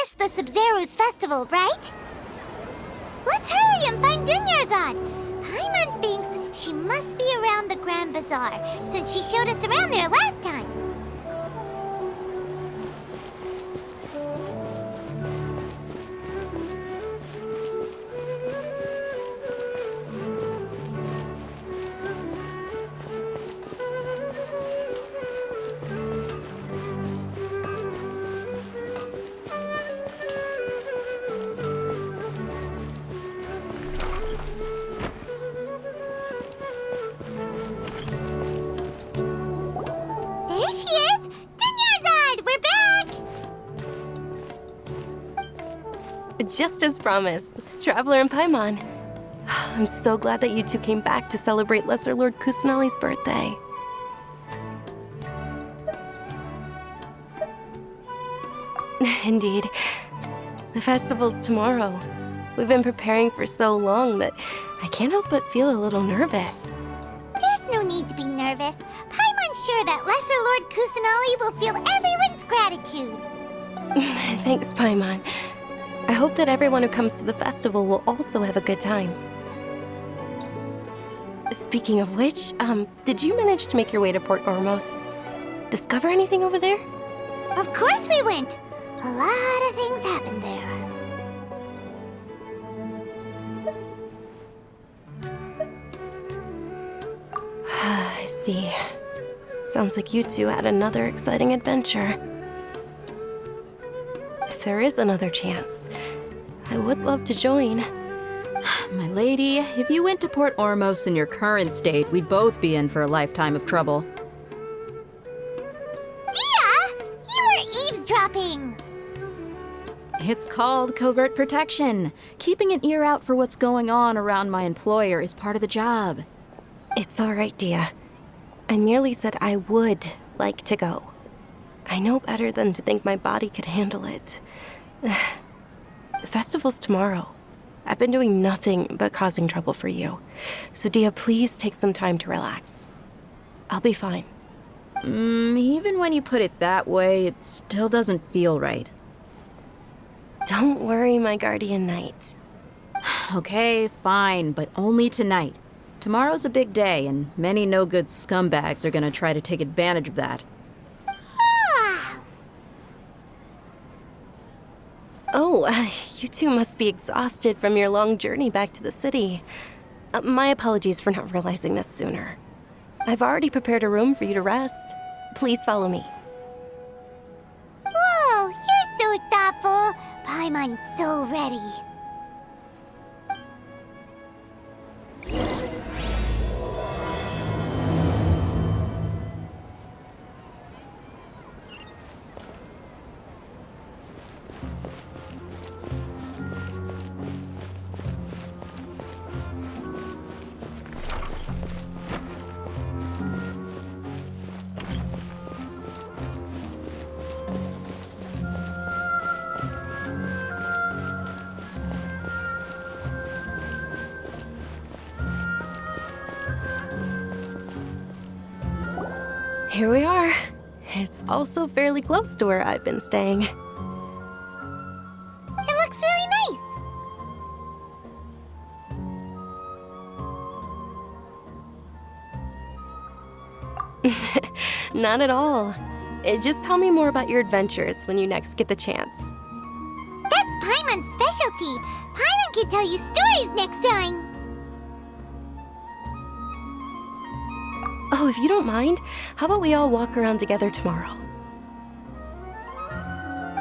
missed the Sabzeruz Festival, right? Let's hurry and find Dunyarzad. Paimon thinks she must be around the Grand Bazaar, since she showed us around there last time. There she is! Dunyarzad, we're back! Just as promised, Traveler and Paimon. I'm so glad that you two came back to celebrate Lesser Lord Kusanali's birthday. Indeed. The festival's tomorrow. We've been preparing for so long that I can't help but feel a little nervous. There's no need to be nervous. Paimon's sure that Lesser Lord Kusanali will feel everyone's gratitude. Thanks, Paimon. I hope that everyone who comes to the festival will also have a good time. Speaking of which, did you manage to make your way to Port Ormos? Discover anything over there? Of course we went. A lot of things happened there. I see. Sounds like you two had another exciting adventure. If there is another chance, I would love to join. My lady, if you went to Port Ormos in your current state, we'd both be in for a lifetime of trouble. Dia! You were eavesdropping! It's called covert protection. Keeping an ear out for what's going on around my employer is part of the job. It's all right, Dia. I merely said I would like to go. I know better than to think my body could handle it. The festival's tomorrow. I've been doing nothing but causing trouble for you. So, Dia, please take some time to relax. I'll be fine. Even when you put it that way, it still doesn't feel right. Don't worry, my guardian knight. Okay, fine, but only tonight. Tomorrow's a big day, and many no-good scumbags are gonna try to take advantage of that. Oh, you two must be exhausted from your long journey back to the city. My apologies for not realizing this sooner. I've already prepared a room for you to rest. Please follow me. Whoa, you're so thoughtful. Paimon's so ready. Here we are. It's also fairly close to where I've been staying. It looks really nice. Not at all. Just tell me more about your adventures when you next get the chance. That's Paimon's specialty. Paimon can tell you stories next time. Oh, if you don't mind, how about we all walk around together tomorrow?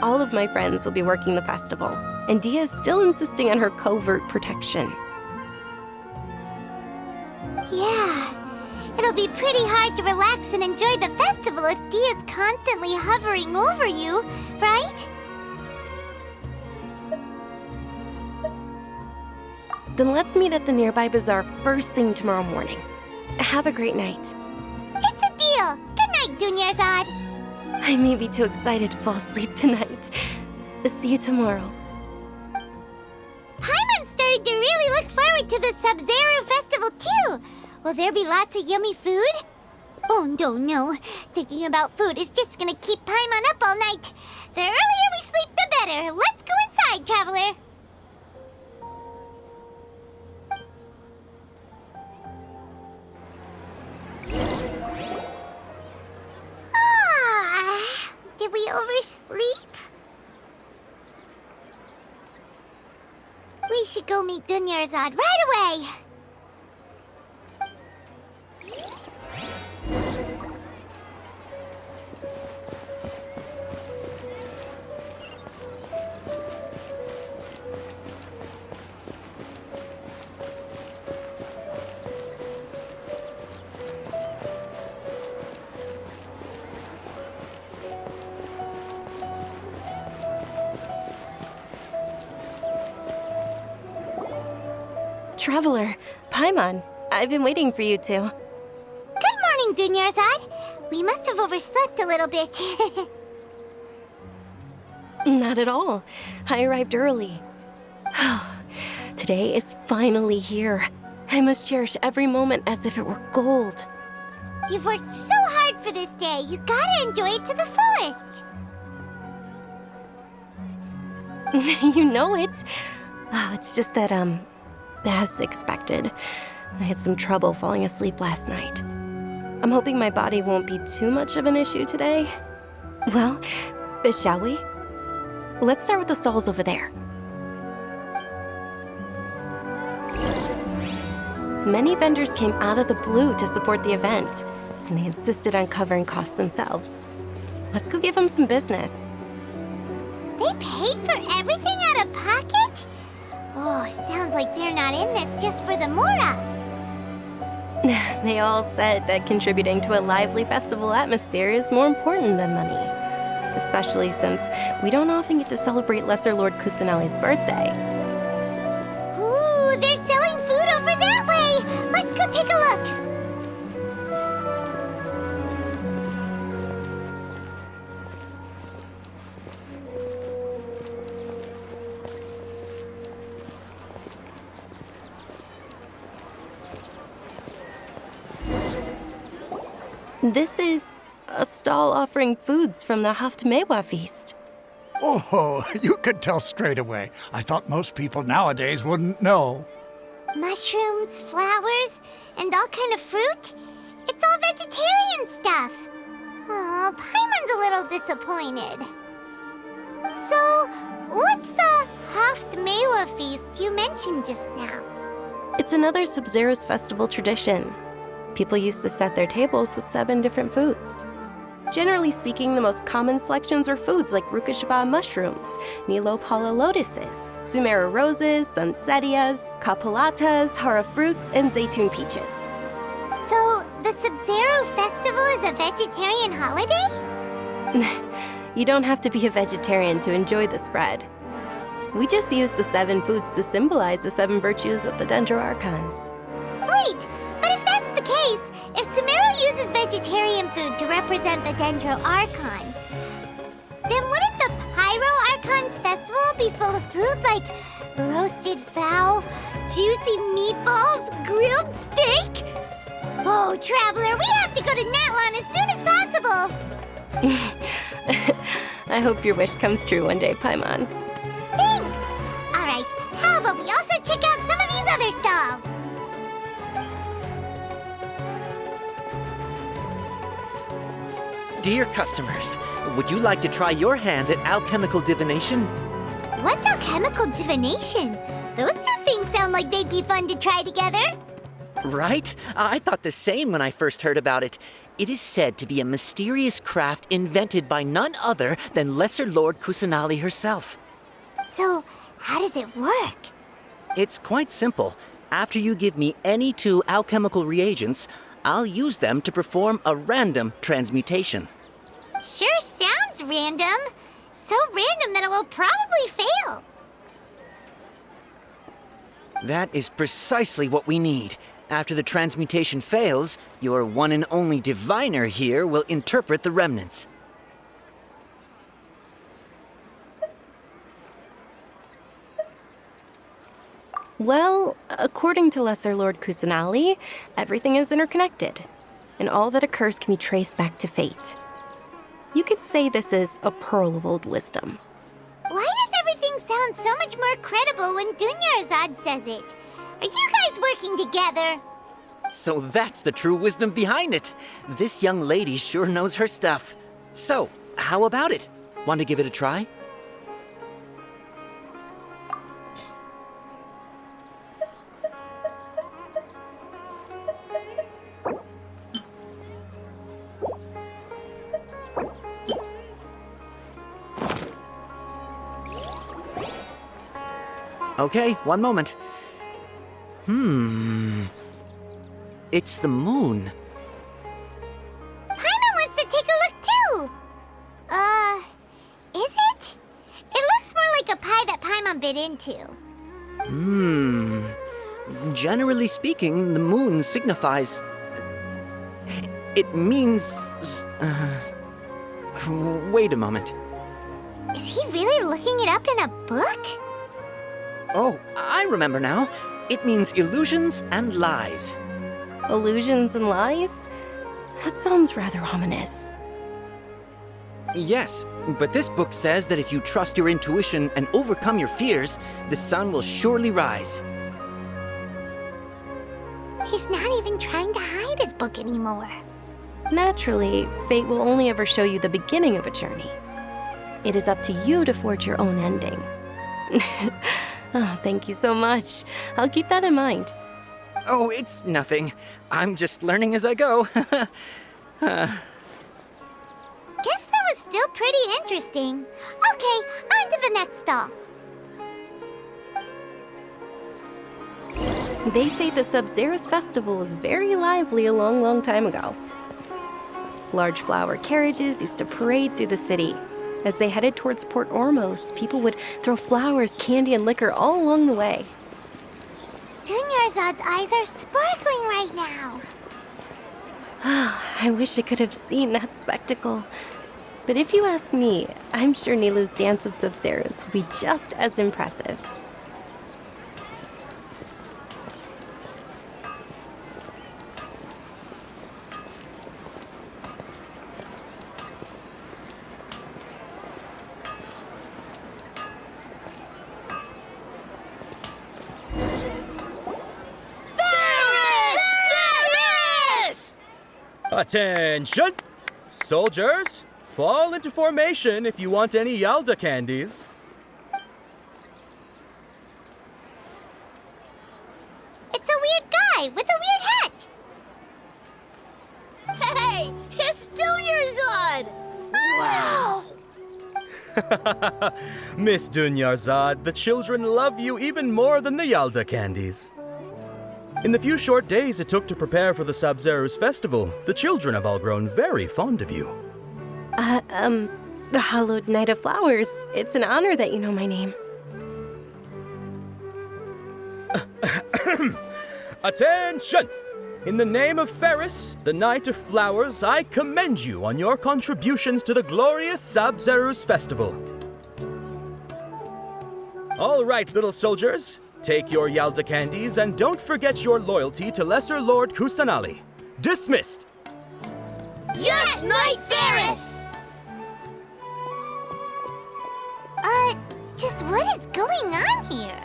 All of my friends will be working the festival, and Dia is still insisting on her covert protection. Yeah, it'll be pretty hard to relax and enjoy the festival if Dia's constantly hovering over you, right? Then let's meet at the nearby bazaar first thing tomorrow morning. Have a great night. It's a deal. Good night, Dunyarzad. I may be too excited to fall asleep tonight. See you tomorrow. Paimon's starting to really look forward to the Sabzeruz Festival too. Will there be lots of yummy food? Oh, no. Thinking about food is just gonna keep Paimon up all night. The earlier we sleep, the better. Let's we should go meet Dunyarzad right away. Traveler, Paimon, I've been waiting for you two. Good morning, Dunyarzad. We must have overslept a little bit. Not at all. I arrived early. Today is finally here. I must cherish every moment as if it were gold. You've worked so hard for this day. You gotta enjoy it to the fullest. You know it. Oh, it's just that, as expected, I had some trouble falling asleep last night. I'm hoping my body won't be too much of an issue today. Well, shall we? Let's start with the stalls over there. Many vendors came out of the blue to support the event, and they insisted on covering costs themselves. Let's go give them some business. They paid for everything out of pocket? Oh, sounds like they're not in this just for the Mora. They all said that contributing to a lively festival atmosphere is more important than money. Especially since we don't often get to celebrate Lesser Lord Kusanali's birthday. Ooh, they're selling food over that way! Let's go take a look! This is a stall offering foods from the Haftmewa feast. Oh, you could tell straight away. I thought most people nowadays wouldn't know. Mushrooms, flowers, and all kind of fruit? It's all vegetarian stuff. Oh, Paimon's a little disappointed. So, what's the Haftmewa feast you mentioned just now? It's another Sabzeruz Festival tradition. People used to set their tables with 7 different foods. Generally speaking, the most common selections were foods like Rukashva mushrooms, Nilopala lotuses, Sumera roses, Sunsetias, Kapalatas, Hara fruits, and Zaytun peaches. So, the Sabzeruz Festival is a vegetarian holiday? You don't have to be a vegetarian to enjoy the spread. We just use the 7 foods to symbolize the 7 virtues of the Dendro Archon. Wait, but if that's the case, if Sumeru uses vegetarian food to represent the Dendro Archon, then wouldn't the Pyro Archon's festival be full of food like roasted fowl, juicy meatballs, grilled steak? Oh, Traveler, we have to go to Natlan as soon as possible! I hope your wish comes true one day, Paimon. Thanks! Alright, how about we also check out some of these other stalls? Dear customers, would you like to try your hand at alchemical divination? What's alchemical divination? Those two things sound like they'd be fun to try together. Right? I thought the same when I first heard about it. It is said to be a mysterious craft invented by none other than Lesser Lord Kusanali herself. So, how does it work? It's quite simple. After you give me any 2 alchemical reagents, I'll use them to perform a random transmutation. Sure sounds random. So random that it will probably fail. That is precisely what we need. After the transmutation fails, your one and only diviner here will interpret the remnants. Well, according to Lesser Lord Kusanali, everything is interconnected, and all that occurs can be traced back to fate. You could say this is a pearl of old wisdom. Why does everything sound so much more credible when Dunyarzad says it? Are you guys working together? So that's the true wisdom behind it. This young lady sure knows her stuff. So, how about it? Want to give it a try? Okay, one moment. It's the moon. Paimon wants to take a look too! Is it? It looks more like a pie that Paimon bit into. Generally speaking, the moon signifies... It means... Wait a moment. Is he really looking it up in a book? Oh, I remember now. It means illusions and lies. Illusions and lies? That sounds rather ominous. Yes, but this book says that if you trust your intuition and overcome your fears, the sun will surely rise. He's not even trying to hide his book anymore. Naturally, fate will only ever show you the beginning of a journey. It is up to you to forge your own ending. Oh, thank you so much. I'll keep that in mind. Oh, it's nothing. I'm just learning as I go. Guess that was still pretty interesting. Okay, on to the next stall. They say the Sabzeruz Festival was very lively a long, long time ago. Large flower carriages used to parade through the city. As they headed towards Port Ormos, people would throw flowers, candy, and liquor all along the way. Dunyarzad's eyes are sparkling right now. I wish I could have seen that spectacle. But if you ask me, I'm sure Nilu's Dance of Sabzeruz would be just as impressive. Attention! Soldiers, fall into formation if you want any Yalda candies. It's a weird guy with a weird hat. Hey, it's Dunyarzad! Wow! Miss Dunyarzad, the children love you even more than the Yalda candies. In the few short days it took to prepare for the Sabzeruz Festival, the children have all grown very fond of you. The Hallowed Night of Flowers. It's an honor that you know my name. Attention! In the name of Ferris, the Knight of Flowers, I commend you on your contributions to the glorious Sabzeruz Festival. All right, little soldiers. Take your Yalda candies and don't forget your loyalty to Lesser Lord Kusanali. Dismissed! Yes, Knight Ferris! Just what is going on here?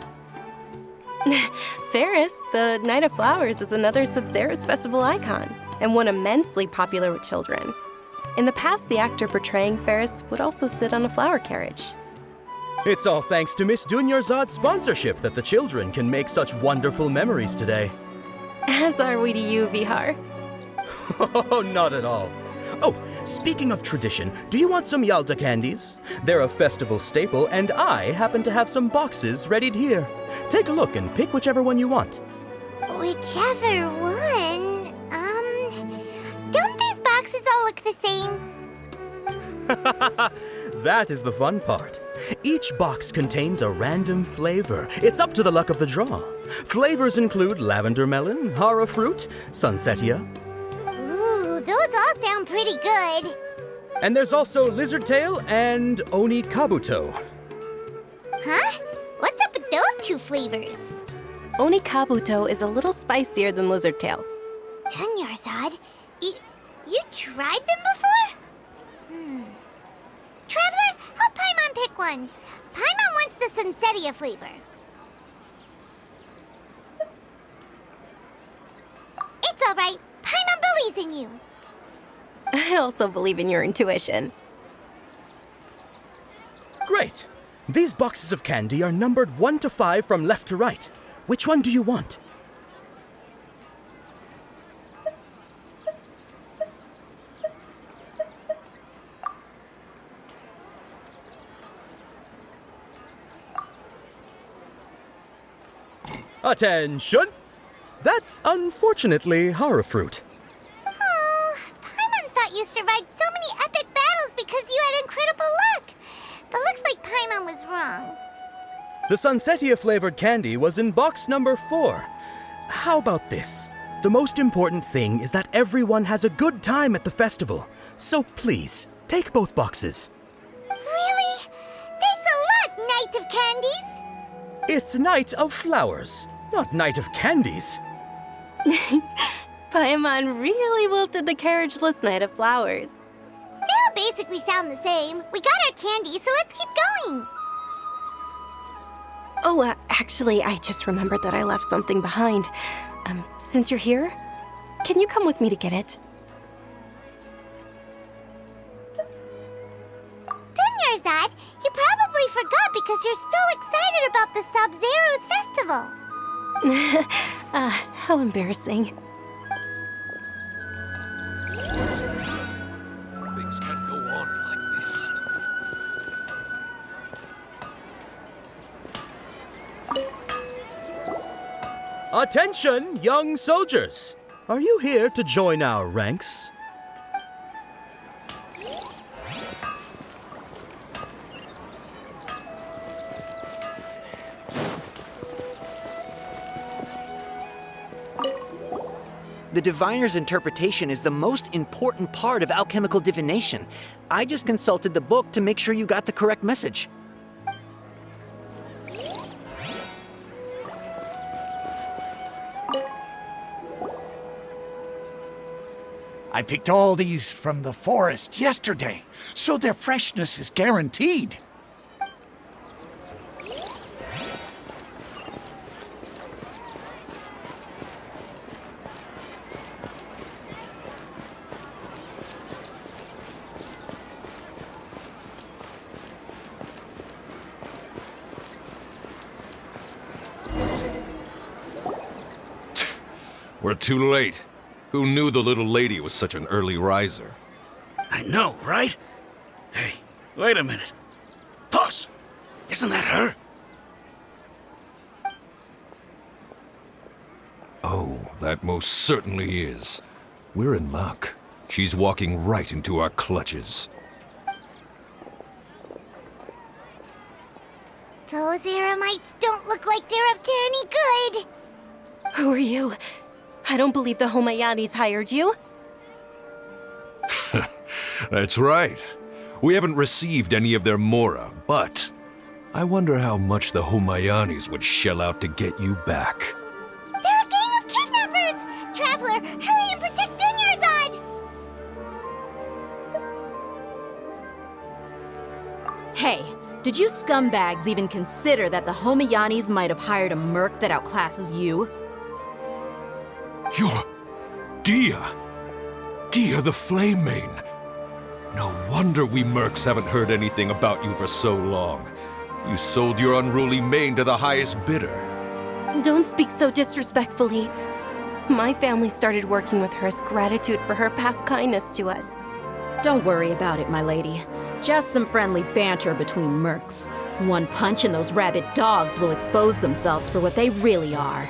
Ferris, the Night of Flowers, is another Sabzeruz Festival icon, and one immensely popular with children. In the past, the actor portraying Ferris would also sit on a flower carriage. It's all thanks to Miss Dunyarzad's sponsorship that the children can make such wonderful memories today. As are we to you, Vihar. Oh, not at all. Oh, speaking of tradition, do you want some Yalda candies? They're a festival staple, and I happen to have some boxes readied here. Take a look and pick whichever one you want. Whichever one, don't these boxes all look the same? That is the fun part. Each box contains a random flavor. It's up to the luck of the draw. Flavors include lavender melon, hara fruit, sunsetia. Ooh, those all sound pretty good. And there's also lizard tail and oni kabuto. Huh? What's up with those two flavors? Oni Kabuto is a little spicier than Lizard Tail. Dunyarzad, you tried them before? Traveler, help Paimon pick one. Paimon wants the Sunsetia flavor. It's all right. Paimon believes in you. I also believe in your intuition. Great! These boxes of candy are numbered 1 to 5 from left to right. Which one do you want? Attention! That's unfortunately horror fruit. Oh, Paimon thought you survived so many epic battles because you had incredible luck. But looks like Paimon was wrong. The Sunsetia-flavored candy was in box number 4. How about this? The most important thing is that everyone has a good time at the festival. So please, take both boxes. Really? Thanks a lot, Knight of Candies! It's Night of Flowers, not Night of Candies. Paimon really wilted the carriageless Knight of Flowers. They all basically sound the same. We got our candy, so let's keep going. Oh, actually, I just remembered that I left something behind. Since you're here, can you come with me to get it? Dunyarzad, you probably forgot because you're so excited about the Sabzeruz Festival. How embarrassing. Things can't go on like this. Attention, young soldiers! Are you here to join our ranks? The diviner's interpretation is the most important part of alchemical divination. I just consulted the book to make sure you got the correct message. I picked all these from the forest yesterday, so their freshness is guaranteed. We're too late. Who knew the little lady was such an early riser? I know, right? Hey, wait a minute. Pause! Isn't that her? Oh, that most certainly is. We're in luck. She's walking right into our clutches. Those Eremites don't look like they're up to any good. Who are you? I don't believe the Homayanis hired you. That's right. We haven't received any of their mora, but I wonder how much the Homayanis would shell out to get you back. They're a gang of kidnappers! Traveler, hurry and protect Dunyarzad! Hey, did you scumbags even consider that the Homayanis might have hired a merc that outclasses you? You're Dia! Dia the Flame Mane! No wonder we mercs haven't heard anything about you for so long. You sold your unruly mane to the highest bidder. Don't speak so disrespectfully. My family started working with her as gratitude for her past kindness to us. Don't worry about it, my lady. Just some friendly banter between mercs. One punch and those rabid dogs will expose themselves for what they really are.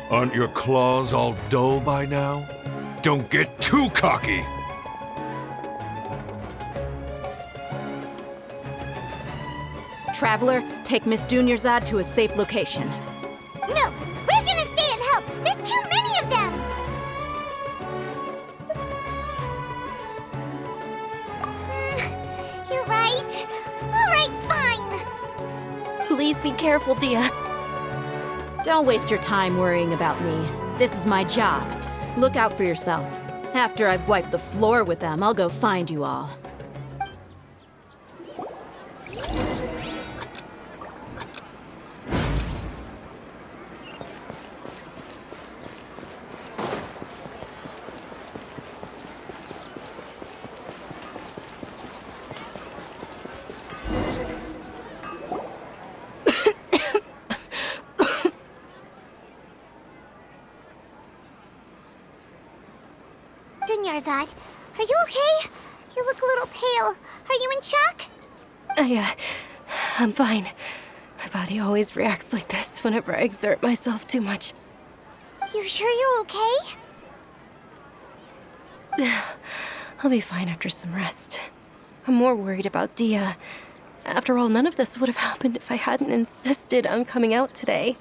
Aren't your claws all dull by now? Don't get too cocky! Traveler, take Miss Dunyarzad to a safe location. No, we're gonna stay and help. There's too many of them. You're right. All right, fine. Please be careful, Dia. Don't waste your time worrying about me. This is my job. Look out for yourself. After I've wiped the floor with them, I'll go find you all. Dunyarzad, are you okay? You look a little pale. Are you in shock? I'm fine. My body always reacts like this whenever I exert myself too much. You sure you're okay? I'll be fine after some rest. I'm more worried about Dia. After all, none of this would have happened if I hadn't insisted on coming out today.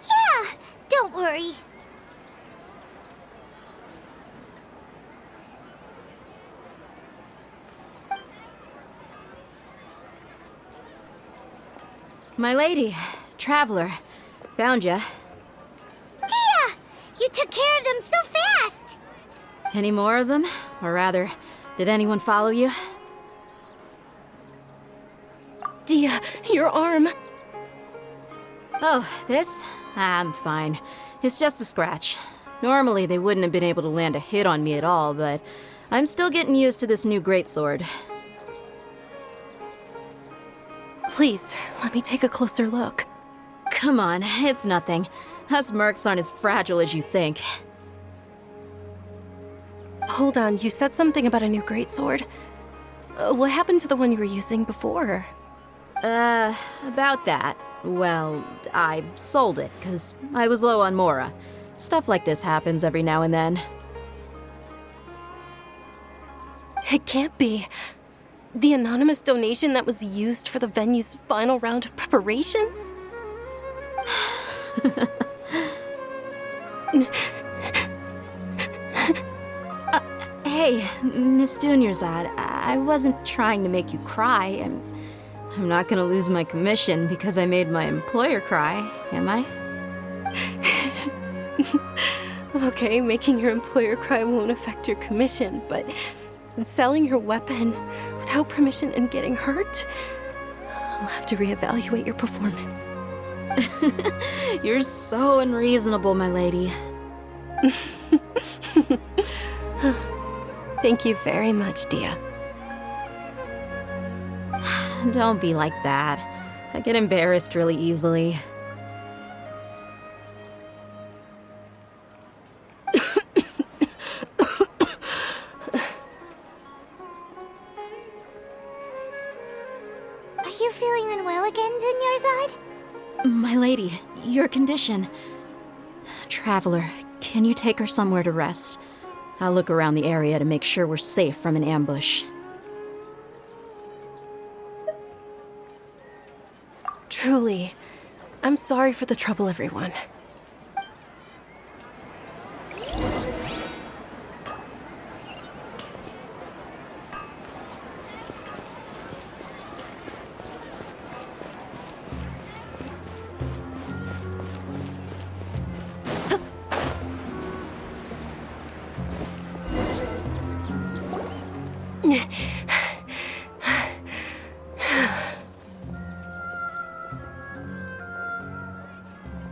Yeah, don't worry. My lady, traveler, found ya. Dia! You took care of them so fast! Any more of them? Or rather, did anyone follow you? Dia, your arm! Oh, this? I'm fine. It's just a scratch. Normally, they wouldn't have been able to land a hit on me at all, but I'm still getting used to this new greatsword. Please, let me take a closer look. Come on, it's nothing. Us mercs aren't as fragile as you think. Hold on, you said something about a new greatsword. What happened to the one you were using before? About that. Well, I sold it, 'cause I was low on Mora. Stuff like this happens every now and then. It can't be. The anonymous donation that was used for the venue's final round of preparations? Hey, Miss Dunyarzad, I wasn't trying to make you cry. I'm not gonna lose my commission because I made my employer cry, am I? Okay, making your employer cry won't affect your commission, but selling your weapon without permission and getting hurt? I'll have to reevaluate your performance. You're so unreasonable, my lady. Thank you very much, Dia. Don't be like that. I get embarrassed really easily. Are you feeling unwell again, Dunyarzad? My lady, your condition. Traveler, can you take her somewhere to rest? I'll look around the area to make sure we're safe from an ambush. Truly, I'm sorry for the trouble, everyone.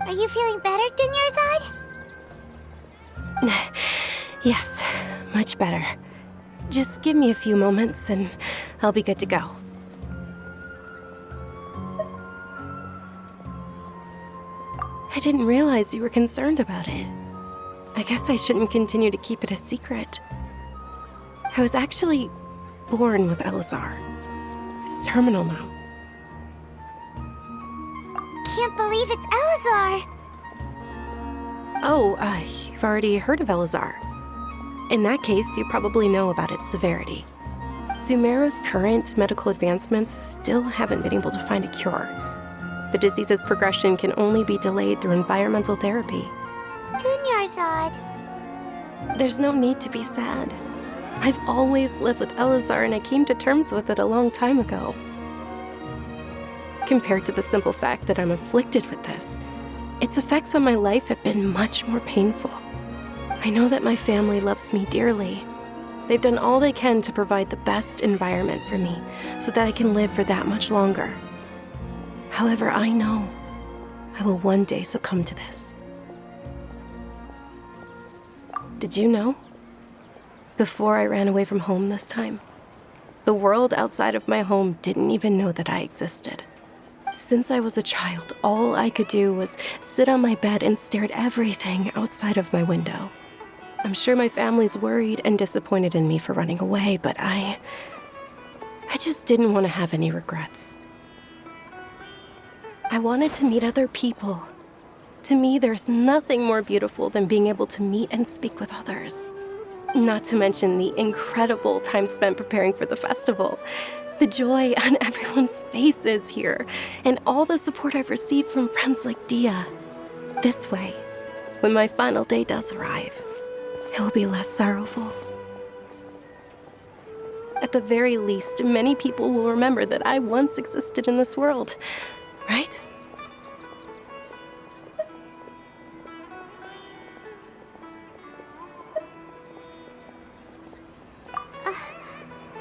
Are you feeling better, Dunyarzad? Yes, much better. Just give me a few moments and I'll be good to go. I didn't realize you were concerned about it. I guess I shouldn't continue to keep it a secret. I was actually born with Elazar. It's terminal now. Can't believe it's Elazar! Oh, you've already heard of Elazar. In that case, you probably know about its severity. Sumeru's current medical advancements still haven't been able to find a cure. The disease's progression can only be delayed through environmental therapy. Dunyarzad. There's no need to be sad. I've always lived with Elazar and I came to terms with it a long time ago. Compared to the simple fact that I'm afflicted with this, its effects on my life have been much more painful. I know that my family loves me dearly. They've done all they can to provide the best environment for me so that I can live for that much longer. However, I know I will one day succumb to this. Did you know? Before I ran away from home this time, the world outside of my home didn't even know that I existed. Since I was a child, all I could do was sit on my bed and stare at everything outside of my window. I'm sure my family's worried and disappointed in me for running away, but I just didn't want to have any regrets. I wanted to meet other people. To me, there's nothing more beautiful than being able to meet and speak with others. Not to mention the incredible time spent preparing for the festival, the joy on everyone's faces here, and all the support I've received from friends like Dia. This way, when my final day does arrive, it will be less sorrowful. At the very least, many people will remember that I once existed in this world, right?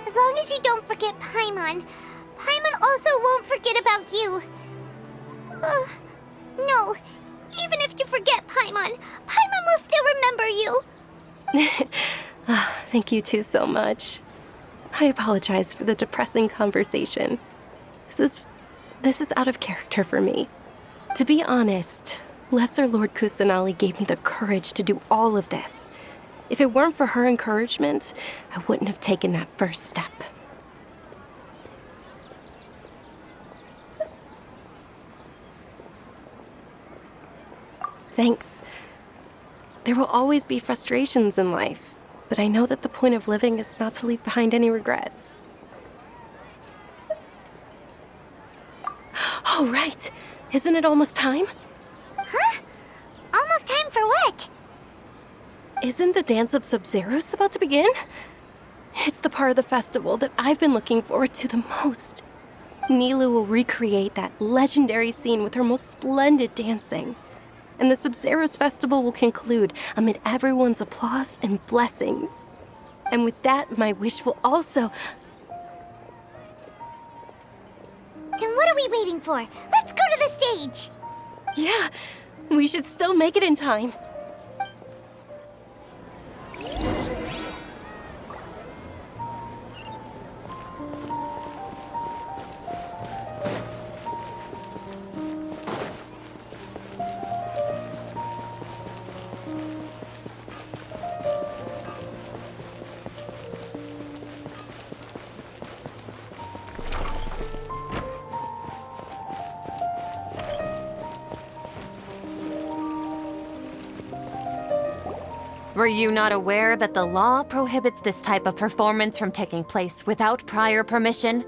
As long as you don't forget Paimon, Paimon also won't forget about you. No, even if you forget Paimon, Paimon will still remember you. Thank you two so much. I apologize for the depressing conversation. This is out of character for me. To be honest, Lesser Lord Kusanali gave me the courage to do all of this. If it weren't for her encouragement, I wouldn't have taken that first step. Thanks. There will always be frustrations in life, but I know that the point of living is not to leave behind any regrets. Oh, right. Isn't it almost time? Huh? Almost time for what? Isn't the Dance of Sabzeruz about to begin? It's the part of the festival that I've been looking forward to the most. Nilou will recreate that legendary scene with her most splendid dancing. And the Sabzeruz Festival will conclude amid everyone's applause and blessings. And with that, my wish will also... Then what are we waiting for? Let's go to the stage! Yeah, we should still make it in time. Were you not aware that the law prohibits this type of performance from taking place without prior permission?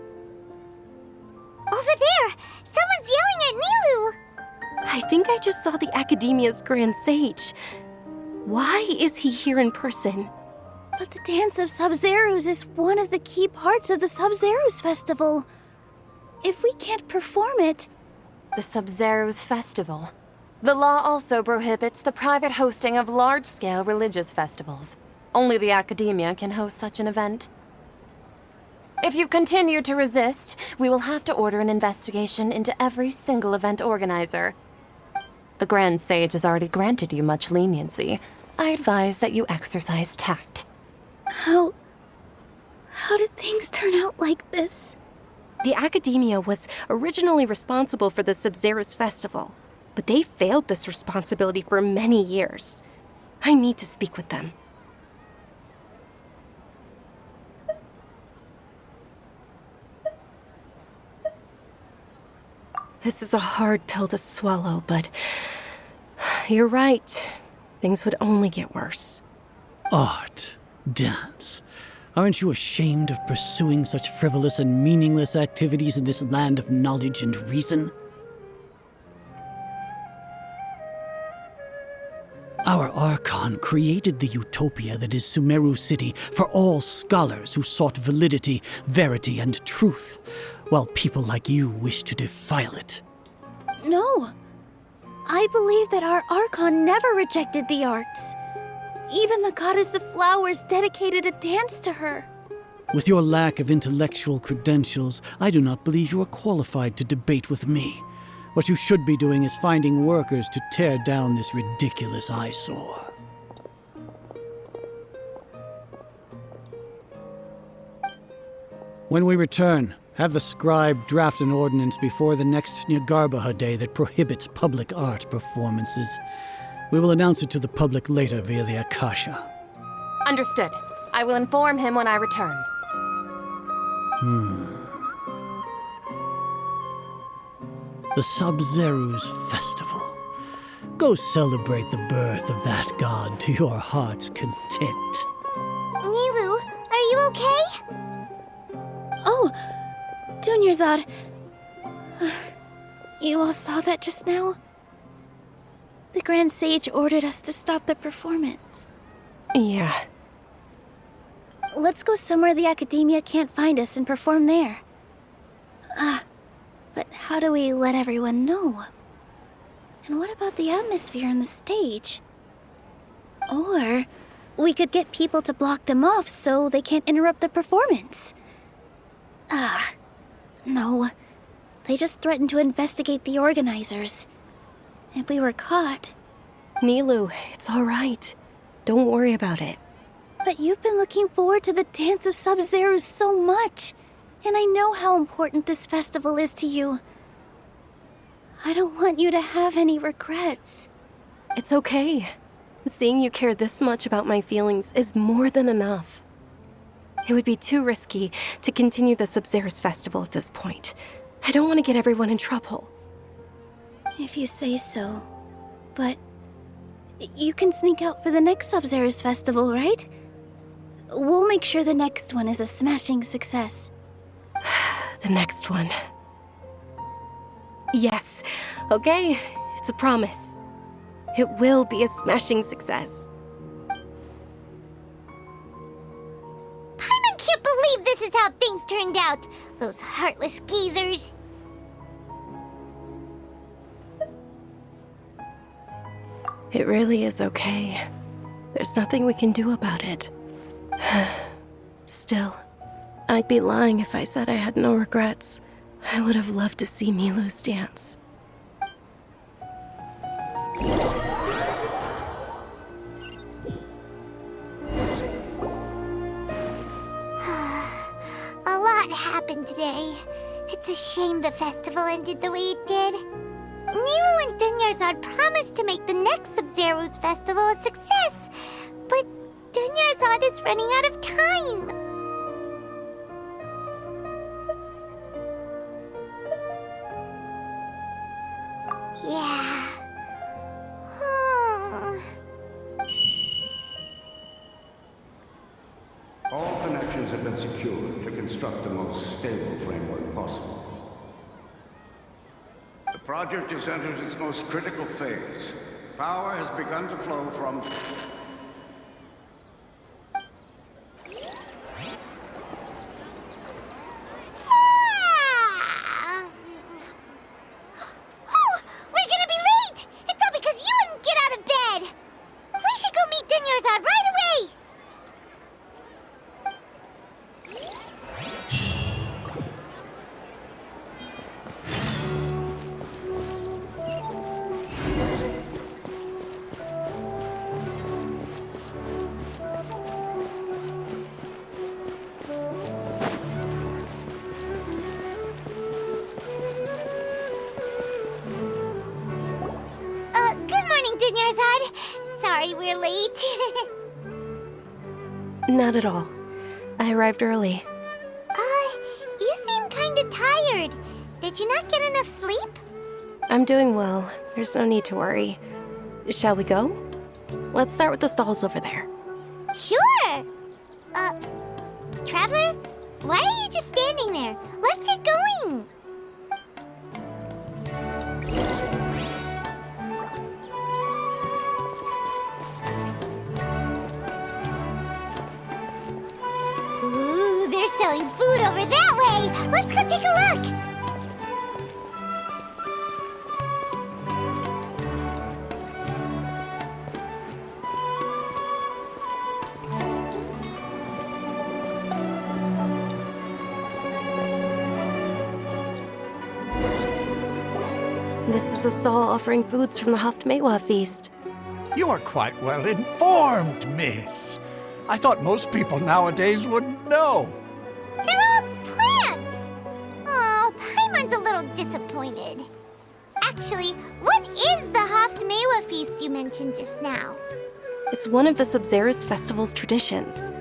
Over there! Someone's yelling at Nilou! I think I just saw the Academia's Grand Sage. Why is he here in person? But the Dance of Sabzeruz is one of the key parts of the Sabzeruz Festival. If we can't perform it... The Sabzeruz Festival. The law also prohibits the private hosting of large-scale religious festivals. Only the Academia can host such an event. If you continue to resist, we will have to order an investigation into every single event organizer. The Grand Sage has already granted you much leniency. I advise that you exercise tact. How did things turn out like this? The Academia was originally responsible for the Sabzeruz Festival, but they failed this responsibility for many years. I need to speak with them. This is a hard pill to swallow, but you're right. Things would only get worse. Art, dance. Aren't you ashamed of pursuing such frivolous and meaningless activities in this land of knowledge and reason? Our Archon created the utopia that is Sumeru City for all scholars who sought validity, verity, and truth, while people like you wish to defile it. No. I believe that our Archon never rejected the arts. Even the goddess of flowers dedicated a dance to her. With your lack of intellectual credentials, I do not believe you are qualified to debate with me. What you should be doing is finding workers to tear down this ridiculous eyesore. When we return, have the scribe draft an ordinance before the next Nyargarbaha Day that prohibits public art performances. We will announce it to the public later via the Akasha. Understood. I will inform him when I return. The Sabzeruz Festival. Go celebrate the birth of that god to your heart's content. Nilu, are you okay? Oh, Dunyarzad. You all saw that just now? The Grand Sage ordered us to stop the performance. Yeah. Let's go somewhere the Academia can't find us and perform there. But how do we let everyone know? And what about the atmosphere on the stage? Or we could get people to block them off so they can't interrupt the performance. No. They just threatened to investigate the organizers. If we were caught... Nilu, it's all right. Don't worry about it. But you've been looking forward to the Dance of Sabzeruz so much. And I know how important this festival is to you. I don't want you to have any regrets. It's okay. Seeing you care this much about my feelings is more than enough. It would be too risky to continue the Sabzeruz Festival at this point. I don't want to get everyone in trouble. If you say so. But you can sneak out for the next Sabzeruz Festival, right? We'll make sure the next one is a smashing success. The next one. Yes. Okay. It's a promise. It will be a smashing success. Paimon can't believe this is how things turned out. Those heartless geezers. It really is okay. There's nothing we can do about it. Still, I'd be lying if I said I had no regrets. I would have loved to see Milu's dance. A lot happened today. It's a shame the festival ended the way it did. Nilu and Dunyarzad promised to make the next Sabzeruz Festival a success, but Dunyarzad is running out of time. Yeah. All connections have been secured to construct the most stable framework possible. The project has entered its most critical phase. Power has begun to flow from... Sorry we're late. Not at all. I arrived early. You seem kinda tired. Did you not get enough sleep? I'm doing well. There's no need to worry. Shall we go? Let's start with the stalls over there. Sure! Traveler? Why are you just standing there? Let's get going! Ooh, they're selling food over that way! Let's go take a look! This is a stall offering foods from the Haftmewa feast. You are quite well informed, miss. I thought most people nowadays would know. They're all plants! Oh, Paimon's a little disappointed. Actually, what is the Haftmewa feast you mentioned just now? It's one of the Sabzeruz Festival's traditions.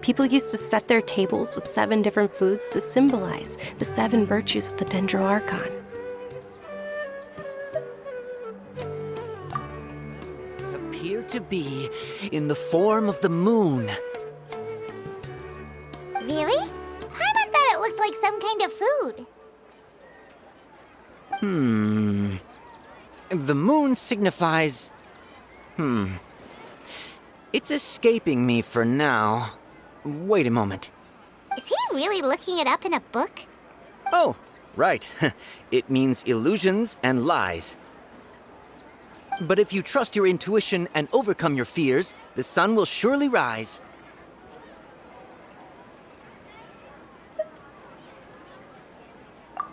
People used to set their tables with 7 different foods to symbolize the 7 virtues of the Dendro Archon. These appear to be in the form of the moon. Really? Paimon thought it looked like some kind of food. The moon signifies... It's escaping me for now. Wait a moment. Is he really looking it up in a book? Oh, right. It means illusions and lies. But if you trust your intuition and overcome your fears, the sun will surely rise.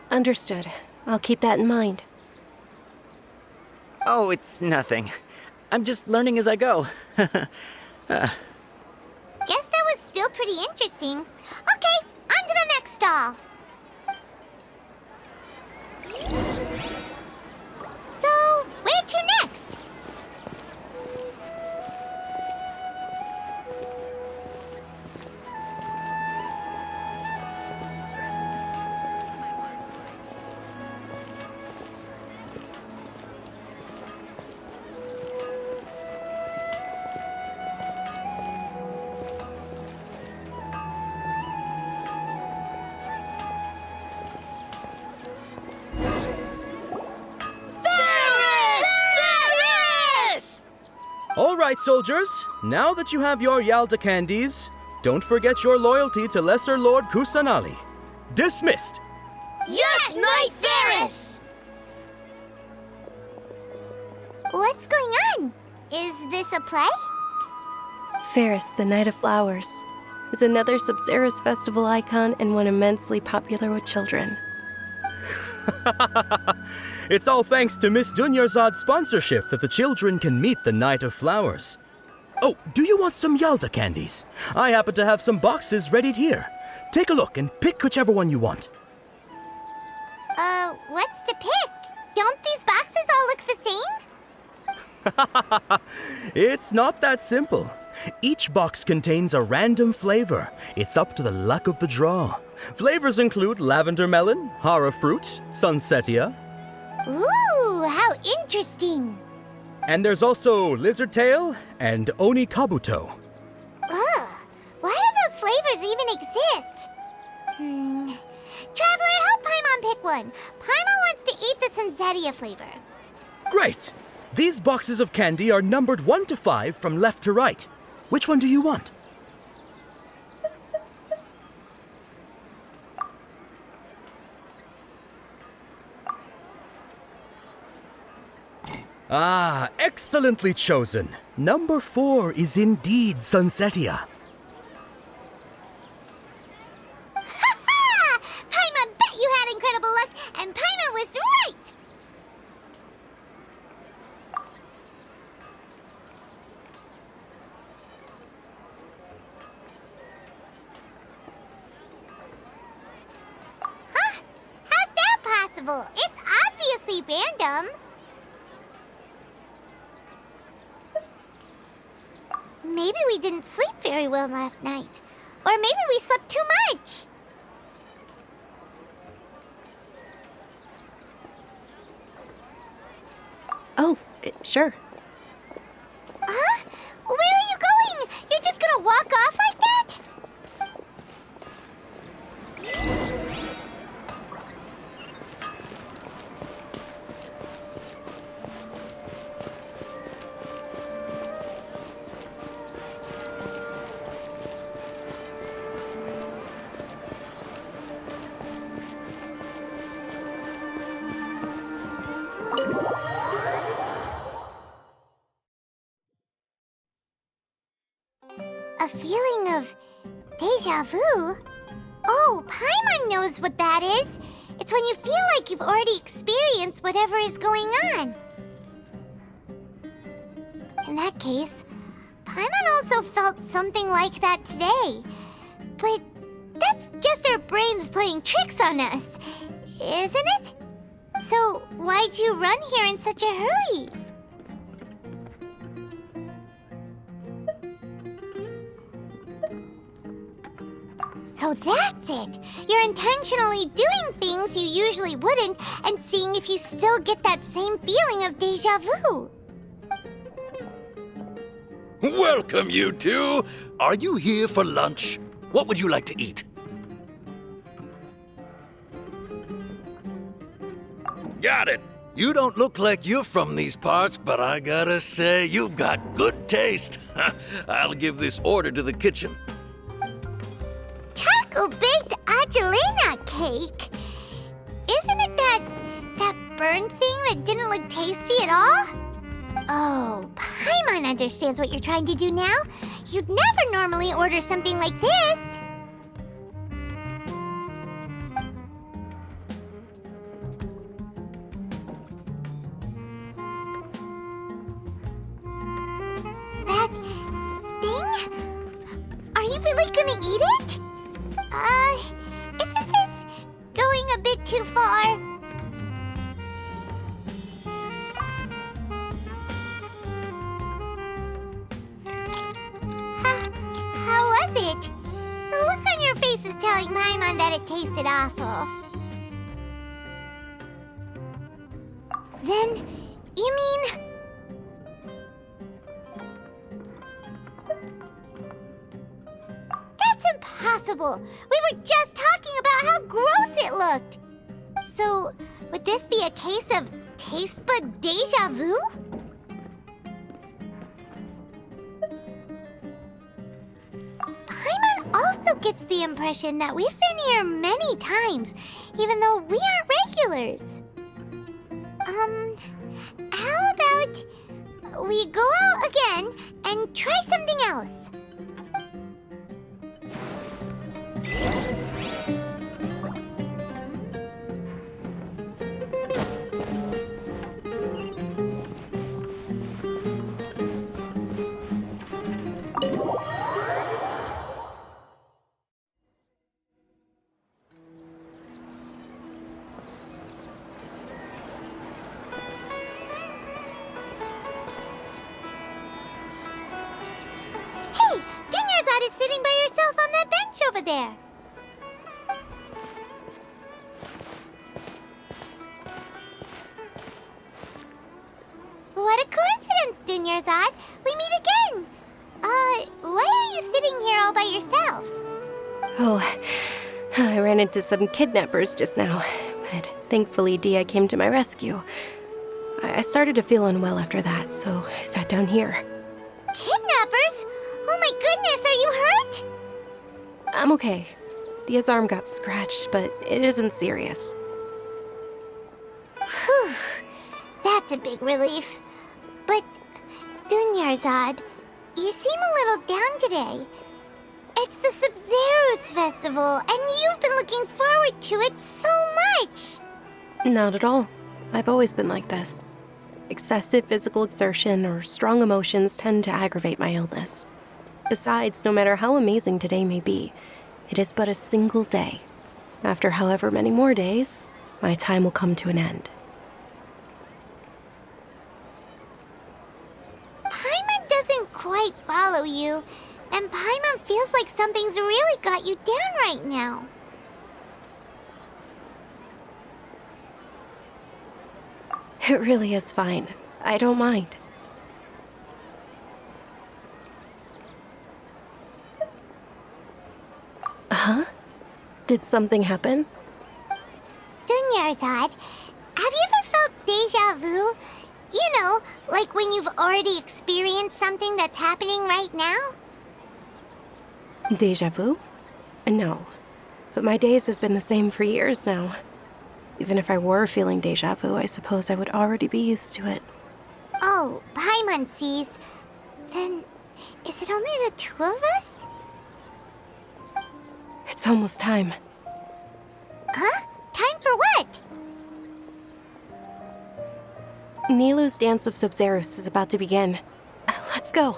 Understood. I'll keep that in mind. Oh, it's nothing. I'm just learning as I go. Guess that was still pretty interesting. Okay, on to the next stall. So, where to next? All right, soldiers. Now that you have your Yalda candies, don't forget your loyalty to Lesser Lord Kusanali. Dismissed! Yes, Knight Varus! What's going on? Is this a play? Ferris, the Knight of Flowers, is another Sabzeruz Festival icon and one immensely popular with children. It's all thanks to Miss Dunyarzad's sponsorship that the children can meet the Knight of Flowers. Oh, do you want some Yalda candies? I happen to have some boxes ready here. Take a look and pick whichever one you want. What's to pick? Don't these boxes all look the same? It's not that simple. Each box contains a random flavor. It's up to the luck of the draw. Flavors include lavender melon, hara fruit, sunsetia. Ooh, how interesting. And there's also lizard tail and oni kabuto. Ugh, why do those flavors even exist? Traveler, help Paimon pick one. Paimon wants to eat the sunsetia flavor. Great! These boxes of candy are numbered 1 to 5 from left to right. Which one do you want? Ah, excellently chosen. Number 4 is indeed Sunsetia. Ha-ha! Paimon bet you had incredible luck, and Paimon was right! Huh? How's that possible? It's obviously random. Maybe we didn't sleep very well last night. Or maybe we slept too much. Oh, sure. Huh? Where are you going? You're just gonna walk off like that? A feeling of deja vu? Oh, Paimon knows what that is. It's when you feel like you've already experienced whatever is going on. In that case, Paimon also felt something like that today. But that's just our brains playing tricks on us, isn't it? So why'd you run here in such a hurry? So that's it! You're intentionally doing things you usually wouldn't and seeing if you still get that same feeling of déjà vu. Welcome, you two! Are you here for lunch? What would you like to eat? Got it! You don't look like you're from these parts, but I gotta say, you've got good taste. I'll give this order to the kitchen. Charcoal-baked Angelina cake? Isn't it that burned thing that didn't look tasty at all? Oh, Paimon understands what you're trying to do now. You'd never normally order something like this. That thing? Are you really gonna eat it? Isn't this going a bit too far? How was it? The look on your face is telling Paimon that it tasted awful. Then, you mean... That's impossible! We were just talking about how gross it looked! So, would this be a case of taste bud déjà vu? Paimon also gets the impression that we've been here many times, even though we aren't regulars. How about we go out again and try something else? Hey, Dunyarzad is sitting by herself on that bench over there. What a coincidence, Dunyarzad. We meet again. Why are you sitting here all by yourself? Oh, I ran into some kidnappers just now, but thankfully Dia came to my rescue. I started to feel unwell after that, so I sat down here. Kidnappers? Oh my goodness, are you hurt? I'm okay. Dia's arm got scratched, but it isn't serious. Whew, that's a big relief. But, Dunyarzad, you seem a little down today. It's the Sabzeruz Festival, and you've been looking forward to it so much! Not at all. I've always been like this. Excessive physical exertion or strong emotions tend to aggravate my illness. Besides, no matter how amazing today may be, it is but a single day. After however many more days, my time will come to an end. Paimon doesn't quite follow you, and Paimon feels like something's really got you down right now. It really is fine. I don't mind. Huh? Did something happen? Dunyarzad, have you ever felt déjà vu? You know, like when you've already experienced something that's happening right now? Déjà vu? No. But my days have been the same for years now. Even if I were feeling déjà vu, I suppose I would already be used to it. Oh, Paimon sees. Then, is it only the two of us? It's almost time. Huh? Time for what? Nilou's Dance of Sabzeruz is about to begin. Let's go.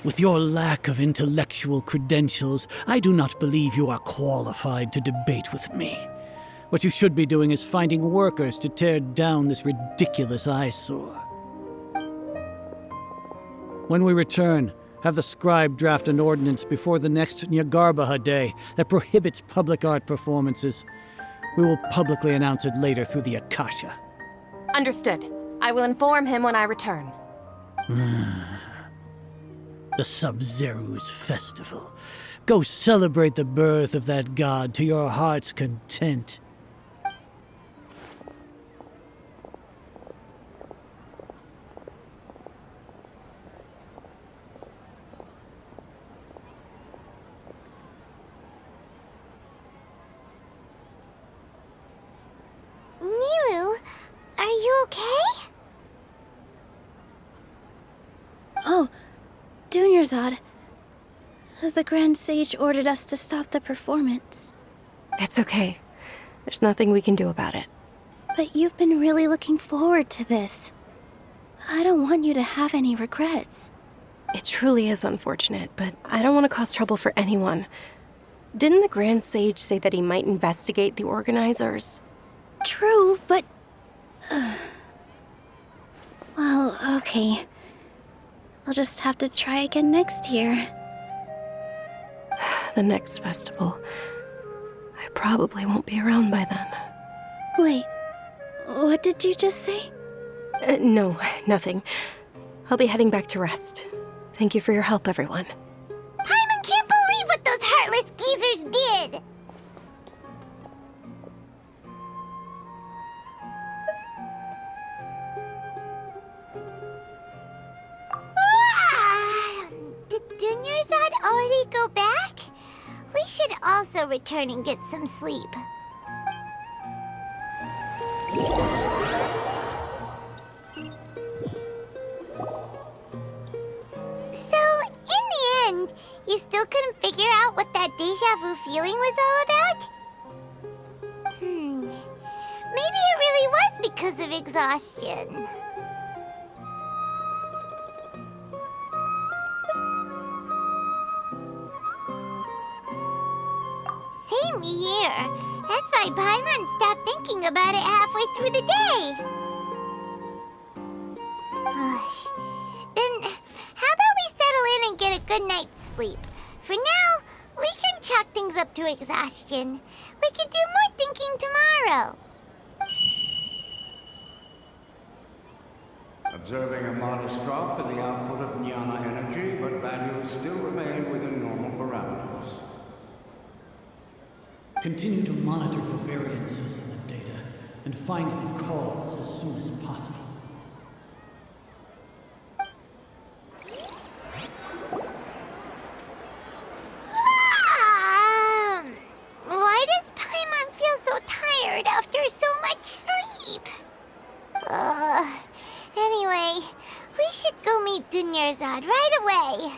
With your lack of intellectual credentials, I do not believe you are qualified to debate with me. What you should be doing is finding workers to tear down this ridiculous eyesore. When we return, have the scribe draft an ordinance before the next Nyagarbha Day that prohibits public art performances. We will publicly announce it later through the Akasha. Understood. I will inform him when I return. The Sabzeruz Festival. Go celebrate the birth of that god to your heart's content. Nilu, are you okay? Oh, Dunyarzad. The Grand Sage ordered us to stop the performance. It's okay. There's nothing we can do about it. But you've been really looking forward to this. I don't want you to have any regrets. It truly is unfortunate, but I don't want to cause trouble for anyone. Didn't the Grand Sage say that he might investigate the organizers? True, but... Well, okay. I'll just have to try again next year. The next festival. I probably won't be around by then. Wait, what did you just say? No, nothing. I'll be heading back to rest. Thank you for your help, everyone. Paimon can't believe what those heartless geezers did! Did Dunyarzad already go back? We should also return and get some sleep. So, in the end, you still couldn't figure out what that deja vu feeling was all about? Maybe it really was because of exhaustion. Same here. That's why Paimon stopped thinking about it halfway through the day. Then, how about we settle in and get a good night's sleep? For now, we can chalk things up to exhaustion. We can do more thinking tomorrow. Observing a modest drop in the output of jnana energy, but values still remain within normal parameters. Continue to monitor for variances in the data and find the cause as soon as possible. Why does Paimon feel so tired after so much sleep? Anyway, we should go meet Dunyarzad right away.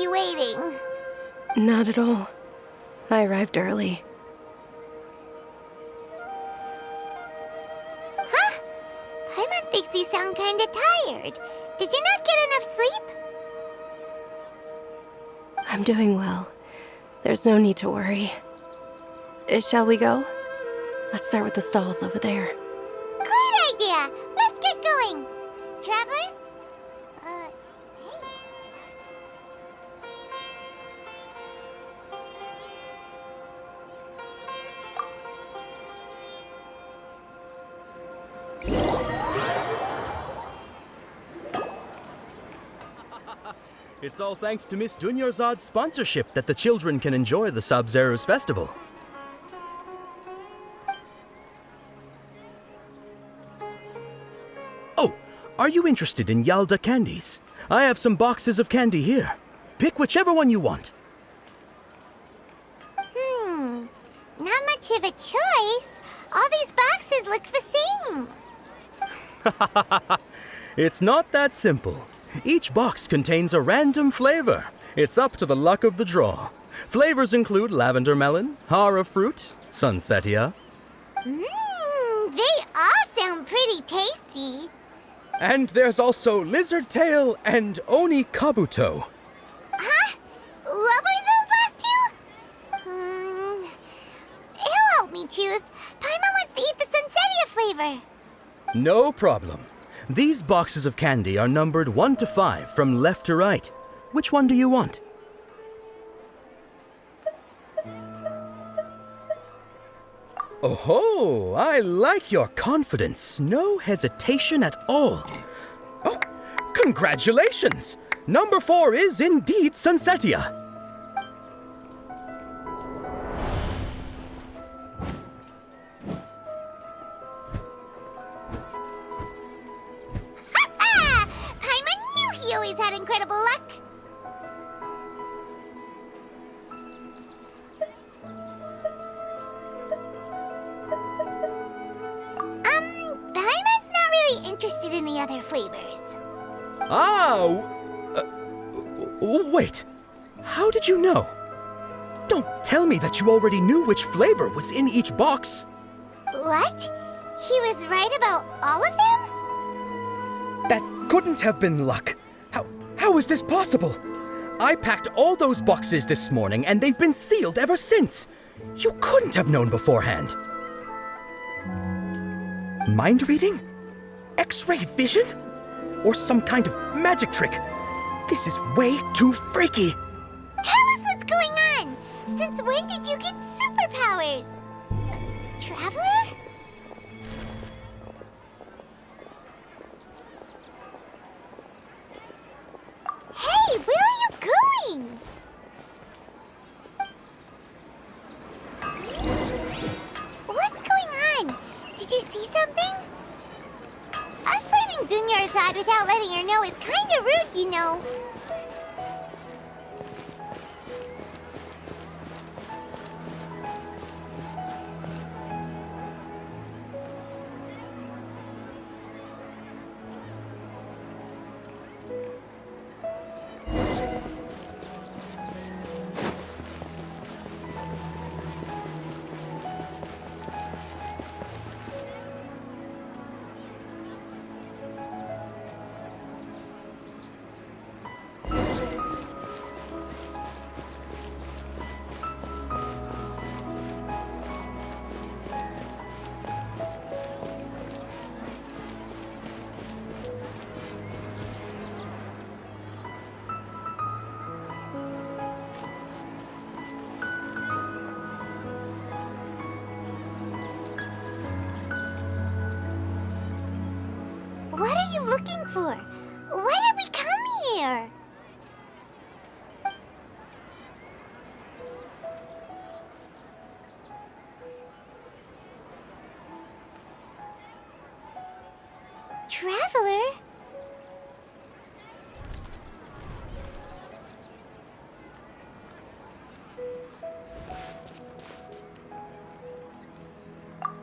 You waiting? Not at all. I arrived early. Huh? Paimon thinks you sound kinda tired. Did you not get enough sleep? I'm doing well. There's no need to worry. Shall we go? Let's start with the stalls over there. Great idea! Let's get going! Traveler? Hey. It's all thanks to Miss Dunyarzad's sponsorship that the children can enjoy the Sabzeruz Festival. Oh, Are you interested in Yalda candies? I have some boxes of candy here. Pick whichever one you want. Not much of a choice. All these boxes look the same. It's not that simple. Each box contains a random flavor. It's up to the luck of the draw. Flavors include lavender melon, hara fruit, sunsetia. They all sound pretty tasty. And there's also lizard tail and oni kabuto. Huh? What were those last two? He'll help me choose. Paimon wants to eat the sunsetia flavor. No problem. These boxes of candy are numbered 1 to 5 from left to right. Which one do you want? Oh, I like your confidence. No hesitation at all. Oh, congratulations! Number 4 is indeed Sunsetia. Ha! Paimon knew he always had incredible luck. Paimon's not really interested in the other flavors. Wait. How did you know? Don't tell me that you already knew which flavor was in each box. What? He was right about all of them? That couldn't have been luck. How is this possible? I packed all those boxes this morning and they've been sealed ever since. You couldn't have known beforehand. Mind reading? X-ray vision? Or some kind of magic trick? This is way too freaky. Tell us what's going on. Since when did you get superpowers? Traveler? Hey, where are you going? What's going on? Did you see something? Us leaving Dunya aside without letting her know is kinda rude, you know. What are you looking for? Why did we come here? Traveler?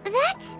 That's...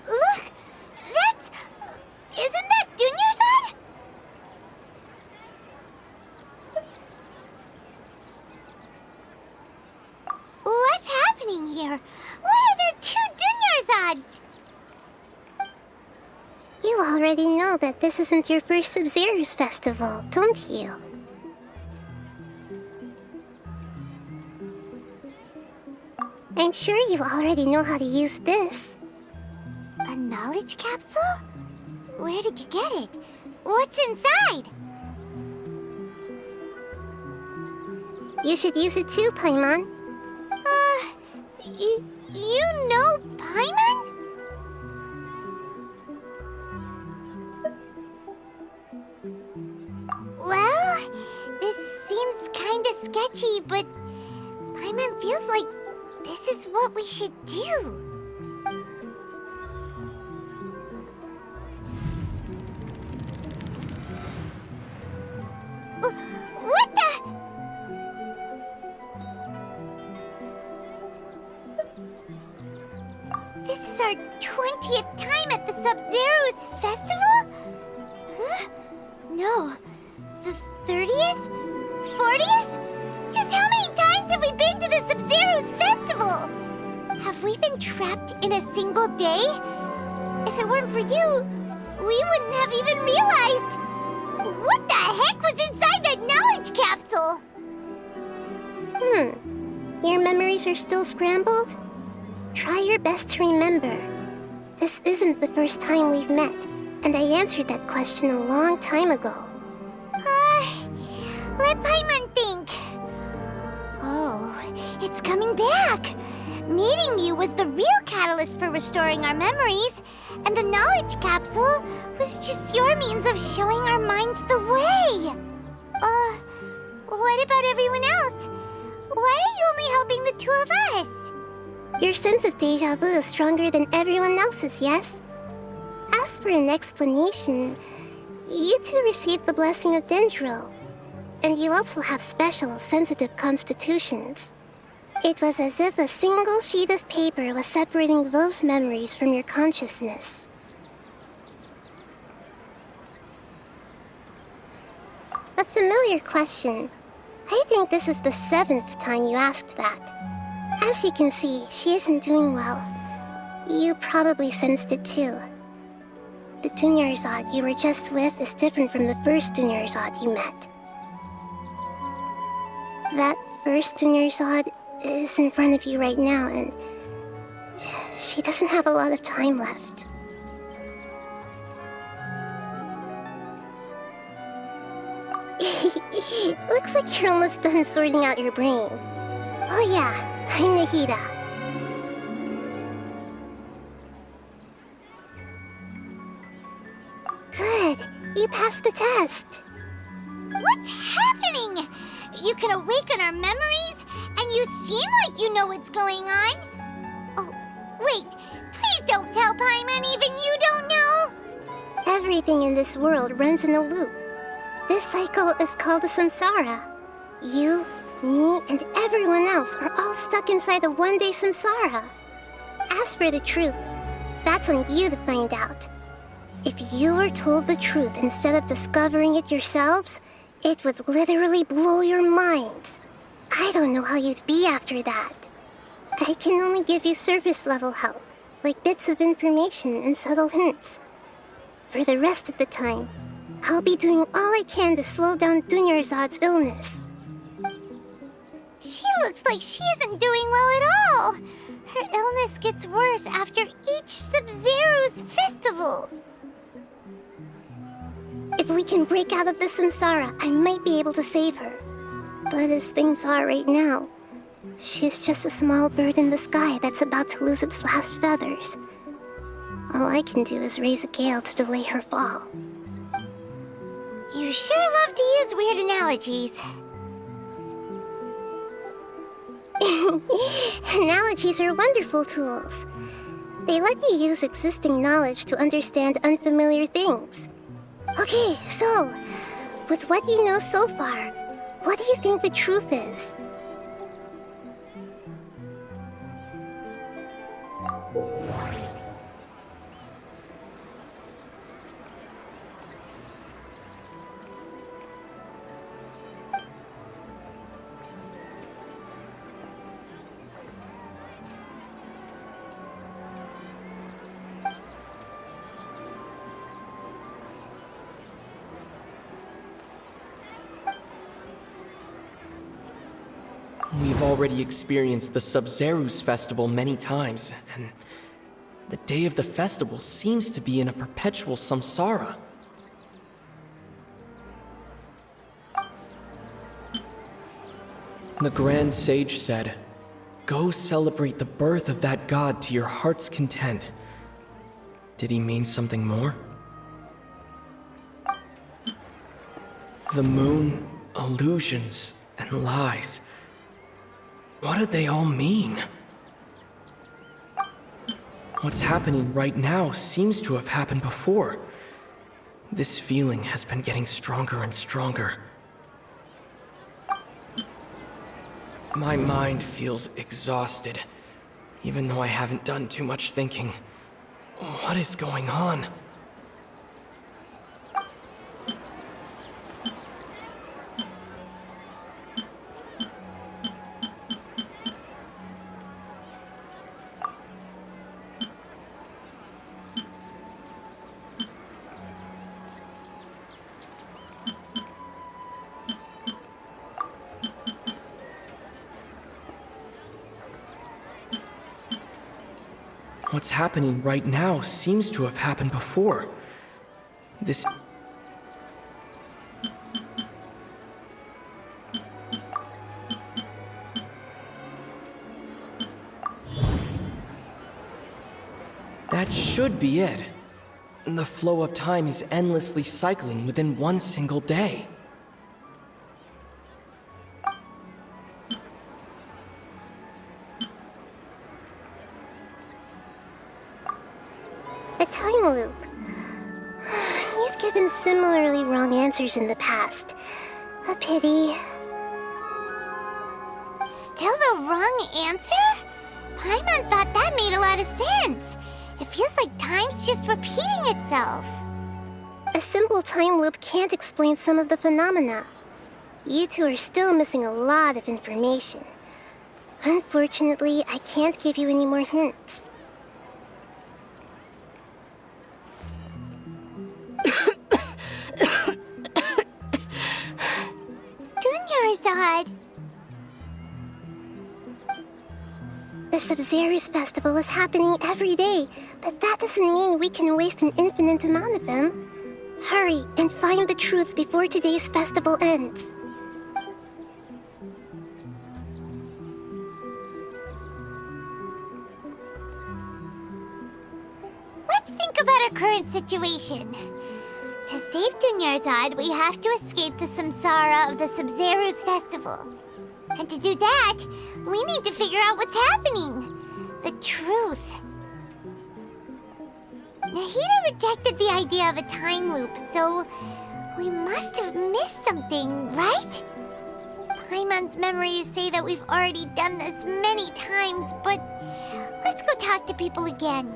Look! That's... Isn't that Dunyarzad? What's happening here? Why are there two Dunyarzads? You already know know that this isn't your first Sabzeruz Festival, don't you? I'm sure you already know how to use this. A knowledge capsule? Where did you get it? What's inside? You should use it too, Paimon. You know Paimon? Well, this seems kinda sketchy, but Paimon feels like this is what we should do. What the? This is our 20th time at the Sabzeruz Festival? Huh? No. The 30th? 40th? Just how many times have we been to the Sabzeruz Festival? Have we been trapped in a single day? If it weren't for you, we wouldn't have even realized. What the heck was inside that knowledge capsule? Your memories are still scrambled? Try your best to remember. This isn't the first time we've met, and I answered that question a long time ago. Let Paimon think. Oh, it's coming back. Meeting you was the real catalyst for restoring our memories, and the knowledge capsule was just your means of showing our minds the way. What about everyone else? Why are you only helping the two of us? Your sense of deja vu is stronger than everyone else's, yes? As for an explanation, you two received the blessing of Dendro, and you also have special, sensitive constitutions. It was as if a single sheet of paper was separating those memories from your consciousness. A familiar question. I think this is the 7th time you asked that. As you can see, she isn't doing well. You probably sensed it too. The Dunyarzad you were just with is different from the first Dunyarzad you met. That first Dunyarzad is in front of you right now, and she doesn't have a lot of time left. Looks like you're almost done sorting out your brain. Oh yeah, I'm Nahida. Good, you passed the test. What's happening? You can awaken our memories, and you seem like you know what's going on. Oh, wait, please don't tell Paimon even you don't know. Everything in this world runs in a loop. This cycle is called a Samsara. You, me, and everyone else are all stuck inside a one-day Samsara. As for the truth, that's on you to find out. If you were told the truth instead of discovering it yourselves, it would literally blow your minds. I don't know how you'd be after that. I can only give you surface-level help, like bits of information and subtle hints. For the rest of the time, I'll be doing all I can to slow down Dunyarzad's illness. She looks like she isn't doing well at all. Her illness gets worse after each Sabzeruz Festival. If we can break out of the Samsara, I might be able to save her. But as things are right now, she's just a small bird in the sky that's about to lose its last feathers. All I can do is raise a gale to delay her fall. You sure love to use weird analogies. Analogies are wonderful tools. They let you use existing knowledge to understand unfamiliar things. Okay, so, with what you know so far, what do you think the truth is? We've already experienced the Sabzeruz Festival many times, and the day of the festival seems to be in a perpetual samsara. The Grand Sage said, "Go celebrate the birth of that god to your heart's content." Did he mean something more? The moon, illusions, and lies. What do they all mean? What's happening right now seems to have happened before. This feeling has been getting stronger and stronger. My mind feels exhausted, even though I haven't done too much thinking. What is going on? What's happening right now seems to have happened before. This... That should be it. The flow of time is endlessly cycling within one single day. A time loop. You've given similarly wrong answers in the past. A pity. Still the wrong answer? Paimon thought that made a lot of sense. It feels like time's just repeating itself. A simple time loop can't explain some of the phenomena. You two are still missing a lot of information. Unfortunately, I can't give you any more hints. Dunyarzad. The Sabzeruz Festival is happening every day, but that doesn't mean we can waste an infinite amount of them. Hurry and find the truth before today's festival ends. Let's think about our current situation. To save Dunyarzad, we have to escape the Samsara of the Sabzeruz Festival. And to do that, we need to figure out what's happening. The truth. Nahida rejected the idea of a time loop, so we must have missed something, right? Paimon's memories say that we've already done this many times, but let's go talk to people again.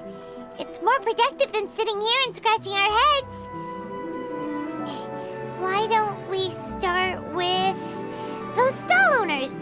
It's more productive than sitting here and scratching our heads. Why don't we start with those stall owners?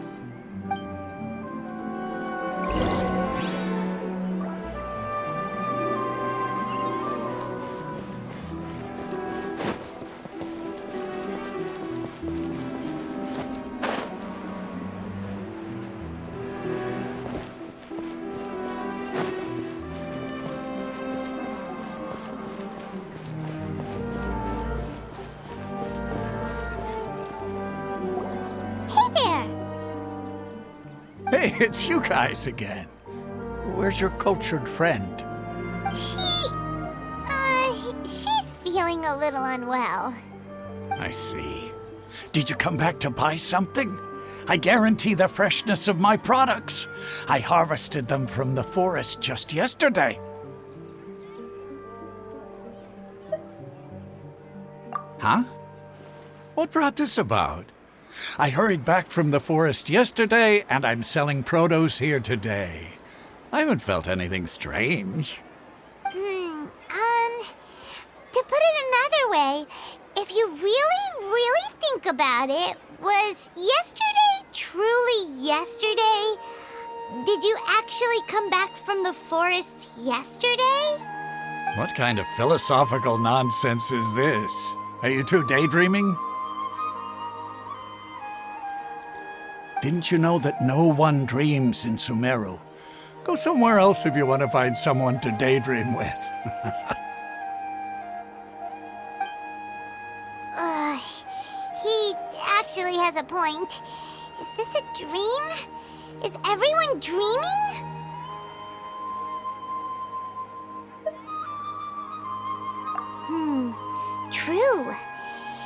Hey, it's you guys again. Where's your cultured friend? She's feeling a little unwell. I see. Did you come back to buy something? I guarantee the freshness of my products. I harvested them from the forest just yesterday. Huh? What brought this about? I hurried back from the forest yesterday, and I'm selling produce here today. I haven't felt anything strange. To put it another way, if you really think about it, was yesterday truly yesterday? Did you actually come back from the forest yesterday? What kind of philosophical nonsense is this? Are you two daydreaming? Didn't you know that no one dreams in Sumeru? Go somewhere else if you want to find someone to daydream with. He actually has a point. Is this a dream? Is everyone dreaming? True.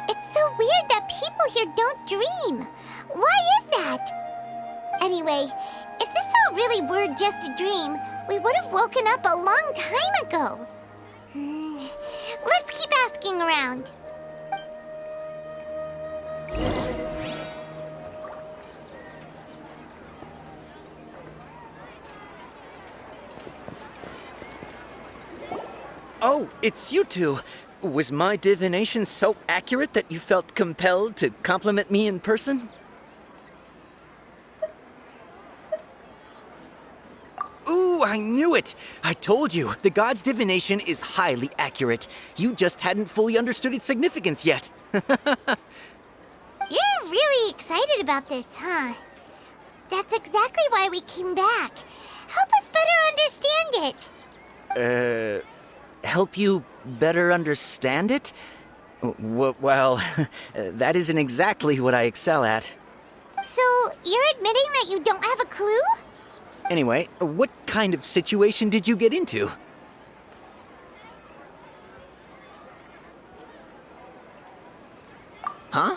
It's so weird that people here don't dream. Why is that? Anyway, if this all really were just a dream, we would have woken up a long time ago. Let's keep asking around. Oh, it's you two. Was my divination so accurate that you felt compelled to compliment me in person? Ooh, I knew it! I told you, the god's divination is highly accurate. You just hadn't fully understood its significance yet. You're really excited about this, huh? That's exactly why we came back. Help us better understand it. Help you better understand it? Well, that isn't exactly what I excel at. So, you're admitting that you don't have a clue? Anyway, what kind of situation did you get into? Huh?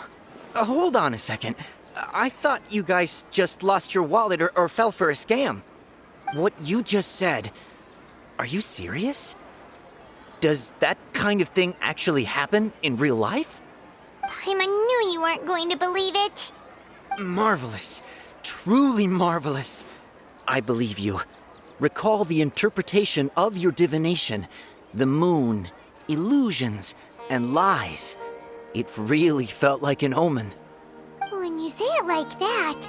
Hold on a second. I thought you guys just lost your wallet or fell for a scam. What you just said, are you serious? Does that kind of thing actually happen in real life? Paimon knew you weren't going to believe it. Marvelous. Truly marvelous. I believe you. Recall the interpretation of your divination. The moon, illusions, and lies. It really felt like an omen. When you say it like that,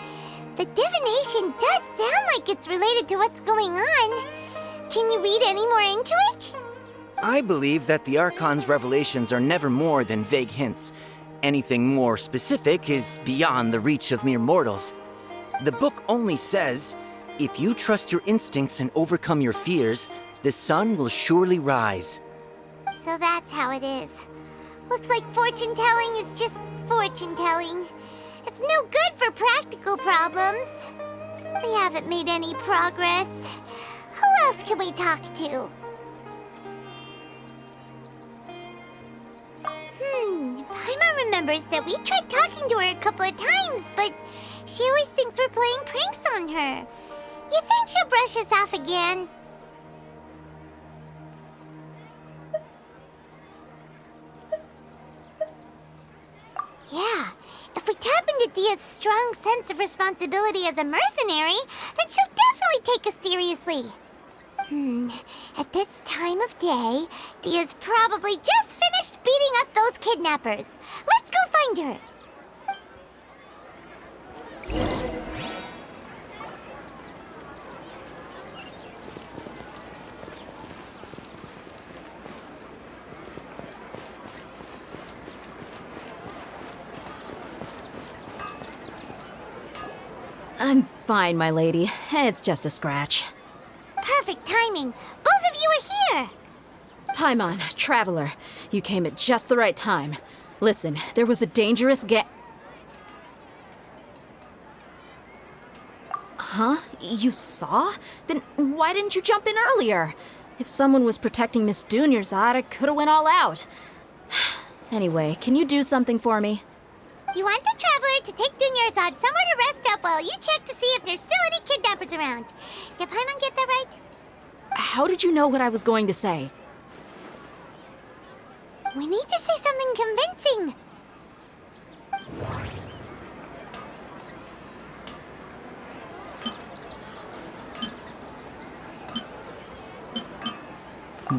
the divination does sound like it's related to what's going on. Can you read any more into it? I believe that the Archon's revelations are never more than vague hints. Anything more specific is beyond the reach of mere mortals. The book only says, if you trust your instincts and overcome your fears, the sun will surely rise. So that's how it is. Looks like fortune-telling is just fortune-telling. It's no good for practical problems. We haven't made any progress. Who else can we talk to? Paimon remembers that we tried talking to her a couple of times, but she always thinks we're playing pranks on her. You think she'll brush us off again? Yeah, if we tap into Dia's strong sense of responsibility as a mercenary, then she'll definitely take us seriously. At this time of day, Dia's probably just finished beating up those kidnappers. Let's go find her. I'm fine, my lady. It's just a scratch. Perfect timing. Both of you are here. Paimon, Traveler, you came at just the right time. Listen, there was a dangerous Huh? You saw? Then why didn't you jump in earlier? If someone was protecting Miss Dunyarzad, I could've went all out. Anyway, can you do something for me? You want the Traveler to take Dunyarzad somewhere to rest up while you check to see if there's still any kidnappers around. Did Paimon get that right? How did you know what I was going to say? We need to say something convincing.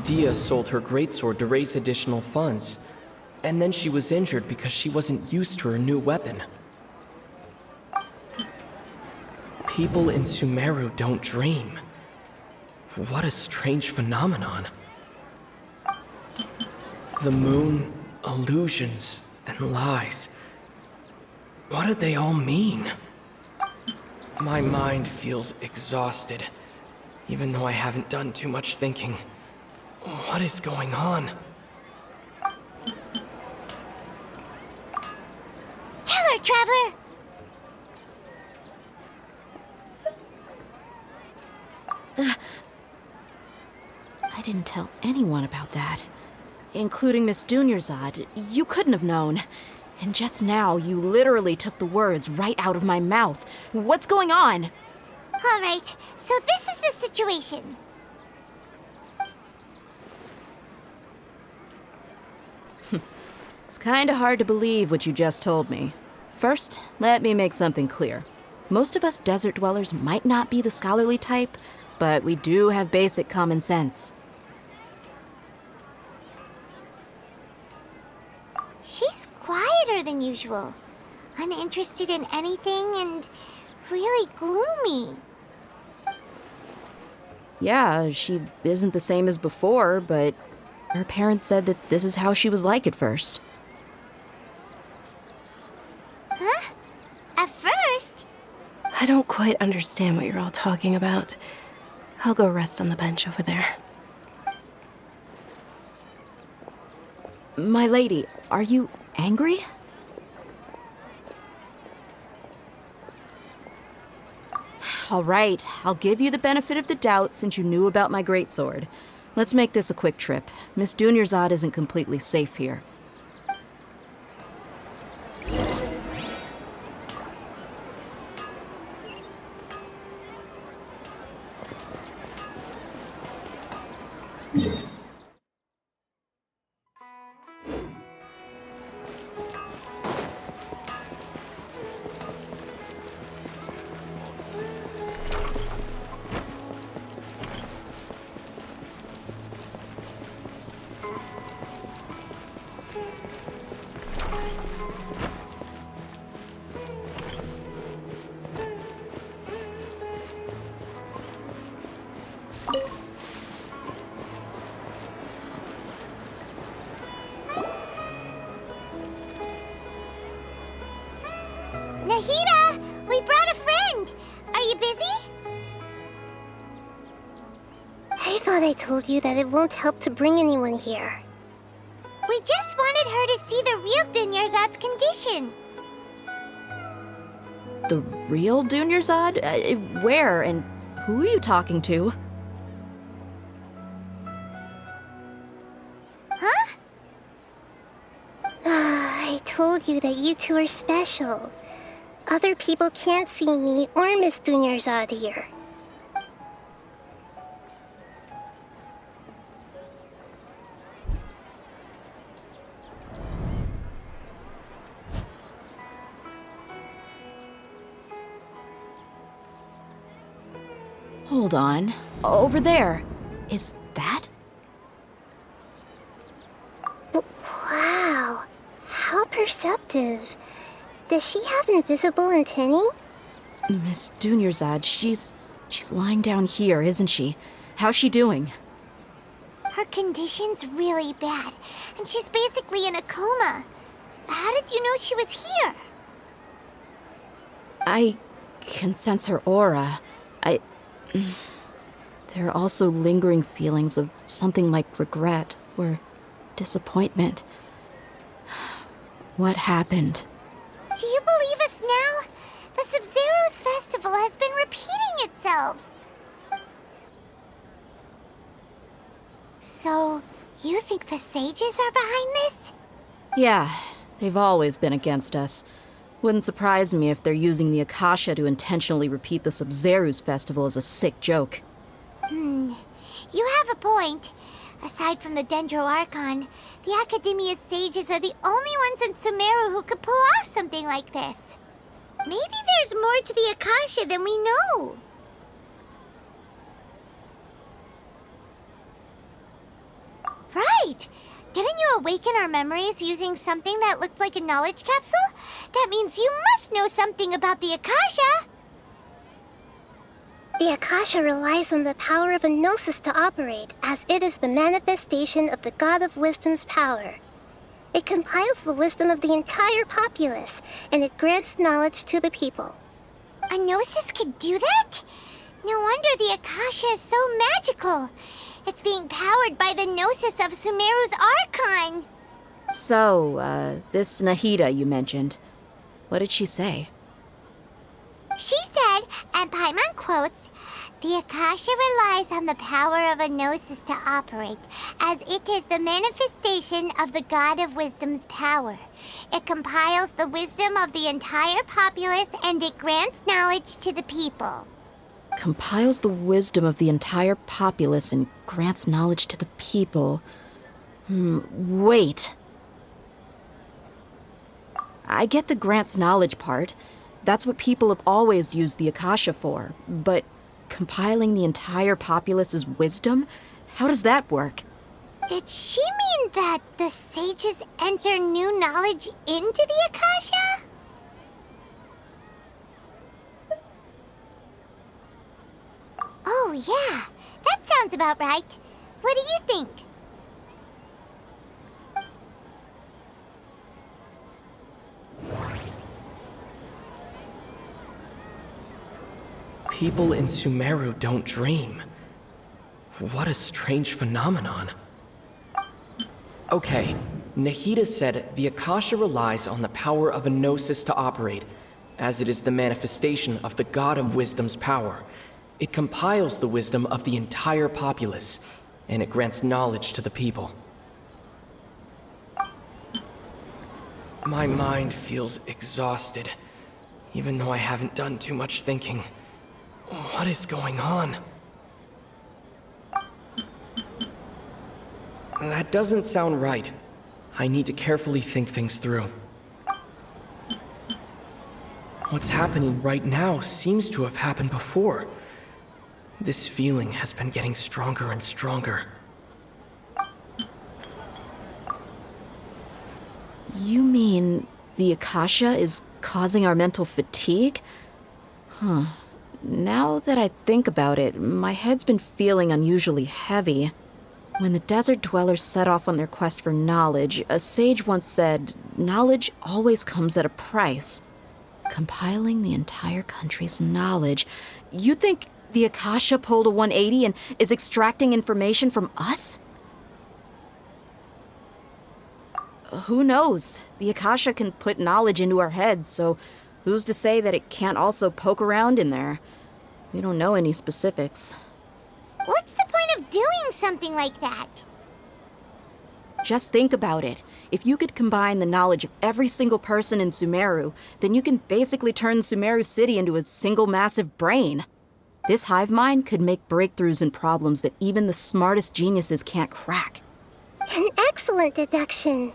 Dia sold her greatsword to raise additional funds. And then she was injured because she wasn't used to her new weapon. People in Sumeru don't dream. What a strange phenomenon. The moon, illusions, and lies. What do they all mean? My mind feels exhausted, even though I haven't done too much thinking. What is going on? Tell her, Traveler! I didn't tell anyone about that. Including Miss Dunyarzad. You couldn't have known. And just now, you literally took the words right out of my mouth. What's going on? All right, so this is the situation. It's kinda hard to believe what you just told me. First, let me make something clear. Most of us desert dwellers might not be the scholarly type, but we do have basic common sense. She's quieter than usual, uninterested in anything, and really gloomy. Yeah, she isn't the same as before, but her parents said that this is how she was like at first. Huh? At first? I don't quite understand what you're all talking about. I'll go rest on the bench over there. My lady, are you angry? All right, I'll give you the benefit of the doubt since you knew about my greatsword. Let's make this a quick trip. Miss Dunyarzad isn't completely safe here. Nahida! We brought a friend! Are you busy? I thought I told you that it won't help to bring anyone here. We just wanted her to see the real Dunyarzad's condition. The real Dunyarzad? Where and who are you talking to? Huh? I told you that you two are special. Other people can't see me or Miss Dunyarzad here. Hold on. Over there. Is that? Wow. How perceptive. Does she have invisible antennae? Miss Dunyarzad, she's lying down here, isn't she? How's she doing? Her condition's really bad, and she's basically in a coma. How did you know she was here? I can sense her aura. There are also lingering feelings of something like regret or disappointment. What happened? Do you believe us now? The Sabzeruz Festival has been repeating itself. So, you think the sages are behind this? Yeah, they've always been against us. Wouldn't surprise me if they're using the Akasha to intentionally repeat the Sabzeruz Festival as a sick joke. You have a point. Aside from the Dendro Archon, the Academia's sages are the only ones in Sumeru who could pull off something like this. Maybe there's more to the Akasha than we know. Right! Didn't you awaken our memories using something that looked like a knowledge capsule? That means you must know something about the Akasha! The Akasha relies on the power of a gnosis to operate, as it is the manifestation of the God of Wisdom's power. It compiles the wisdom of the entire populace, and it grants knowledge to the people. A Gnosis could do that? No wonder the Akasha is so magical. It's being powered by the Gnosis of Sumeru's Archon. So, this Nahida you mentioned, what did she say? She said, and Paimon quotes, "The Akasha relies on the power of a Gnosis to operate, as it is the manifestation of the God of Wisdom's power. It compiles the wisdom of the entire populace and it grants knowledge to the people." Compiles the wisdom of the entire populace and grants knowledge to the people. Wait. I get the grants knowledge part. That's what people have always used the Akasha for. But compiling the entire populace's wisdom? How does that work? Did she mean that the sages enter new knowledge into the Akasha? Oh, yeah. That sounds about right. What do you think? People in Sumeru don't dream. What a strange phenomenon. Okay, Nahida said the Akasha relies on the power of a Gnosis to operate, as it is the manifestation of the God of Wisdom's power. It compiles the wisdom of the entire populace, and it grants knowledge to the people. My mind feels exhausted, even though I haven't done too much thinking. What is going on? That doesn't sound right. I need to carefully think things through. What's happening right now seems to have happened before. This feeling has been getting stronger and stronger. You mean the Akasha is causing our mental fatigue? Huh. Now that I think about it, my head's been feeling unusually heavy. When the desert dwellers set off on their quest for knowledge, a sage once said, "Knowledge always comes at a price." Compiling the entire country's knowledge. You think the Akasha pulled a 180 and is extracting information from us? Who knows? The Akasha can put knowledge into our heads, so who's to say that it can't also poke around in there? We don't know any specifics. What's the point of doing something like that? Just think about it. If you could combine the knowledge of every single person in Sumeru, then you can basically turn Sumeru City into a single massive brain. This hive mind could make breakthroughs in problems that even the smartest geniuses can't crack. An excellent deduction.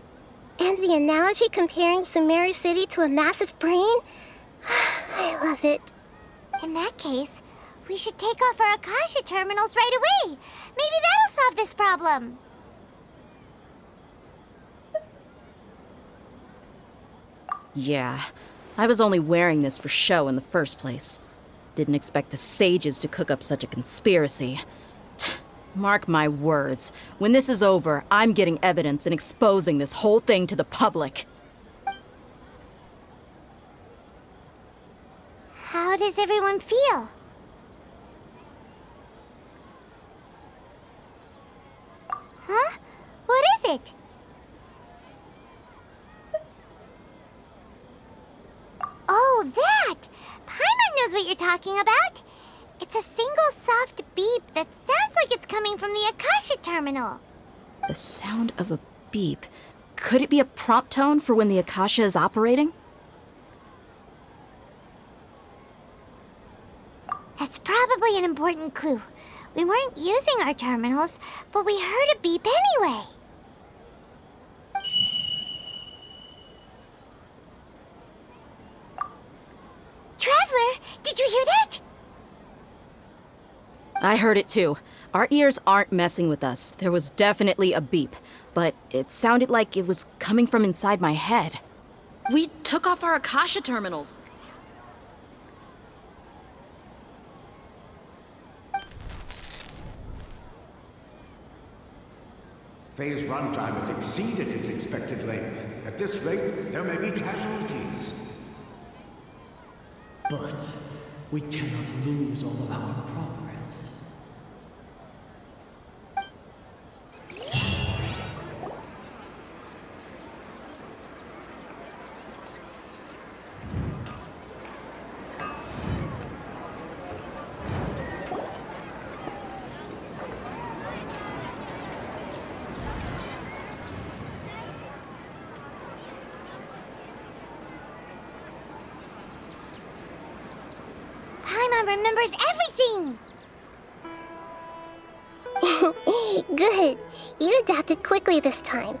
And the analogy comparing Sumeru City to a massive brain? I love it. In that case, we should take off our Akasha terminals right away. Maybe that'll solve this problem. Yeah, I was only wearing this for show in the first place. Didn't expect the sages to cook up such a conspiracy. Mark my words, when this is over, I'm getting evidence and exposing this whole thing to the public. How does everyone feel? Huh? What is it? Oh, that! Paimon knows what you're talking about. It's a single soft beep that sounds like it's coming from the Akasha terminal. The sound of a beep. Could it be a prompt tone for when the Akasha is operating? That's probably an important clue. We weren't using our terminals, but we heard a beep anyway. Traveler, did you hear that? I heard it too. Our ears aren't messing with us. There was definitely a beep, but it sounded like it was coming from inside my head. We took off our Akasha terminals. Phase runtime has exceeded its expected length. At this rate, there may be casualties. But We cannot lose all of our progress. Paimon remembers everything! Good. You adapted quickly this time.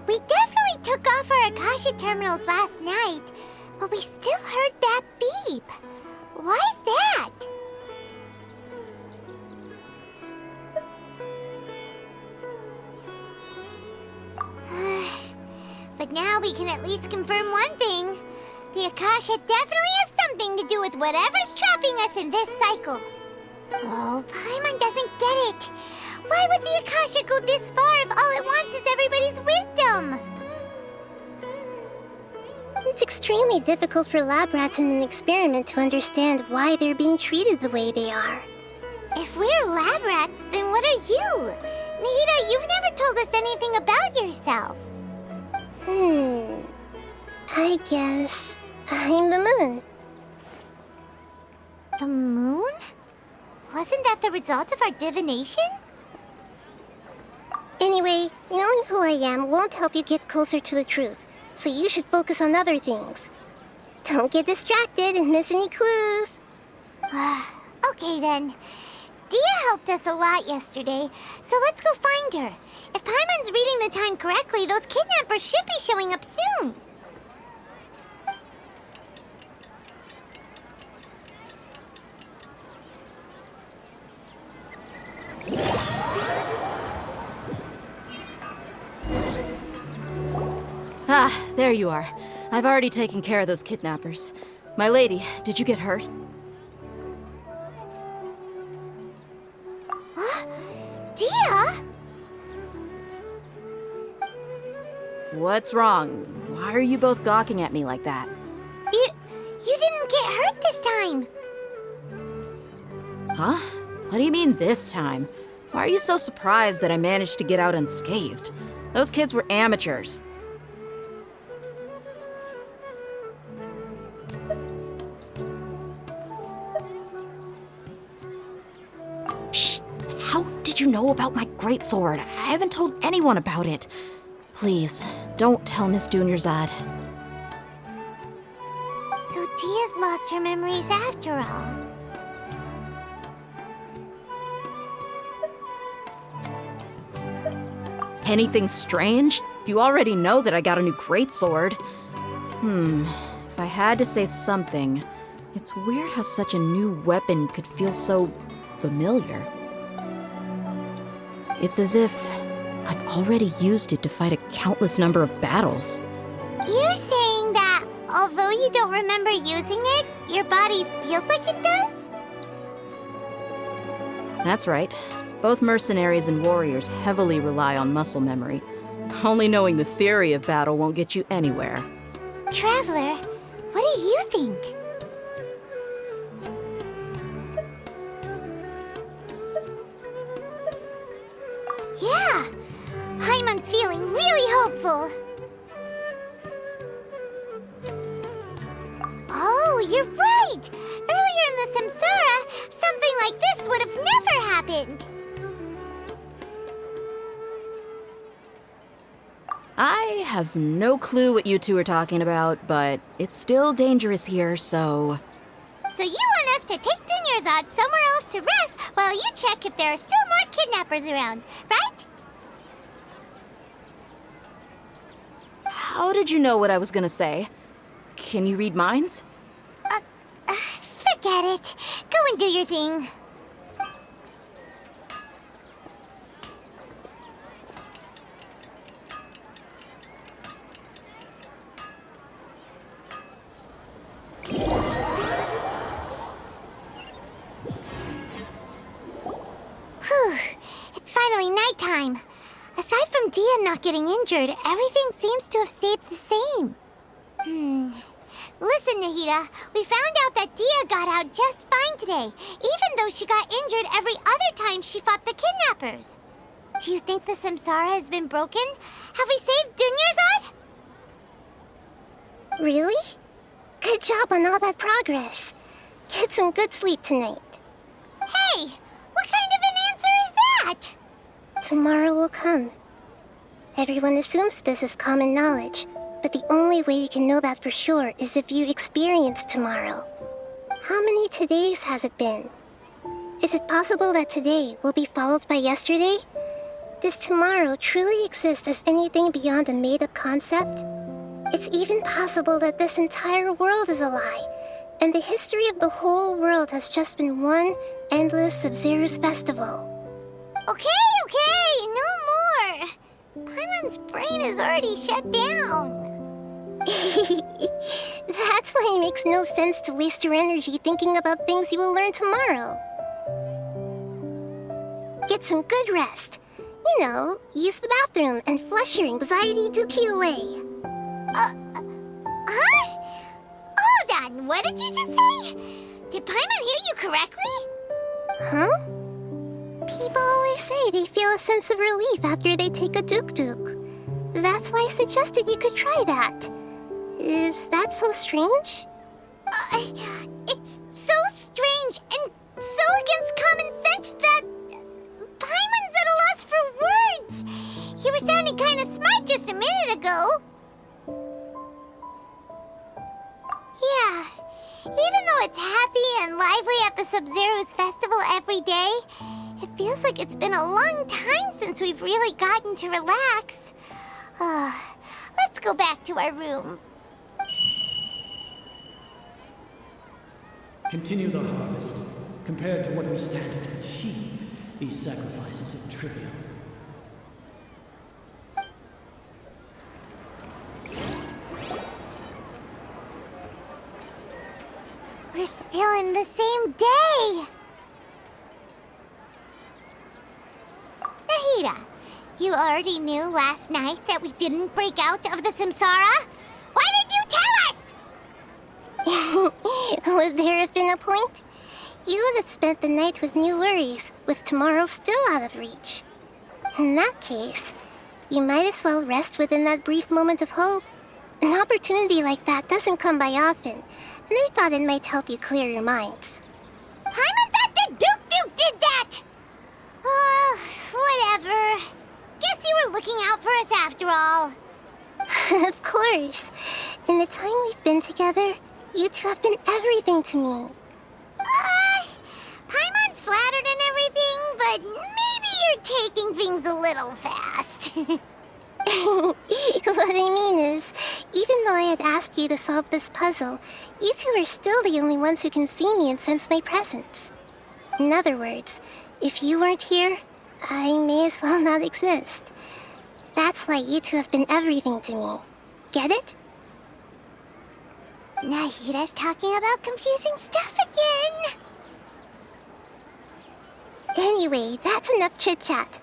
We definitely took off our Akasha terminals last night, but we still heard that beep. Why is that? But now we can at least confirm one thing. The Akasha definitely has something to do with whatever's trapping us in this cycle. Oh, Paimon doesn't get it. Why would the Akasha go this far if all it wants is everybody's wisdom? It's extremely difficult for lab rats in an experiment to understand why they're being treated the way they are. If we're lab rats, then what are you? Nahida, you've never told us anything about yourself. I guess I'm the moon. The moon? Wasn't that the result of our divination? Anyway, knowing who I am won't help you get closer to the truth, so you should focus on other things. Don't get distracted and miss any clues. Okay then. Dia helped us a lot yesterday, so let's go find her. If Paimon's reading the time correctly, those kidnappers should be showing up soon. Ah, there you are. I've already taken care of those kidnappers. My lady, did you get hurt? Dia? What's wrong? Why are you both gawking at me like that? You didn't get hurt this time. Huh? What do you mean this time? Why are you so surprised that I managed to get out unscathed? Those kids were amateurs. Shh! How did you know about my greatsword? I haven't told anyone about it. Please, don't tell Miss Dunyarzad. So Dia's lost her memories after all. Anything strange? You already know that I got a new greatsword. If I had to say something, it's weird how such a new weapon could feel so familiar. It's as if I've already used it to fight a countless number of battles. You're saying that although you don't remember using it, your body feels like it does? That's right. Both mercenaries and warriors heavily rely on muscle memory. Only knowing the theory of battle won't get you anywhere. Traveler, what do you think? Yeah, Paimon's feeling really hopeful. Oh, you're right! Earlier in the Samsara, something like this would have never happened. I have no clue what you two are talking about, but it's still dangerous here, so... So you want us to take Dunyarzad somewhere else to rest while you check if there are still more kidnappers around, right? How did you know what I was gonna say? Can you read minds? Forget it. Go and do your thing. Whew. It's finally nighttime. Aside from Dia not getting injured, everything seems to have stayed the same. Listen, Nahida, we found out that Dia got out just fine today, even though she got injured every other time she fought the kidnappers. Do you think the Samsara has been broken? Have we saved Dunyarzad? Really? Good job on all that progress. Get some good sleep tonight. Hey, what kind of an answer is that? Tomorrow will come. Everyone assumes this is common knowledge, but the only way you can know that for sure is if you experience tomorrow. How many todays has it been? Is it possible that today will be followed by yesterday? Does tomorrow truly exist as anything beyond a made-up concept? It's even possible that this entire world is a lie, and the history of the whole world has just been one endless Sabzeruz Festival. Okay, no more. Paimon's brain is already shut down. That's why it makes no sense to waste your energy thinking about things you will learn tomorrow. Get some good rest. You know, use the bathroom and flush your anxiety dookie away. Huh? Hold on, what did you just say? Did Paimon hear you correctly? Huh? People always say they feel a sense of relief after they take a duk-duk. That's why I suggested you could try that. Is that so strange? It's so strange and so against common sense that Paimon's at a loss for words. You were sounding kind of smart just a minute ago. Yeah, even though it's happy and lively at the Sabzeruz Festival every day, it feels like it's been a long time since we've really gotten to relax. Let's go back to our room. Continue the harvest. Compared to what we stand to achieve, these sacrifices are trivial. We're still in the same day! Nahida, you already knew last night that we didn't break out of the Samsara? Why did you tell us? Would there have been a point? You would have spent the night with new worries, with tomorrow still out of reach. In that case, you might as well rest within that brief moment of hope. An opportunity like that doesn't come by often, and I thought it might help you clear your minds. Paimon thought that Duke did that! Whatever. Guess you were looking out for us after all. Of course. In the time we've been together, you two have been everything to me. Paimon's flattered and everything, but maybe you're taking things a little fast. What I mean is, even though I had asked you to solve this puzzle, you two are still the only ones who can see me and sense my presence. In other words, if you weren't here, I may as well not exist. That's why you two have been everything to me. Get it? Nahida's talking about confusing stuff again. Anyway, that's enough chit-chat.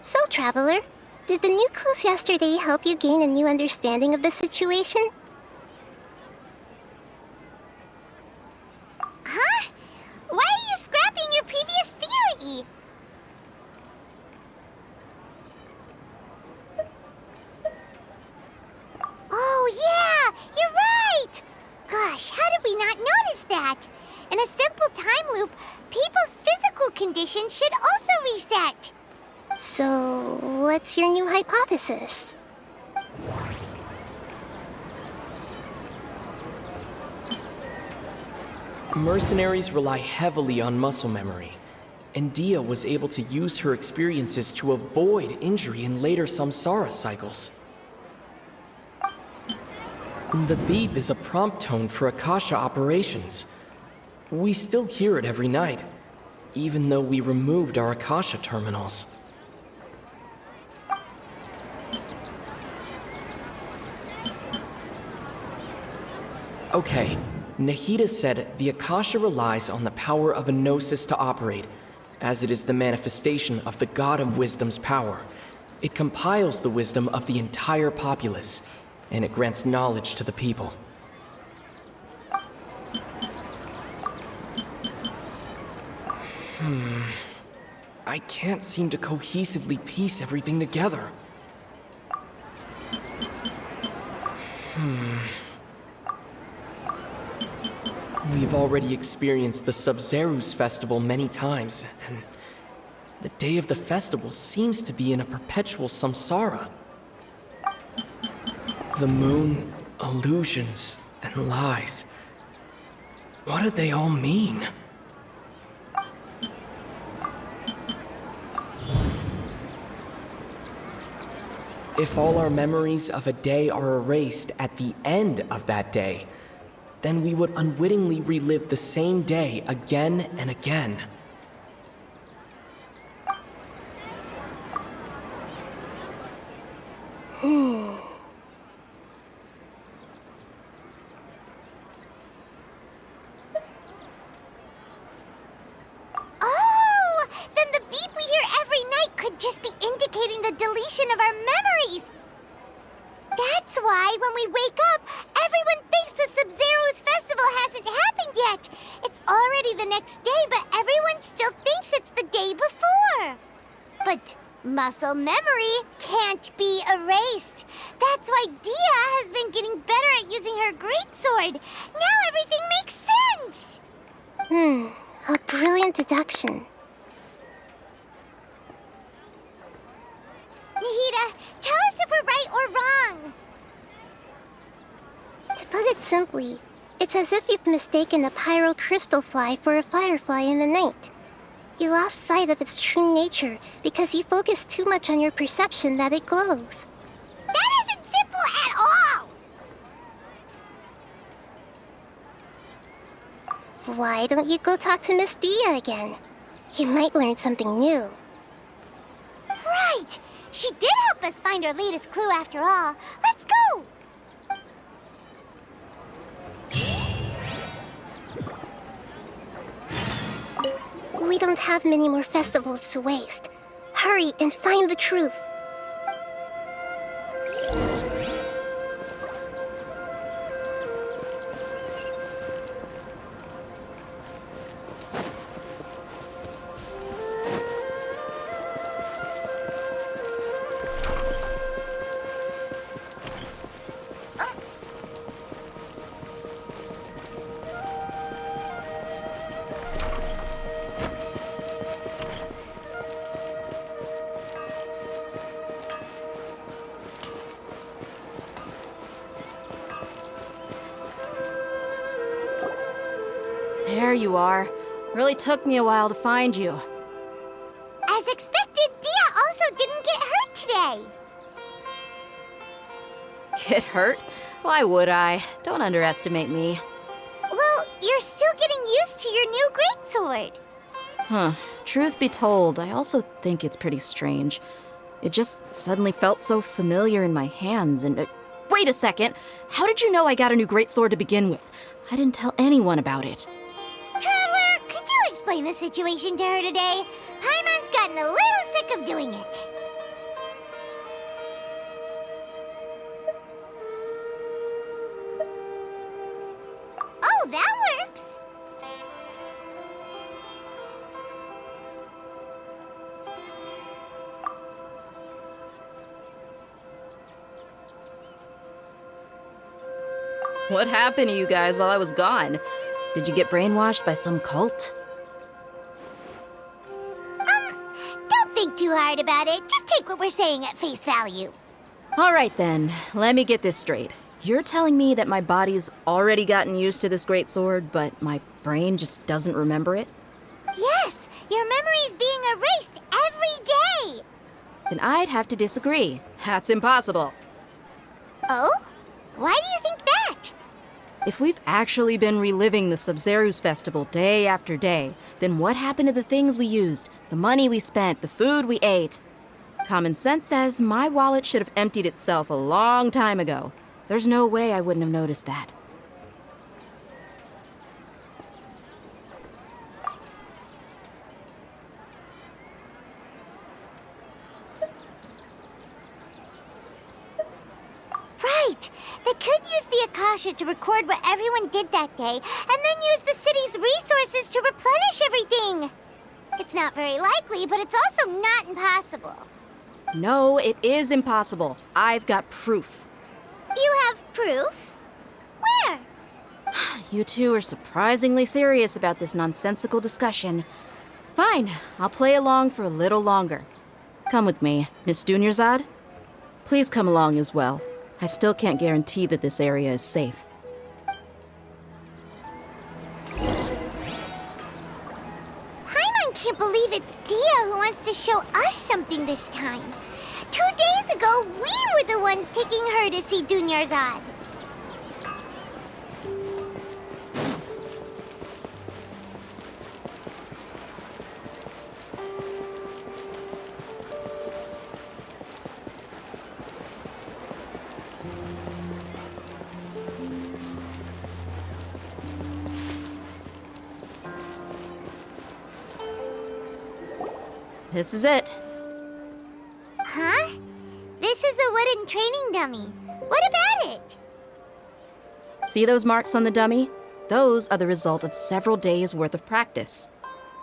So, Traveler, did the new clues yesterday help you gain a new understanding of the situation? Huh? Why are you scrapping your previous theory? Oh yeah, you're right! Gosh, how did we not notice that? In a simple time loop, people's physical conditions should also reset. So, what's your new hypothesis? Mercenaries rely heavily on muscle memory, and Dia was able to use her experiences to avoid injury in later Samsara cycles. The beep is a prompt tone for Akasha operations. We still hear it every night, even though we removed our Akasha terminals. Okay, Nahida said the Akasha relies on the power of a gnosis to operate, as it is the manifestation of the God of Wisdom's power. It compiles the wisdom of the entire populace, and it grants knowledge to the people. I can't seem to cohesively piece everything together. We've already experienced the Sabzeruz Festival many times, and the day of the festival seems to be in a perpetual samsara. The moon, illusions, and lies. What do they all mean? If all our memories of a day are erased at the end of that day, then we would unwittingly relive the same day again and again. Oh! Then the beep we hear every night could just be indicating the deletion of our memories! That's why, when we wake up, everyone thinks the Sabzeruz Festival hasn't happened yet. It's already the next day, but everyone still thinks it's the day before. But muscle memory can't be erased. That's why Dia has been getting better at using her greatsword. Now everything makes sense! A brilliant deduction. Nahida, tell us if we're right or wrong. To put it simply, it's as if you've mistaken a pyro crystal fly for a firefly in the night. You lost sight of its true nature because you focused too much on your perception that it glows. That isn't simple at all! Why don't you go talk to Miss Dia again? You might learn something new. Right! She did help us find our latest clue after all. Let's go! We don't have many more festivals to waste. Hurry and find the truth. There you are. Really took me a while to find you. As expected, Dia also didn't get hurt today. Get hurt? Why would I? Don't underestimate me. Well, you're still getting used to your new greatsword. Huh. Truth be told, I also think it's pretty strange. It just suddenly felt so familiar in my hands and... wait a second! How did you know I got a new greatsword to begin with? I didn't tell anyone about it. Traveler, could you explain the situation to her today? Paimon's gotten a little sick of doing it. Oh, that works! What happened to you guys while I was gone? Did you get brainwashed by some cult? Don't think too hard about it. Just take what we're saying at face value. All right then, let me get this straight. You're telling me that my body's already gotten used to this great sword, but my brain just doesn't remember it? Yes, your memory's being erased every day. Then I'd have to disagree. That's impossible. Oh? Why do you think that? If we've actually been reliving the Sabzeruz Festival day after day, then what happened to the things we used, the money we spent, the food we ate? Common sense says my wallet should have emptied itself a long time ago. There's no way I wouldn't have noticed that. Right! They could use the Akasha to record what everyone did that day, and then use the city's resources to replenish everything! It's not very likely, but it's also not impossible. No, it is impossible. I've got proof. You have proof? Where? You two are surprisingly serious about this nonsensical discussion. Fine, I'll play along for a little longer. Come with me, Miss Dunyarzad. Please come along as well. I still can't guarantee that this area is safe. Paimon can't believe it's Dia who wants to show us something this time. 2 days ago, we were the ones taking her to see Dunyarzad. This is it. Huh? This is a wooden training dummy. What about it? See those marks on the dummy? Those are the result of several days' worth of practice.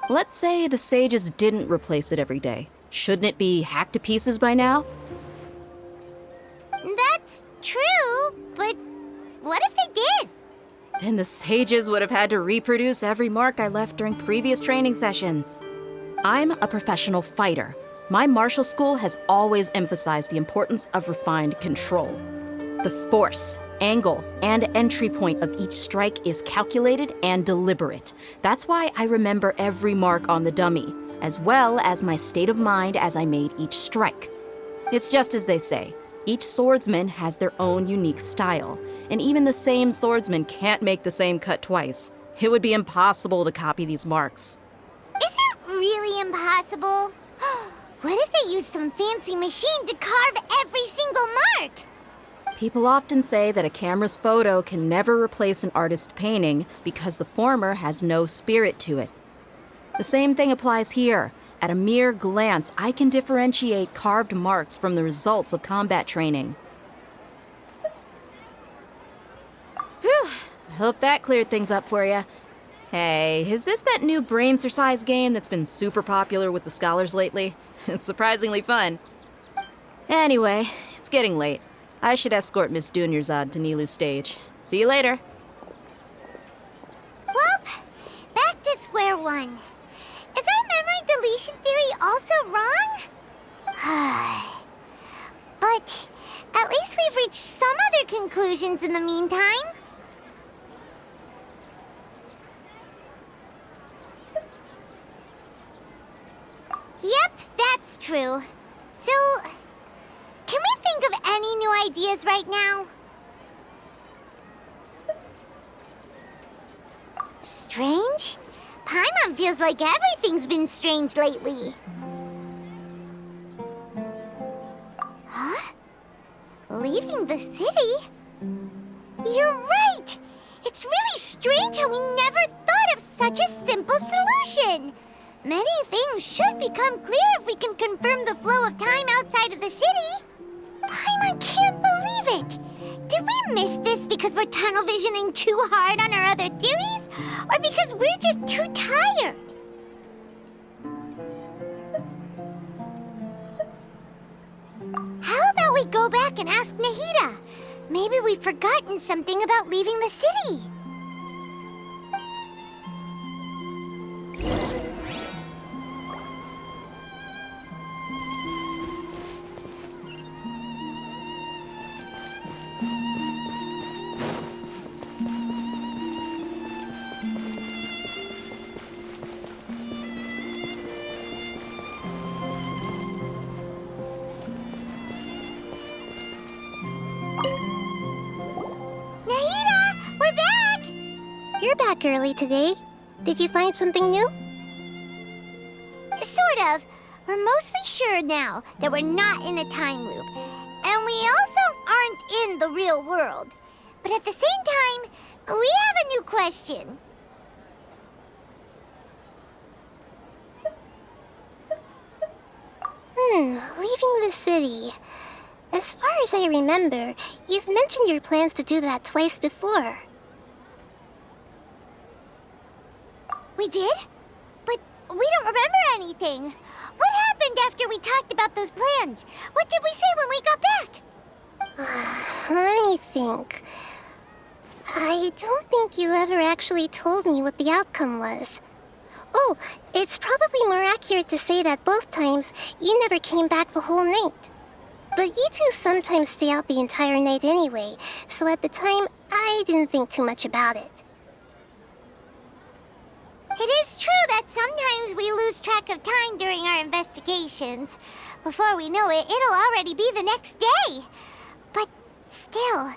Let's say the sages didn't replace it every day. Shouldn't it be hacked to pieces by now? That's true, but what if they did? Then the sages would have had to reproduce every mark I left during previous training sessions. I'm a professional fighter. My martial school has always emphasized the importance of refined control. The force, angle, and entry point of each strike is calculated and deliberate. That's why I remember every mark on the dummy, as well as my state of mind as I made each strike. It's just as they say, each swordsman has their own unique style, and even the same swordsman can't make the same cut twice. It would be impossible to copy these marks. Is it really impossible? What if they used some fancy machine to carve every single mark? People often say that a camera's photo can never replace an artist's painting because the former has no spirit to it. The same thing applies here. At a mere glance, I can differentiate carved marks from the results of combat training. Whew, I hope that cleared things up for you. Hey, is this that new brain-exercise game that's been super popular with the scholars lately? It's surprisingly fun. Anyway, it's getting late. I should escort Miss Dunyarzad to Nilu's stage. See you later. Well, back to square one. Is our memory deletion theory also wrong? But at least we've reached some other conclusions in the meantime. Yep, that's true. So, can we think of any new ideas right now? Strange? Paimon feels like everything's been strange lately. Huh? Leaving the city? You're right! It's really strange how we never thought of such a simple solution! Many things should become clear if we can confirm the flow of time outside of the city. Paimon can't believe it! Did we miss this because we're tunnel visioning too hard on our other theories? Or because we're just too tired? How about we go back and ask Nahida? Maybe we've forgotten something about leaving the city. You're back early today. Did you find something new? Sort of. We're mostly sure now that we're not in a time loop. And we also aren't in the real world. But at the same time, we have a new question. Leaving the city. As far as I remember, you've mentioned your plans to do that twice before. We did? But we don't remember anything. What happened after we talked about those plans? What did we say when we got back? Let me think. I don't think you ever actually told me what the outcome was. Oh, it's probably more accurate to say that both times you never came back the whole night. But you two sometimes stay out the entire night anyway, so at the time, I didn't think too much about it. It is true that sometimes we lose track of time during our investigations. Before we know it, it'll already be the next day. But still,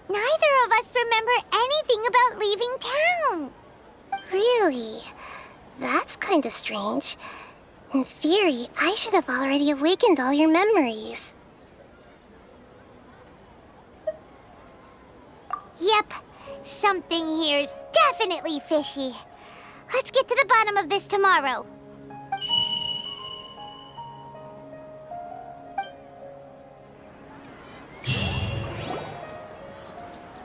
neither of us remember anything about leaving town. Really? That's kinda strange. In theory, I should have already awakened all your memories. Yep, something here's definitely fishy. Let's get to the bottom of this tomorrow.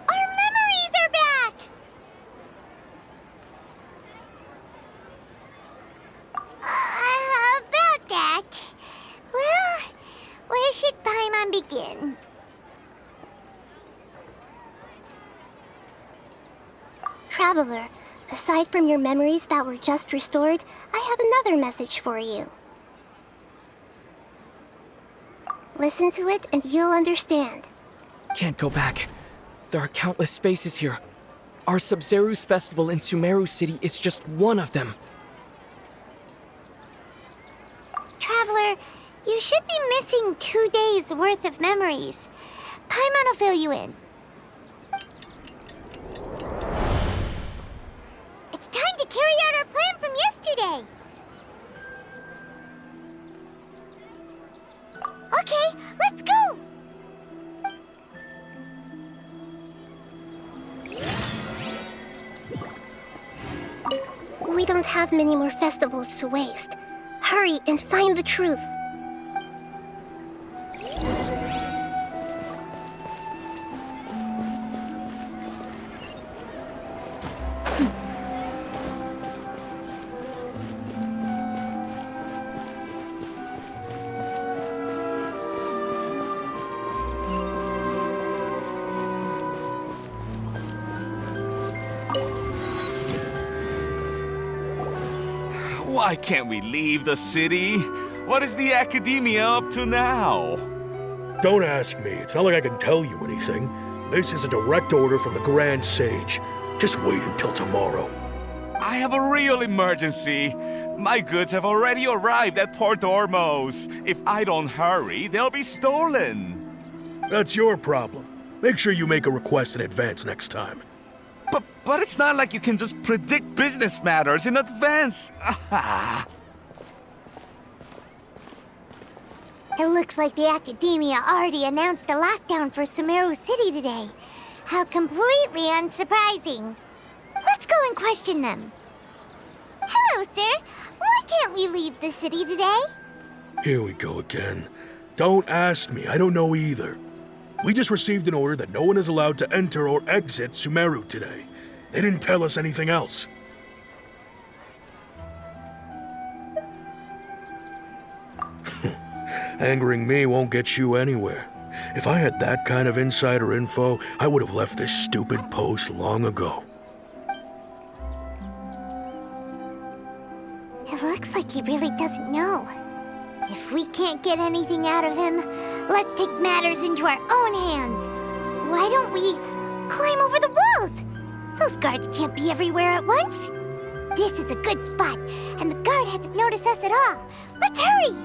Our memories are back! About that. Well, where should Paimon begin? Traveler, aside from your memories that were just restored, I have another message for you. Listen to it and you'll understand. Can't go back. There are countless spaces here. Our Sabzeruz Festival in Sumeru City is just one of them. Traveler, you should be missing 2 days' worth of memories. Paimon will fill you in. It's time to carry out our plan from yesterday. Okay, let's go! We don't have many more festivals to waste. Hurry and find the truth. Why can't we leave the city? What is the Academia up to now? Don't ask me. It's not like I can tell you anything. This is a direct order from the Grand Sage. Just wait until tomorrow. I have a real emergency. My goods have already arrived at Port Ormos. If I don't hurry, they'll be stolen. That's your problem. Make sure you make a request in advance next time. But it's not like you can just predict business matters in advance. It looks like the Academia already announced a lockdown for Sumeru City today. How completely unsurprising. Let's go and question them. Hello, sir. Why can't we leave the city today? Here we go again. Don't ask me. I don't know either. We just received an order that no one is allowed to enter or exit Sumeru today. They didn't tell us anything else. Angering me won't get you anywhere. If I had that kind of insider info, I would have left this stupid post long ago. It looks like he really doesn't know. If we can't get anything out of him, let's take matters into our own hands. Why don't we climb over the walls? Those guards can't be everywhere at once. This is a good spot, and the guard hasn't noticed us at all. Let's hurry!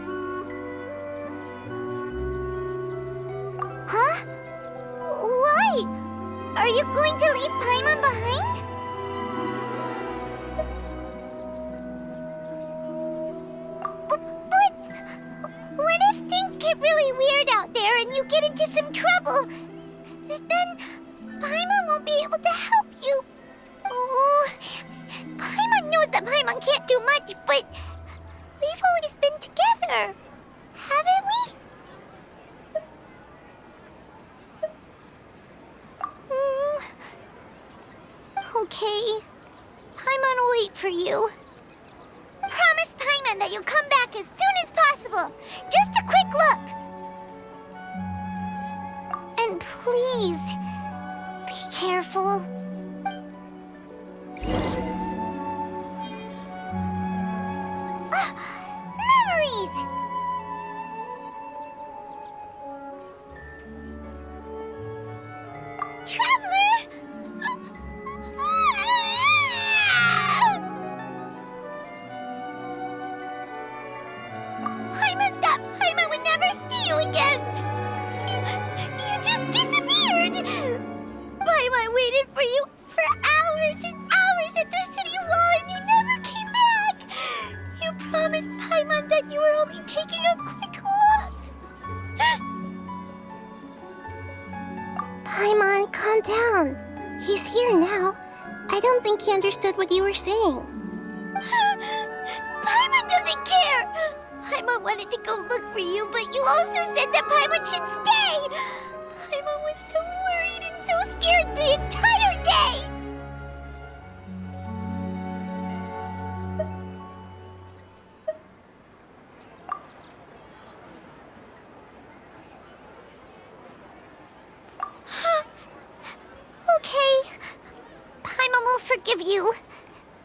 Huh? Why? Are you going to leave Paimon behind? But what if things get really weird out there and you get into some trouble? Then Paimon won't be able to help you. Oh, Paimon knows that Paimon can't do much, but we've always been together, haven't we? Okay. Paimon will wait for you. Promise Paimon that you come back as soon as possible. Just a quick look. And please, be careful. Memories! Traveler! Paimon would never see you again! You just disappeared! Paimon waited for you for hours and hours at the city wall and you never came back! You promised Paimon that you were only taking a quick look! Paimon, calm down. He's here now. I don't think he understood what you were saying. Paimon doesn't care! Paimon wanted to go look for you, but you also said that Paimon should stay! Paimon was so worried and so scared the entire day! Okay. Paimon will forgive you.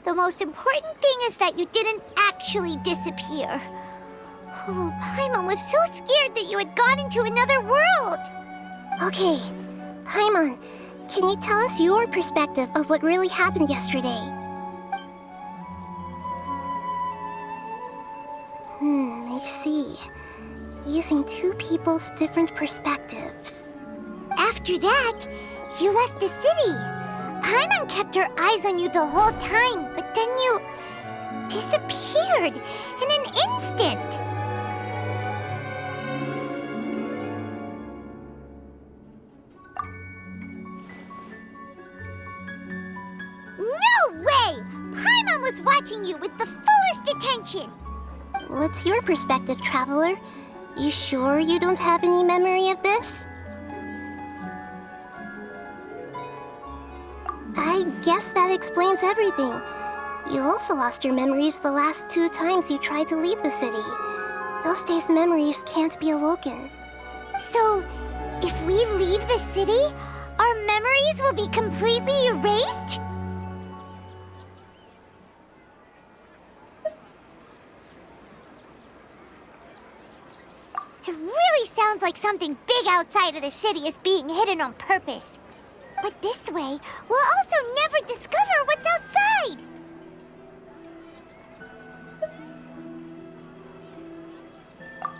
The most important thing is that you didn't actually disappear. Oh, Paimon was so scared that you had gone into another world. Okay, Paimon, can you tell us your perspective of what really happened yesterday? I see. Using two people's different perspectives. After that, you left the city. Paimon kept her eyes on you the whole time, but then you disappeared in an instant. No way! Paimon was watching you with the fullest attention. What's your perspective, Traveler? You sure you don't have any memory of this? I guess that explains everything. You also lost your memories the last 2 times you tried to leave the city. Those days' memories can't be awoken. So, if we leave the city, our memories will be completely erased? It really sounds like something big outside of the city is being hidden on purpose. But this way, we'll also never discover what's outside!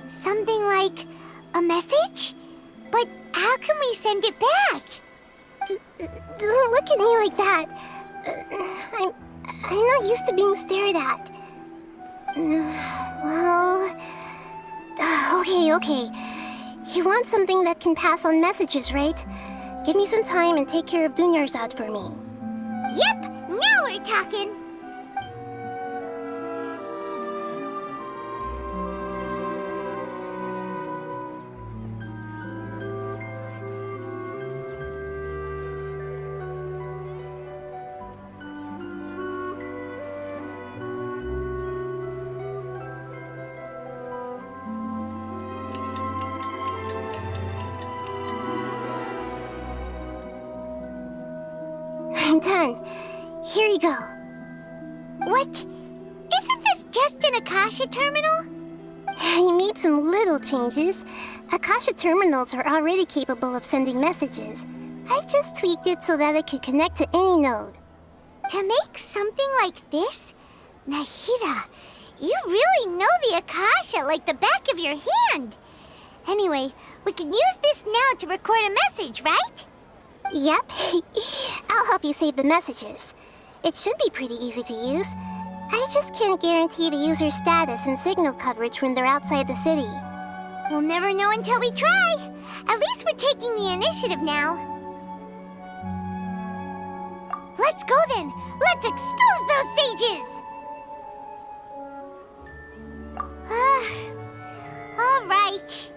Something like a message? But how can we send it back? Don't look at me like that. I'm not used to being stared at. Well... Okay. You want something that can pass on messages, right? Give me some time and take care of Dunyarzad for me. Yep, now we're talking! I'm done. Here you go. What? Isn't this just an Akasha terminal? I made some little changes. Akasha terminals are already capable of sending messages. I just tweaked it so that it could connect to any node. To make something like this? Nahida, you really know the Akasha like the back of your hand. Anyway, we can use this now to record a message, right? Yep. I'll help you save the messages. It should be pretty easy to use. I just can't guarantee the user's status and signal coverage when they're outside the city. We'll never know until we try. At least we're taking the initiative now. Let's go then. Let's expose those sages. All right.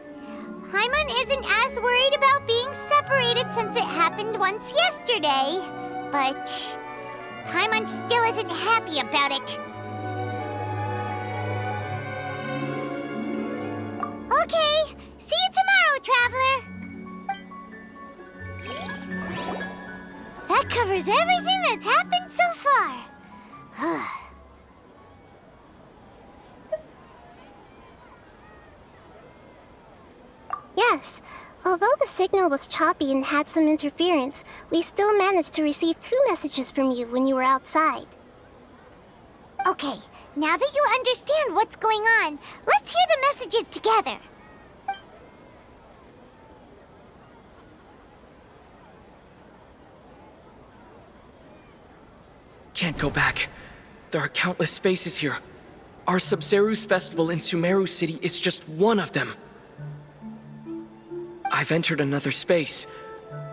Paimon isn't as worried about being separated since it happened once yesterday. But Paimon still isn't happy about it. Okay, see you tomorrow, Traveler! That covers everything that's happened so far. Yes, although the signal was choppy and had some interference, we still managed to receive 2 messages from you when you were outside. Okay, now that you understand what's going on, let's hear the messages together. Can't go back. There are countless spaces here. Our Sabzeruz Festival in Sumeru City is just one of them. I've entered another space.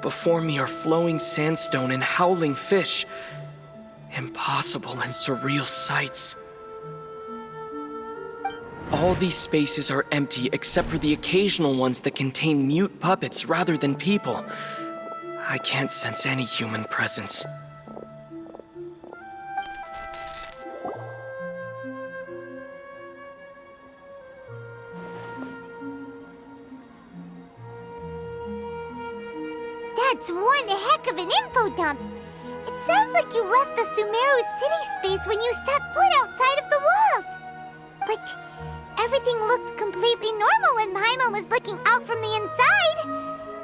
Before me are flowing sandstone and howling fish. Impossible and surreal sights. All these spaces are empty except for the occasional ones that contain mute puppets rather than people. I can't sense any human presence. That's one heck of an info dump. It sounds like you left the Sumeru city space when you set foot outside of the walls. But everything looked completely normal when Paimon was looking out from the inside.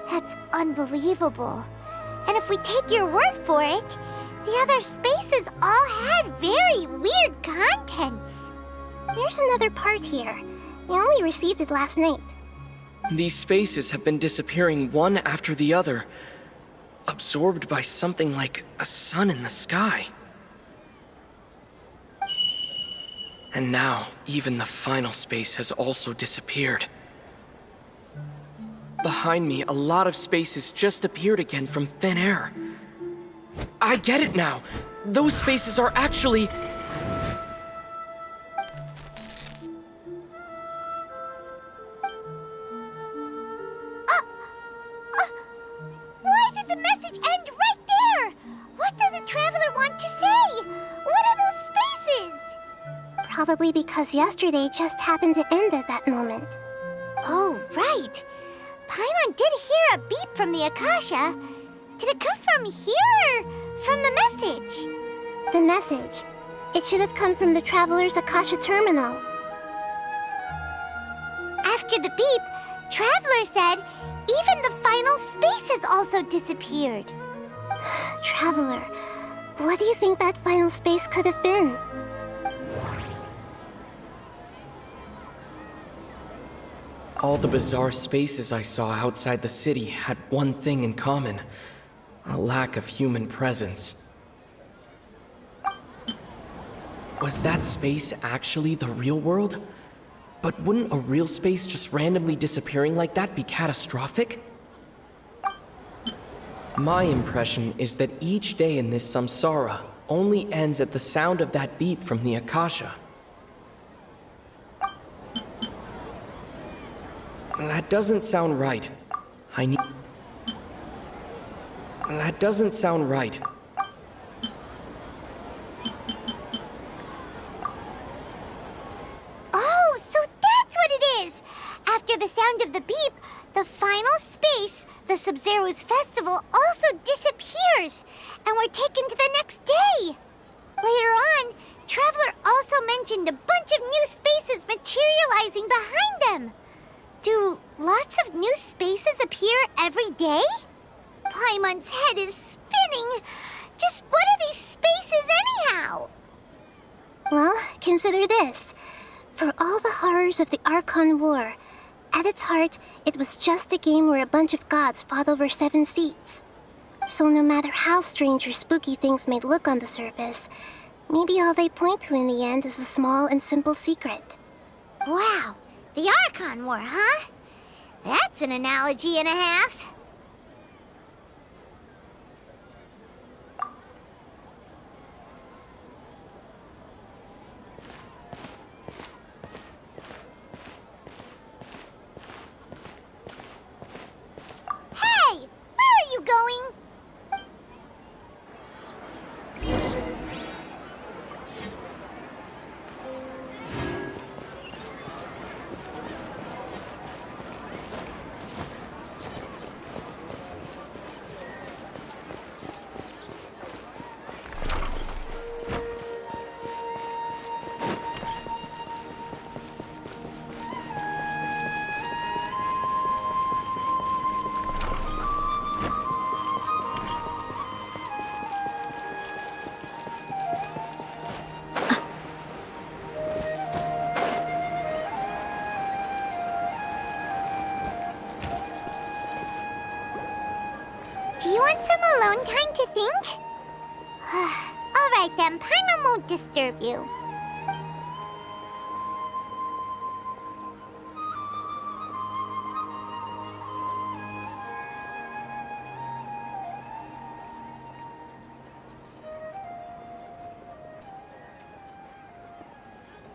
That's unbelievable. And if we take your word for it, the other spaces all had very weird contents. There's another part here. We only received it last night. These spaces have been disappearing one after the other, absorbed by something like a sun in the sky. And now, even the final space has also disappeared. Behind me, a lot of spaces just appeared again from thin air. I get it now! Those spaces are actually... Why did the message end right there? What did the Traveler want to say? What are those spaces? Probably because yesterday just happened to end at that moment. Oh, right. Paimon did hear a beep from the Akasha. Did it come from here or from the message? The message. It should have come from the Traveler's Akasha terminal. After the beep, Traveler said even the final space has also disappeared. Traveler, what do you think that final space could have been? All the bizarre spaces I saw outside the city had one thing in common: a lack of human presence. Was that space actually the real world? But wouldn't a real space just randomly disappearing like that be catastrophic? My impression is that each day in this samsara only ends at the sound of that beep from the Akasha. That doesn't sound right. That doesn't sound right. Oh, so that's what it is! After the sound of the beep, the final space, the Sabzeruz Festival, also disappears, and we're taken to the next day. Later on, Traveler also mentioned a bunch of new spaces materializing behind them. Do lots of new spaces appear every day? Paimon's head is spinning. Just what are these spaces anyhow? Well, consider this. For all the horrors of the Archon War, at its heart, it was just a game where a bunch of gods fought over 7 seats. So no matter how strange or spooky things may look on the surface, maybe all they point to in the end is a small and simple secret. Wow, the Archon War, huh? That's an analogy and a half. Hey, where are you going? some alone time to think? Alright then, Paimon won't disturb you.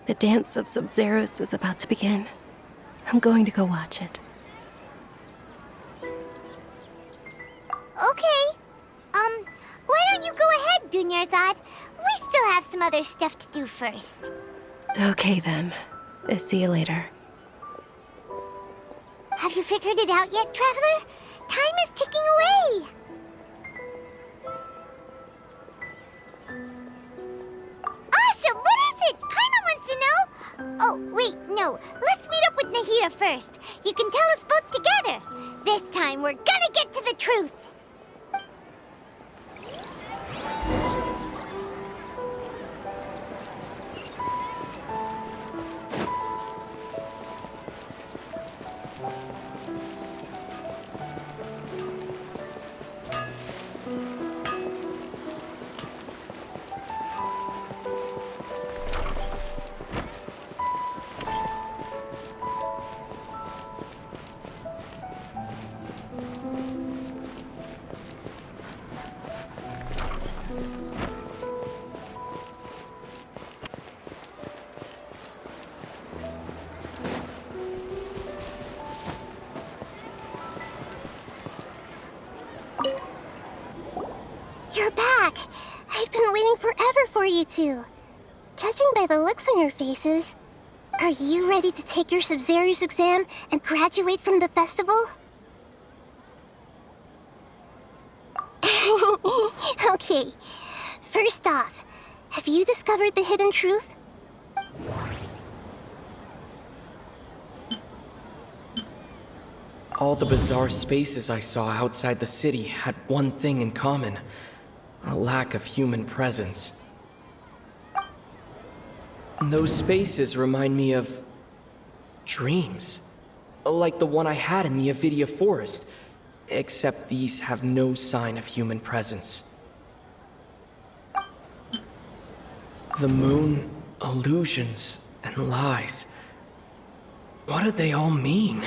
The dance of Sabzeruz is about to begin. I'm going to go watch it. Okay. Why don't you go ahead, Dunyarzad? We still have some other stuff to do first. Okay then. See you later. Have you figured it out yet, Traveler? Time is ticking away. Awesome! What is it? Paimon wants to know. Oh, wait, no. Let's meet up with Nahida first. You can tell us both together. This time, we're gonna get to the truth. You're back! I've been waiting forever for you two. Judging by the looks on your faces, are you ready to take your Sabzeruz exam and graduate from the festival? Okay, first off, have you discovered the hidden truth? All the bizarre spaces I saw outside the city had one thing in common: a lack of human presence. Those spaces remind me of dreams, like the one I had in the Avidia Forest, except these have no sign of human presence. The moon, illusions, and lies. What do they all mean?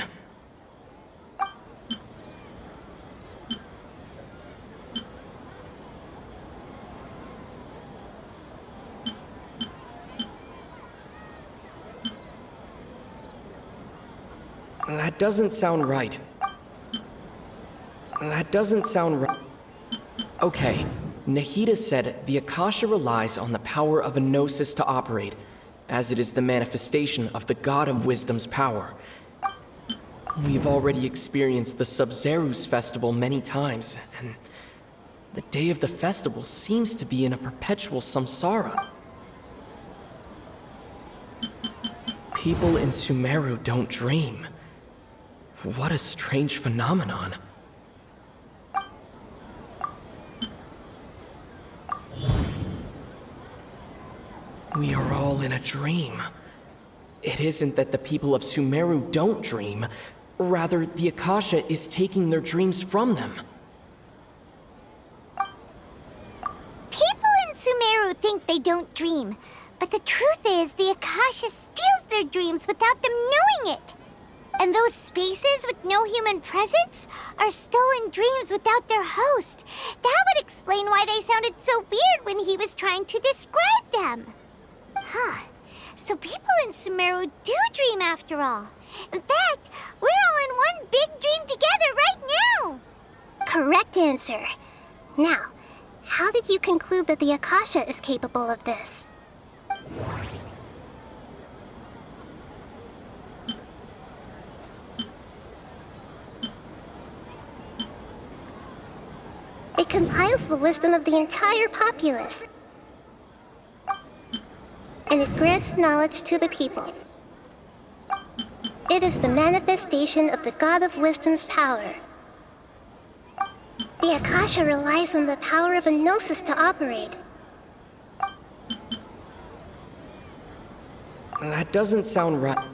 That doesn't sound right. That doesn't sound right. Okay, Nahida said the Akasha relies on the power of a gnosis to operate, as it is the manifestation of the God of Wisdom's power. We've already experienced the Sabzeruz Festival many times, and the day of the festival seems to be in a perpetual samsara. People in Sumeru don't dream. What a strange phenomenon. We are all in a dream. It isn't that the people of Sumeru don't dream. Rather, the Akasha is taking their dreams from them. People in Sumeru think they don't dream, but the truth is the Akasha steals their dreams without them knowing it. And those spaces with no human presence are stolen dreams without their host. That would explain why they sounded so weird when he was trying to describe them. Huh. So people in Sumeru do dream after all. In fact, we're all in one big dream together right now. Correct answer. Now, how did you conclude that the Akasha is capable of this? It compiles the wisdom of the entire populace, and it grants knowledge to the people. It is the manifestation of the God of Wisdom's power. The Akasha relies on the power of a gnosis to operate. That doesn't sound right.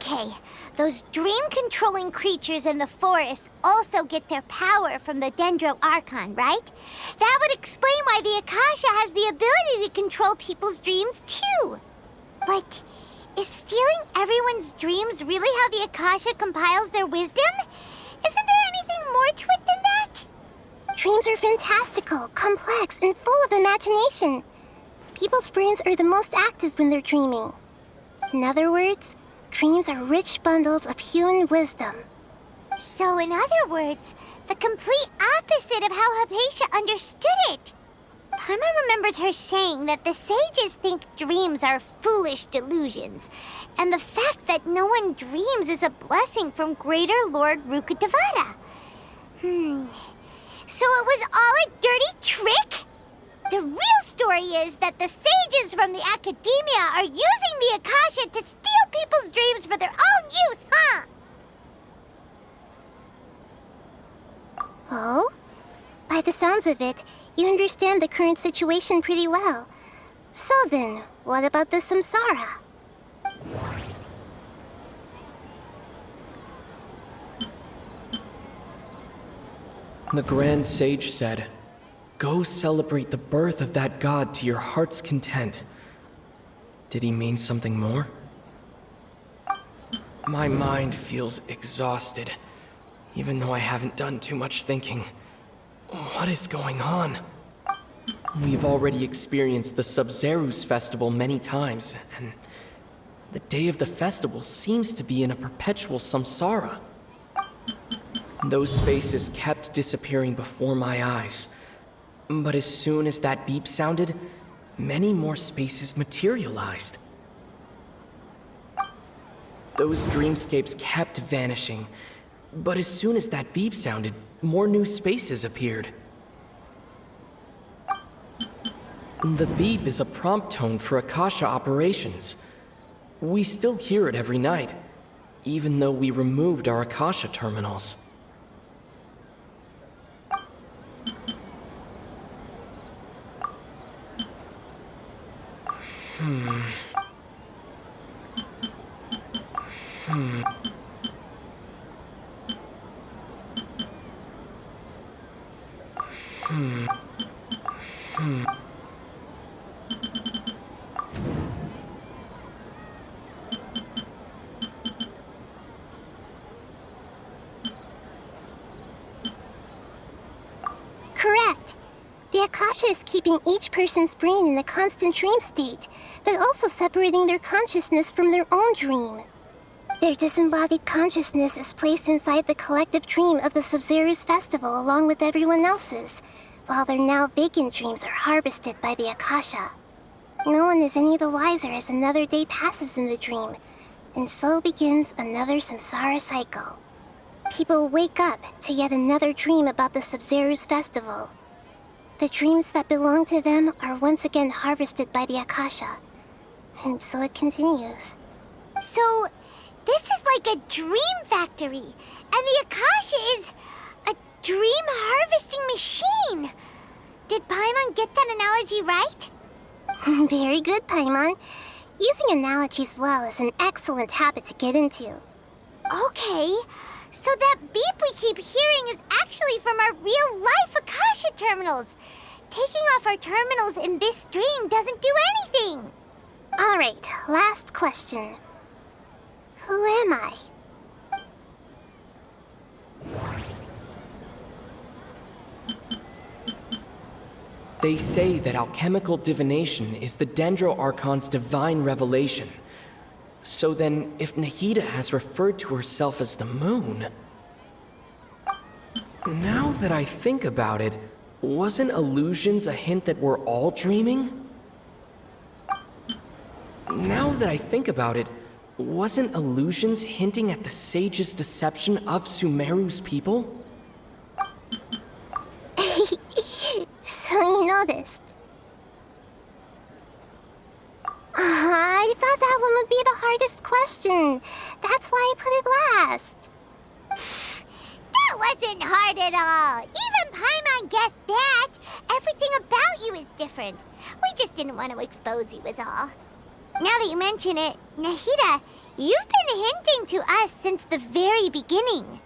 Okay, those dream-controlling creatures in the forest also get their power from the Dendro Archon, right? That would explain why the Akasha has the ability to control people's dreams, too. But is stealing everyone's dreams really how the Akasha compiles their wisdom? Isn't there anything more to it than that? Dreams are fantastical, complex, and full of imagination. People's brains are the most active when they're dreaming. In other words, dreams are rich bundles of human wisdom. So in other words, the complete opposite of how Hypatia understood it. Paimon remembers her saying that the sages think dreams are foolish delusions, and the fact that no one dreams is a blessing from Greater Lord Rukkhadevata. So it was all a dirty trick? The real story is that the sages from the Academia are using the Akasha to steal people's dreams for their own use, huh? Oh? By the sounds of it, you understand the current situation pretty well. So then, what about the Samsara? The Grand Sage said, "Go celebrate the birth of that god to your heart's content." Did he mean something more? My mind feels exhausted, even though I haven't done too much thinking. What is going on? We've already experienced the Sabzeruz Festival many times, and the day of the festival seems to be in a perpetual samsara. Those spaces kept disappearing before my eyes. But as soon as that beep sounded, many more spaces materialized. Those dreamscapes kept vanishing, but as soon as that beep sounded, more new spaces appeared. The beep is a prompt tone for Akasha operations. We still hear it every night, even though we removed our Akasha terminals. Correct. The Akasha is keeping each person's brain in a constant dream state, but also separating their consciousness from their own dream. Their disembodied consciousness is placed inside the collective dream of the Sabzeruz Festival along with everyone else's, while their now vacant dreams are harvested by the Akasha. No one is any the wiser as another day passes in the dream, and so begins another samsara cycle. People wake up to yet another dream about the Sabzeruz Festival. The dreams that belong to them are once again harvested by the Akasha, and so it continues. So, this is like a dream factory, and the Akasha is a dream harvesting machine. Did Paimon get that analogy right? Very good, Paimon. Using analogies well is an excellent habit to get into. Okay, so that beep we keep hearing is actually from our real-life Akasha terminals. Taking off our terminals in this dream doesn't do anything. All right, last question. Who am I? They say that alchemical divination is the Dendro Archon's divine revelation. So then, if Nahida has referred to herself as the moon... Now that I think about it, wasn't illusions a hint that we're all dreaming? Now that I think about it, wasn't illusions hinting at the sage's deception of Sumeru's people? So you noticed. I thought that one would be the hardest question. That's why I put it last. That wasn't hard at all. Even Paimon guessed that. Everything about you is different. We just didn't want to expose you is all. Now that you mention it, Nahida, you've been hinting to us since the very beginning.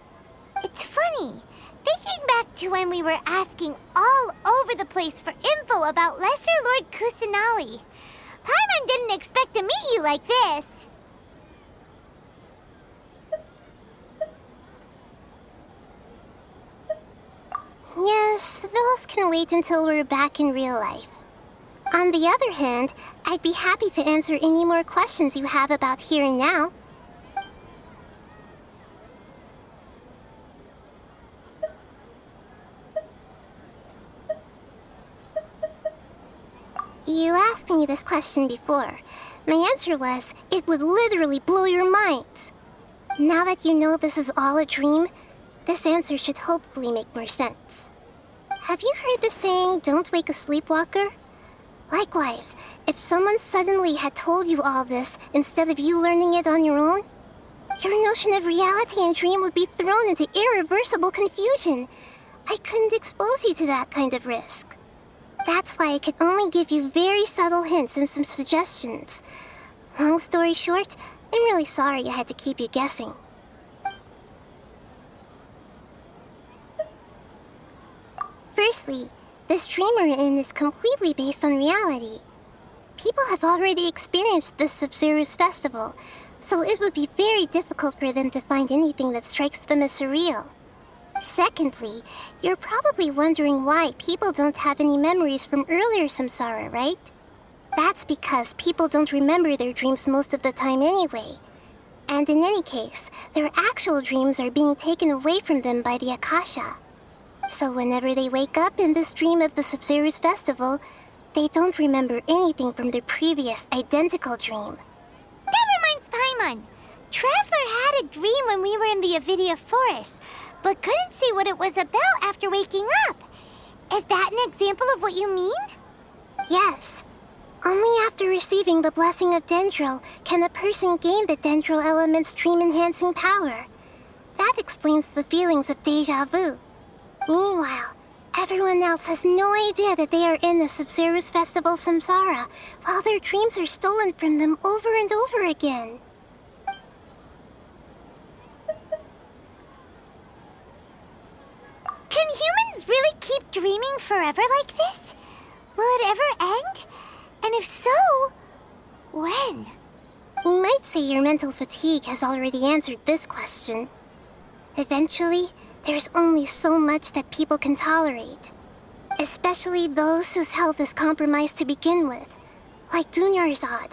It's funny, thinking back to when we were asking all over the place for info about Lesser Lord Kusanali. Paimon didn't expect to meet you like this. Yes, those can wait until we're back in real life. On the other hand, I'd be happy to answer any more questions you have about here and now. You asked me this question before. My answer was, it would literally blow your minds. Now that you know this is all a dream, this answer should hopefully make more sense. Have you heard the saying, don't wake a sleepwalker? Likewise, if someone suddenly had told you all this instead of you learning it on your own, your notion of reality and dream would be thrown into irreversible confusion. I couldn't expose you to that kind of risk. That's why I could only give you very subtle hints and some suggestions. Long story short, I'm really sorry I had to keep you guessing. Firstly, this dream we're in is completely based on reality. People have already experienced this Sabzeruz Festival, so it would be very difficult for them to find anything that strikes them as surreal. Secondly, you're probably wondering why people don't have any memories from earlier Samsara, right? That's because people don't remember their dreams most of the time anyway. And in any case, their actual dreams are being taken away from them by the Akasha. So whenever they wake up in this dream of the Sabzeruz Festival, they don't remember anything from their previous identical dream. That reminds Paimon. Traveler had a dream when we were in the Avidia Forest, but couldn't see what it was about after waking up. Is that an example of what you mean? Yes. Only after receiving the blessing of Dendril can a person gain the Dendril element's dream-enhancing power. That explains the feelings of déjà vu. Meanwhile, everyone else has no idea that they are in the Sabzeruz Festival Samsara, while their dreams are stolen from them over and over again. Can humans really keep dreaming forever like this? Will it ever end? And if so, when? We might say your mental fatigue has already answered this question. Eventually, there's only so much that people can tolerate. Especially those whose health is compromised to begin with, like Dunyarzad.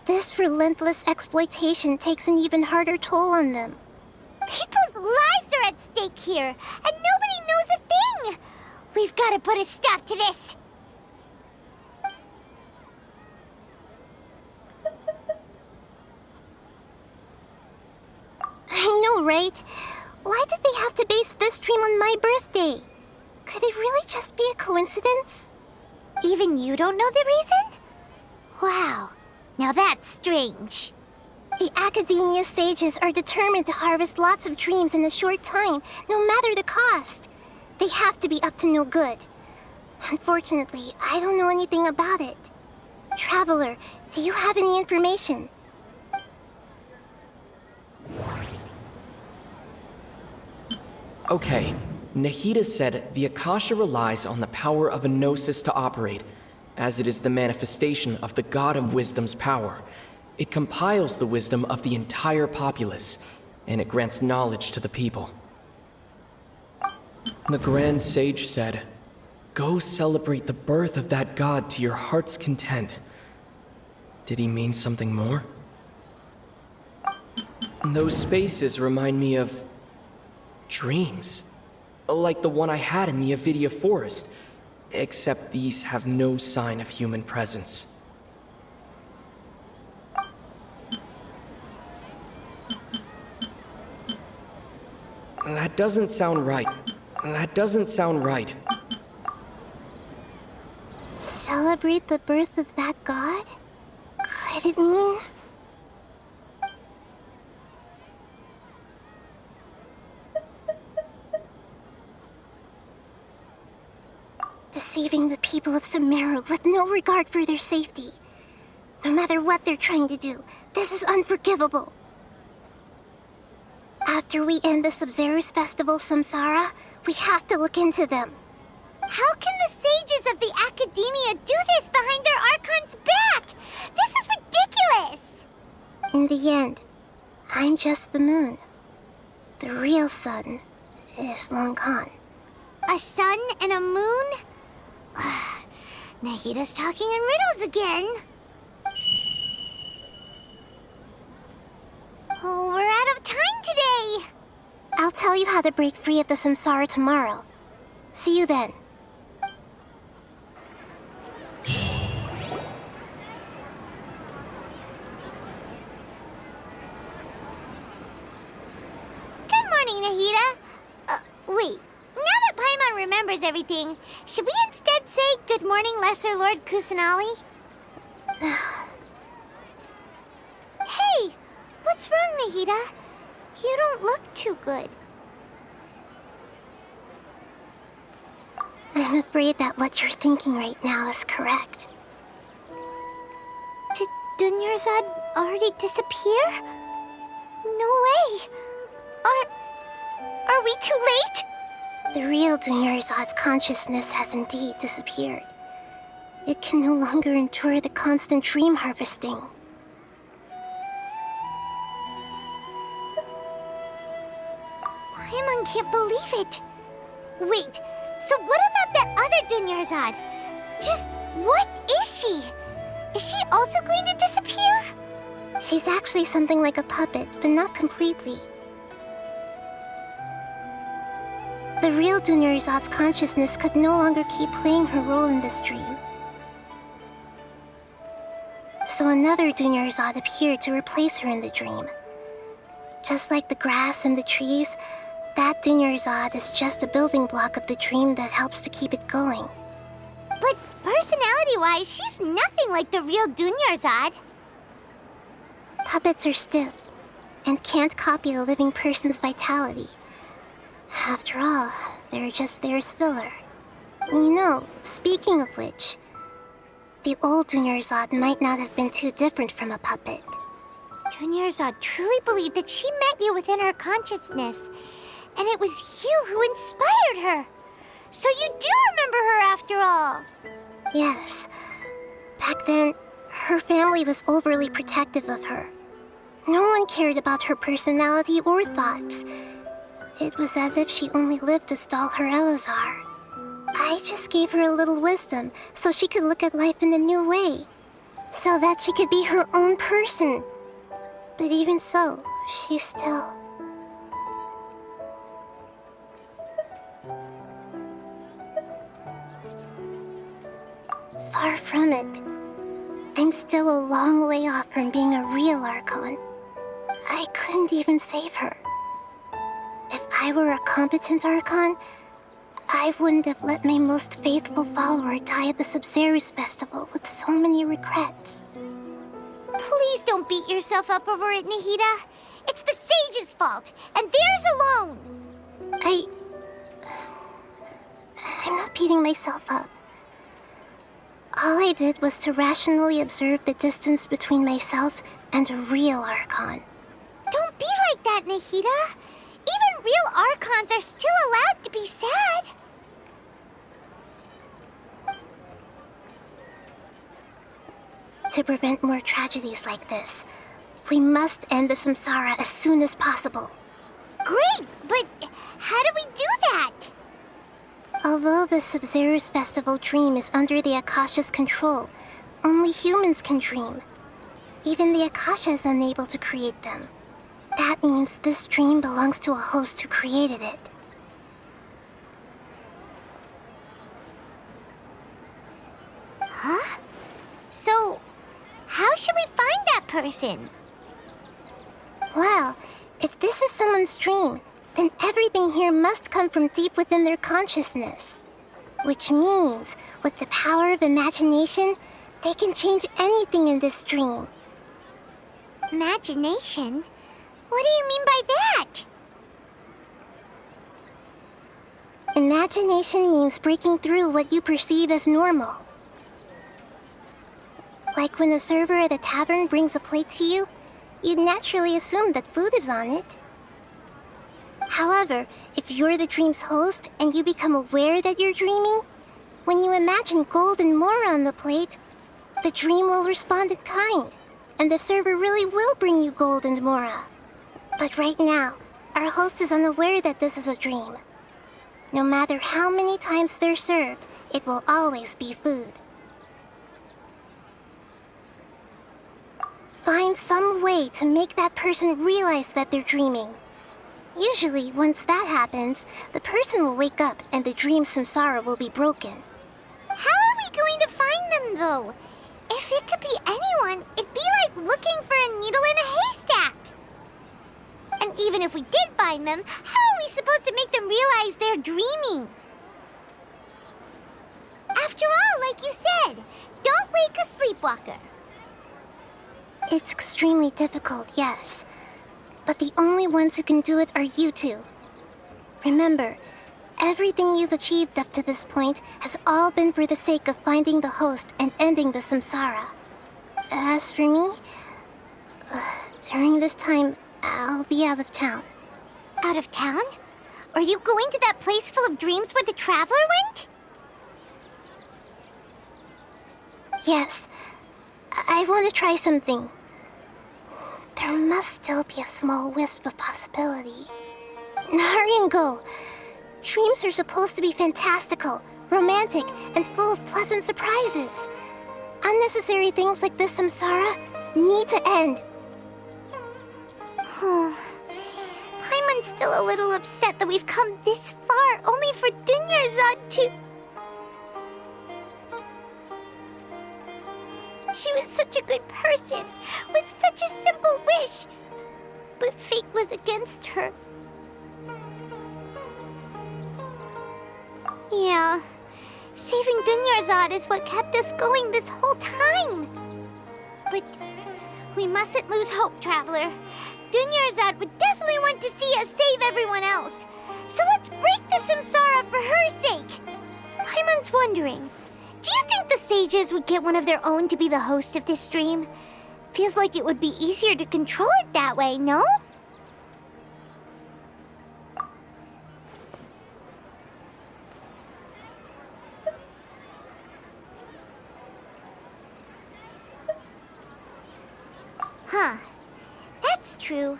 This relentless exploitation takes an even harder toll on them. People's lives are at stake here, and nobody knows a thing! We've got to put a stop to this! I know, right? Why did they have to base this dream on my birthday? Could it really just be a coincidence? Even you don't know the reason? Wow, now that's strange. The Academia sages are determined to harvest lots of dreams in a short time, no matter the cost. They have to be up to no good. Unfortunately, I don't know anything about it. Traveler, do you have any information? Okay, Nahida said the Akasha relies on the power of a gnosis to operate, as it is the manifestation of the God of Wisdom's power. It compiles the wisdom of the entire populace, and it grants knowledge to the people. The Grand Sage said, "Go celebrate the birth of that God to your heart's content." Did he mean something more? Those spaces remind me of dreams, like the one I had in the Avidia Forest, except these have no sign of human presence. That doesn't sound right. That doesn't sound right. Celebrate the birth of that god? Could it mean... deceiving the people of Sumeru with no regard for their safety. No matter what they're trying to do, this is unforgivable. After we end the Sabzeruz Festival, Samsara, we have to look into them. How can the sages of the Academia do this behind their Archon's back? This is ridiculous! In the end, I'm just the moon. The real sun is long gone. A sun and a moon? Nahida's talking in riddles again. Oh, we're out of time today. I'll tell you how to break free of the Samsara tomorrow. See you then. Good morning, Nahida. Wait. Now that Paimon remembers everything, should we instead say good morning, Lesser Lord Kusanali? Hey! What's wrong, Nahida? You don't look too good. I'm afraid that what you're thinking right now is correct. Did Dunyarzad already disappear? No way! Are we too late? The real Dunyarzad's consciousness has indeed disappeared. It can no longer endure the constant dream harvesting. Paimon can't believe it. Wait, so what about that other Dunyarzad? Just what is she? Is she also going to disappear? She's actually something like a puppet, but not completely. The real Dunyarzad's consciousness could no longer keep playing her role in this dream. So another Dunyarzad appeared to replace her in the dream. Just like the grass and the trees, that Dunyarzad is just a building block of the dream that helps to keep it going. But personality-wise, she's nothing like the real Dunyarzad. Puppets are stiff and can't copy a living person's vitality. After all, they're just there as filler. You know, speaking of which, the old Dunyarzad might not have been too different from a puppet. Dunyarzad truly believed that she met you within her consciousness, and it was you who inspired her. So you do remember her after all. Yes. Back then, her family was overly protective of her. No one cared about her personality or thoughts. It was as if she only lived to stall her Elazar. I just gave her a little wisdom so she could look at life in a new way. So that she could be her own person. But even so, she's still... Far from it. I'm still a long way off from being a real Archon. I couldn't even save her. If I were a competent Archon, I wouldn't have let my most faithful follower die at the Sabzeruz Festival with so many regrets. Please don't beat yourself up over it, Nahida. It's the sage's fault, and theirs alone. I'm not beating myself up. All I did was to rationally observe the distance between myself and a real Archon. Don't be like that, Nahida. Even real Archons are still allowed to be sad. To prevent more tragedies like this, we must end the Samsara as soon as possible. Great, but how do we do that? Although the Sabzeruz Festival dream is under the Akasha's control, only humans can dream. Even the Akasha is unable to create them. That means this dream belongs to a host who created it. Huh? So, how should we find that person? Well, if this is someone's dream, then everything here must come from deep within their consciousness. Which means, with the power of imagination, they can change anything in this dream. Imagination? What do you mean by that? Imagination means breaking through what you perceive as normal. Like when a server at a tavern brings a plate to you, you'd naturally assume that food is on it. However, if you're the dream's host and you become aware that you're dreaming, when you imagine gold and more on the plate, the dream will respond in kind, and the server really will bring you gold and mora. But right now, our host is unaware that this is a dream. No matter how many times they're served, it will always be food. Find some way to make that person realize that they're dreaming. Usually, once that happens, the person will wake up and the dream samsara will be broken. How are we going to find them, though? If it could be anyone, it'd be like looking for a needle in a haystack. And even if we did find them, how are we supposed to make them realize they're dreaming? After all, like you said, don't wake a sleepwalker. It's extremely difficult, yes. But the only ones who can do it are you two. Remember, everything you've achieved up to this point has all been for the sake of finding the host and ending the samsara. As for me, during this time, I'll be out of town. Out of town? Are you going to that place full of dreams where the traveler went? Yes. I want to try something. There must still be a small wisp of possibility. Hurry and go. Dreams are supposed to be fantastical, romantic, and full of pleasant surprises. Unnecessary things like this samsara need to end. Paimon's still a little upset that we've come this far only for Dunyarzad to... She was such a good person, with such a simple wish. But fate was against her. Yeah, saving Dunyarzad is what kept us going this whole time. But we mustn't lose hope, Traveler. Dunyarzad would definitely want to see us save everyone else. So let's break the samsara for her sake. Paimon's wondering, do you think the sages would get one of their own to be the host of this dream? Feels like it would be easier to control it that way, no? Huh. That's true.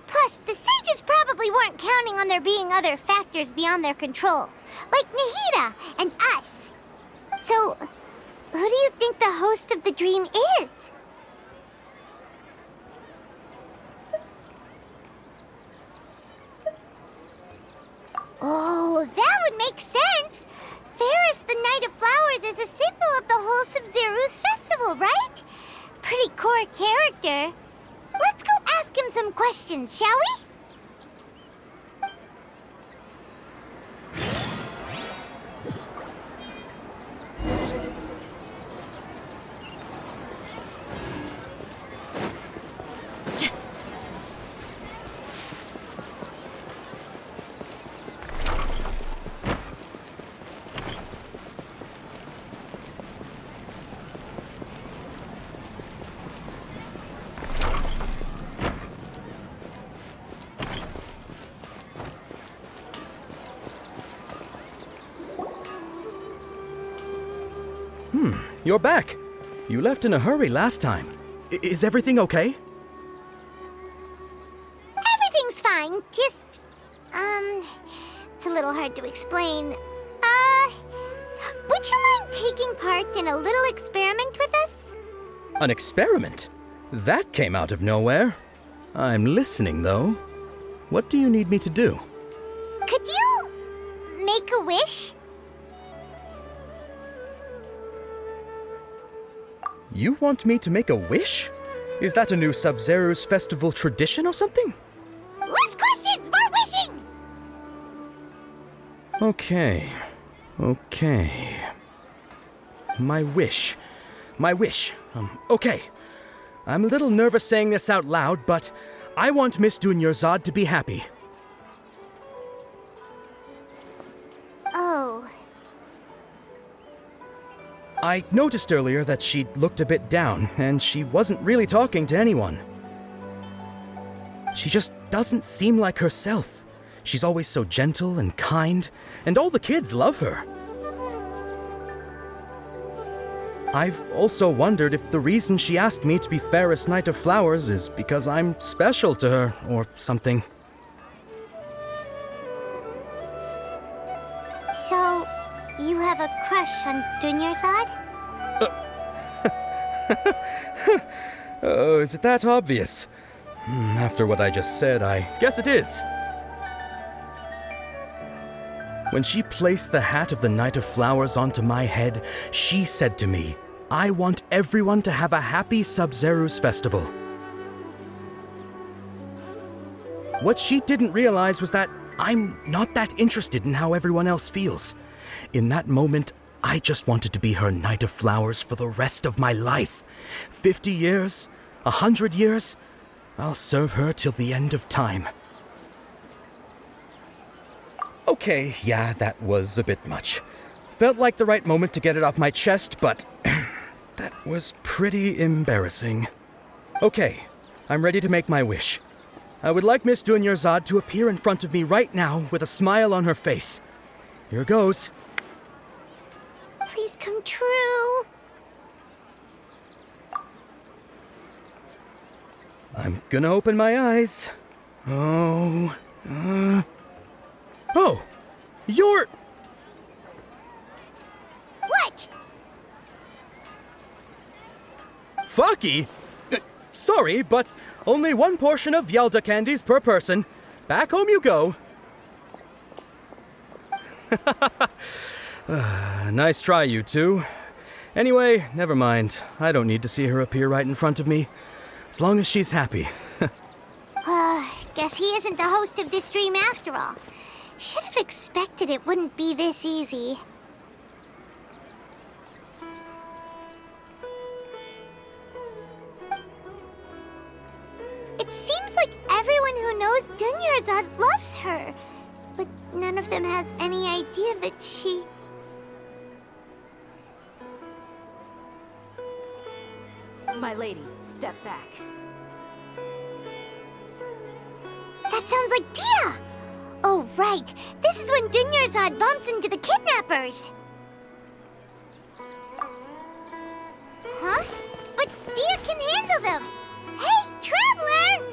Plus, the sages probably weren't counting on there being other factors beyond their control, like Nahida and us. So, who do you think the host of the dream is? Oh, that would make sense! Ferris, the Knight of Flowers, is a symbol of the whole Sabzeruz Festival, right? Pretty core character. Let's go ask him some questions, shall we? You're back. You left in a hurry last time. Is everything okay? Everything's fine. Just, it's a little hard to explain. Would you mind taking part in a little experiment with us? An experiment? That came out of nowhere. I'm listening, though. What do you need me to do? Could you make a wish? You want me to make a wish? Is that a new Sabzeruz Festival tradition or something? Less questions, more wishing! Okay. My wish. Okay. I'm a little nervous saying this out loud, but I want Miss Dunyarzad to be happy. Oh. I noticed earlier that she looked a bit down, and she wasn't really talking to anyone. She just doesn't seem like herself. She's always so gentle and kind, and all the kids love her. I've also wondered if the reason she asked me to be Fairest Knight of Flowers is because I'm special to her, or something. So, you have a crush on Dunyarzad? Oh, is it that obvious? After what I just said, I guess it is. When she placed the hat of the Knight of Flowers onto my head, she said to me, "I want everyone to have a happy Sabzeruz Festival." What she didn't realize was that I'm not that interested in how everyone else feels. In that moment, I just wanted to be her Knight of Flowers for the rest of my life. 50 years? 100 years? I'll serve her till the end of time. Okay, yeah, that was a bit much. Felt like the right moment to get it off my chest, but that was pretty embarrassing. Okay, I'm ready to make my wish. I would like Miss Dunyarzad to appear in front of me right now with a smile on her face. Here goes. Please come true. I'm gonna open my eyes. Oh, you're... What? Fucky? Sorry, but only one portion of Yalda candies per person. Back home you go. Nice try, you two. Anyway, never mind. I don't need to see her appear right in front of me. As long as she's happy. Guess he isn't the host of this stream after all. Should have expected it wouldn't be this easy. It seems like everyone who knows Dunyarzad loves her, but none of them has any idea that she... My lady, step back. That sounds like Dia! Oh, right. This is when Dunyarzad bumps into the kidnappers. Huh? But Dia can handle them. Hey, Traveler!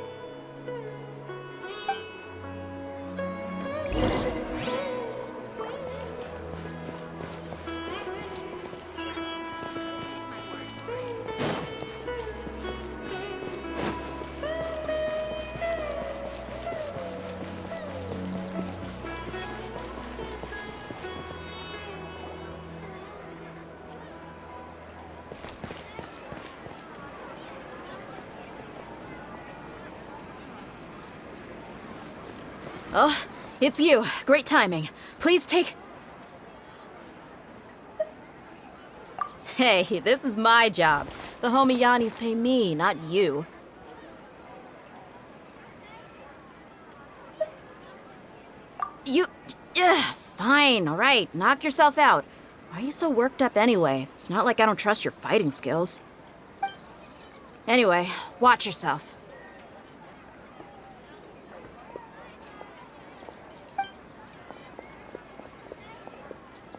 Oh, it's you. Great timing. Please take... Hey, this is my job. The homie Yannis pay me, not you. Fine, alright. Knock yourself out. Why are you so worked up anyway? It's not like I don't trust your fighting skills. Anyway, watch yourself.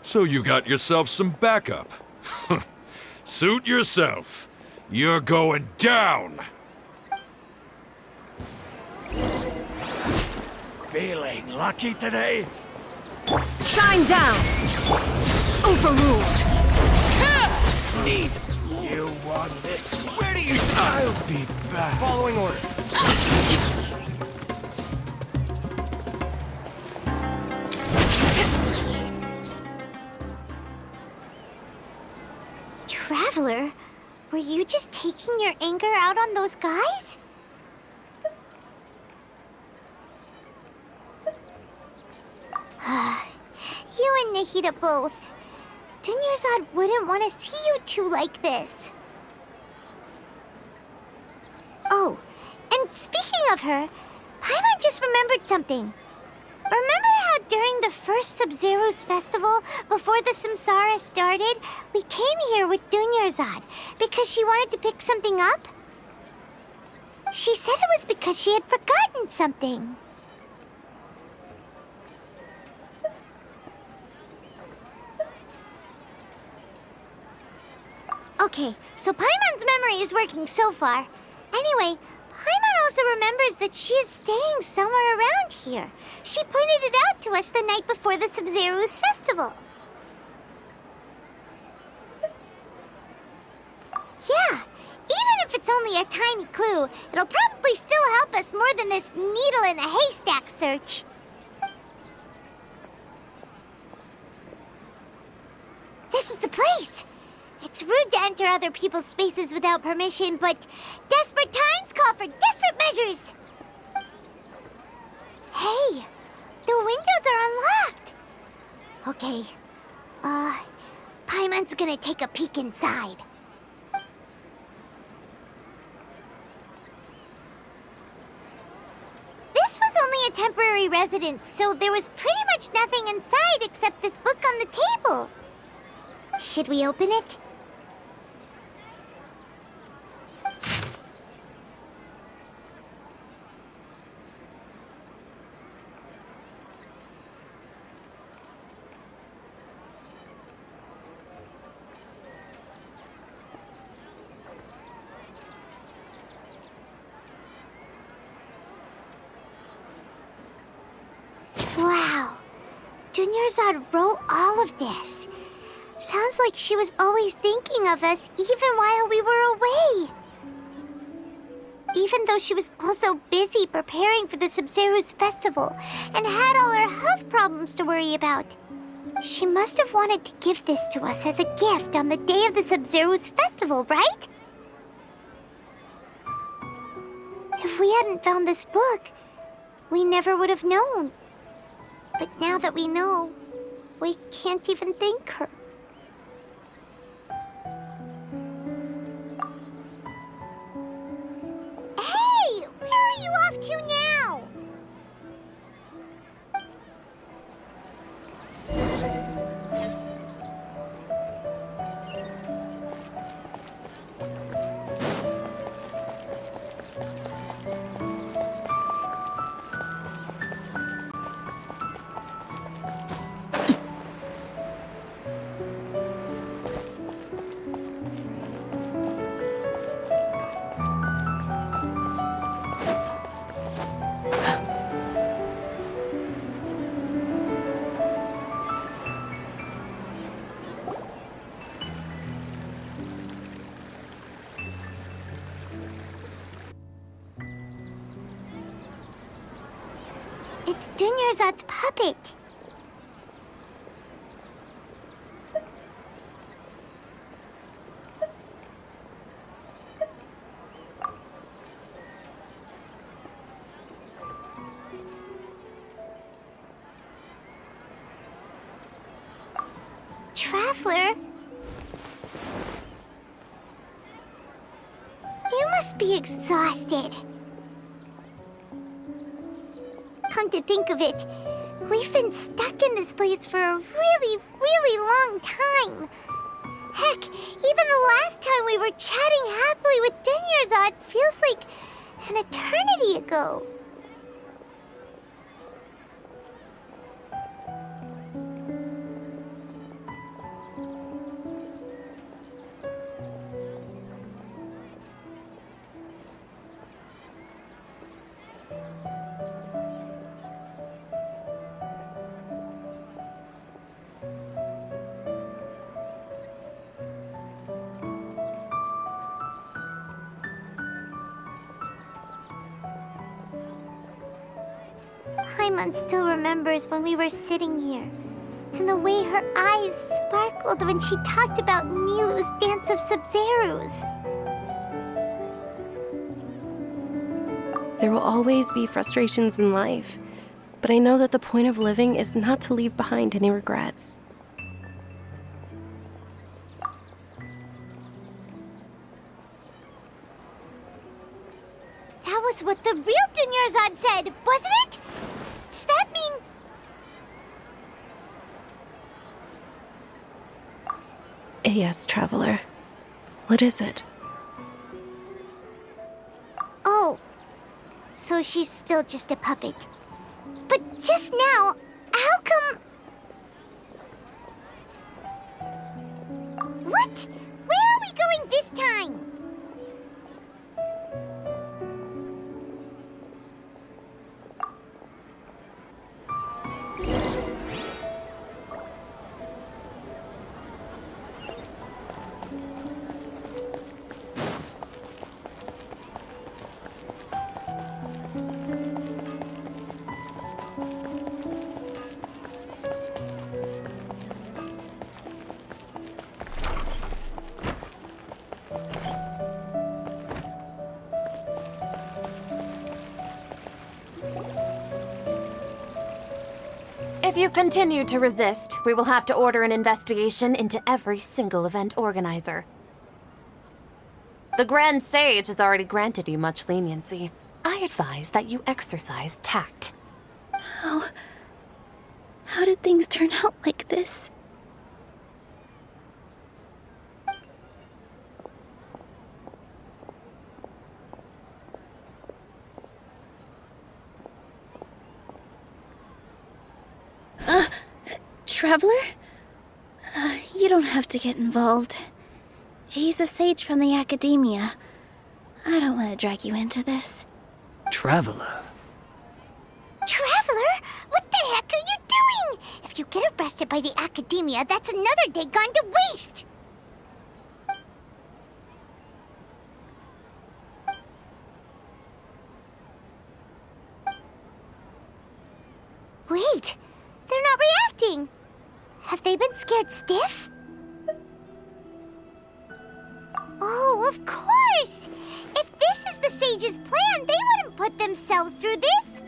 So you got yourself some backup. Suit yourself. You're going down! Feeling lucky today? Shine down! Overruled! Need you on this. Where do you... I'll be back. Following orders. Traveler, were you just taking your anger out on those guys? You and Nahida both. Dunyarzad wouldn't want to see you two like this. Oh, and speaking of her, Paimon just remembered something. Remember how during the first Sabzeruz Festival, before the Samsara started, we came here with Dunyarzad because she wanted to pick something up? She said it was because she had forgotten something. Okay, so Paimon's memory is working so far. Anyway, Paimon also remembers that she is staying somewhere around here. She pointed it out to us the night before the Sabzeruz Festival. Yeah, even if it's only a tiny clue, it'll probably still help us more than this needle in a haystack search. This is the place! It's rude to enter other people's spaces without permission, but desperate times call for desperate measures! Hey, the windows are unlocked! Okay, Paimon's gonna take a peek inside. This was only a temporary residence, so there was pretty much nothing inside except this book on the table. Should we open it? Wow, Dunyarzad wrote all of this. Sounds like she was always thinking of us even while we were away. Even though she was also busy preparing for the Sabzeruz Festival and had all her health problems to worry about. She must have wanted to give this to us as a gift on the day of the Sabzeruz Festival, right? If we hadn't found this book, we never would have known. But now that we know, we can't even thank her. Hey! Where are you off to now? It's Dunyarzad's puppet. Traveler? You must be exhausted. Come to think of it, we've been stuck in this place for a really, really long time. Heck, even the last time we were chatting happily with Dunyarzad feels like an eternity ago. Paimon still remembers when we were sitting here, and the way her eyes sparkled when she talked about Nilu's Dance of Sabzeruz. There will always be frustrations in life, but I know that the point of living is not to leave behind any regrets. That was what the real Dunyarzad said, wasn't it? Does that mean Yes, Traveler. What is it? Oh, so she's still just a puppet. But just now, how come... What? Where are we going this time? If you continue to resist, we will have to order an investigation into every single event organizer. The Grand Sage has already granted you much leniency. I advise that you exercise tact. How did things turn out like this? Traveler? You don't have to get involved. He's a sage from the academia. I don't want to drag you into this. Traveler? Traveler? What the heck are you doing? If you get arrested by the academia, that's another day gone to waste! Wait, they're not reacting! Have they been scared stiff? Oh, of course! If this is the sage's plan, they wouldn't put themselves through this!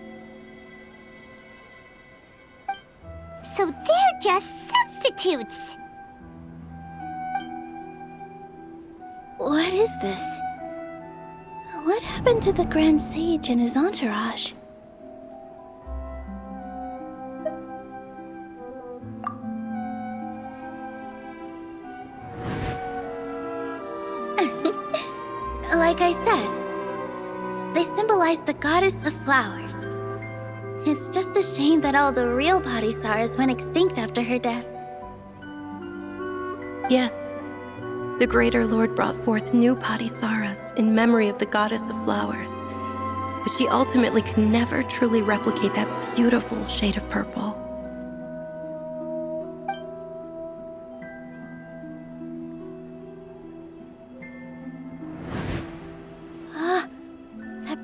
So they're just substitutes! What is this? What happened to the Grand Sage and his entourage? Like I said, they symbolize the goddess of flowers. It's just a shame that all the real Padisaras went extinct after her death. Yes. The Greater Lord brought forth new Padisaras in memory of the goddess of flowers. But she ultimately could never truly replicate that beautiful shade of purple.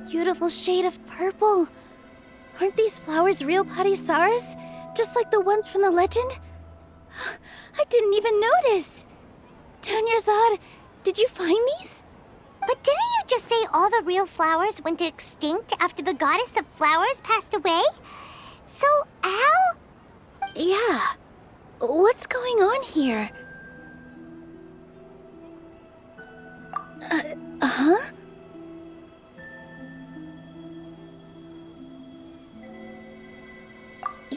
Beautiful shade of purple. Aren't these flowers real Padisaras? Just like the ones from the legend? I didn't even notice. Tanyarzad, did you find these? But didn't you just say all the real flowers went extinct after the goddess of flowers passed away? So, how? Yeah. What's going on here? Huh?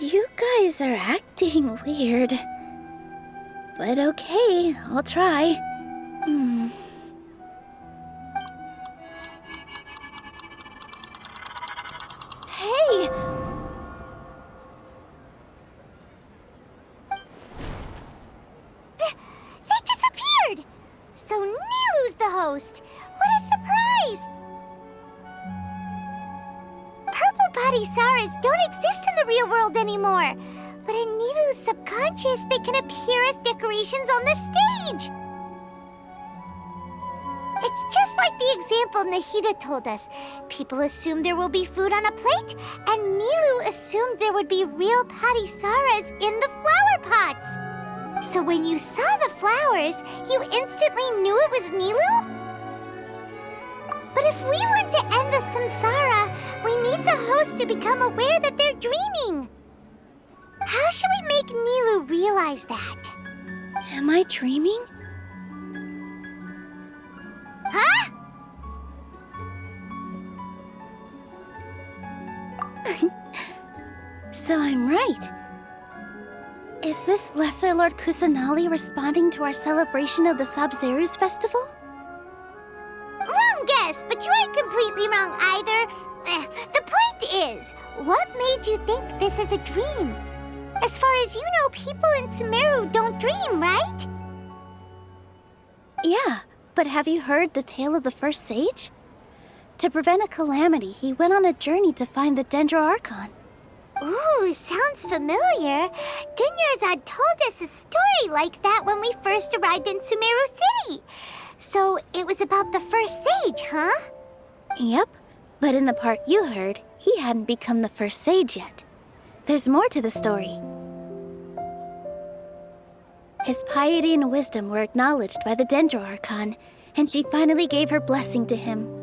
You guys are acting weird. But okay, I'll try. Hey! They disappeared! So Nilu's the host! What a surprise! Purple Padisaras don't exist in the real world anymore. But in Nilu's subconscious, they can appear as decorations on the stage. It's just like the example Nahida told us. People assumed there will be food on a plate, and Nilu assumed there would be real Padisaras in the flower pots. So when you saw the flowers, you instantly knew it was Nilu? But if we want to end the Samsara, we need the host to become aware that they're dreaming. How should we make Nilu realize that? Am I dreaming? Huh? So I'm right. Is this Lesser Lord Kusanali responding to our celebration of the Sabzeruz Festival? Wrong guess, but you aren't completely wrong either. The point is, what made you think this is a dream? As far as you know, people in Sumeru don't dream, right? Yeah, but have you heard the tale of the first sage? To prevent a calamity, he went on a journey to find the Dendro Archon. Ooh, sounds familiar. Dunyarzad told us a story like that when we first arrived in Sumeru City. So it was about the first sage, huh? Yep, but in the part you heard, he hadn't become the first sage yet. There's more to the story. His piety and wisdom were acknowledged by the Dendro Archon, and she finally gave her blessing to him.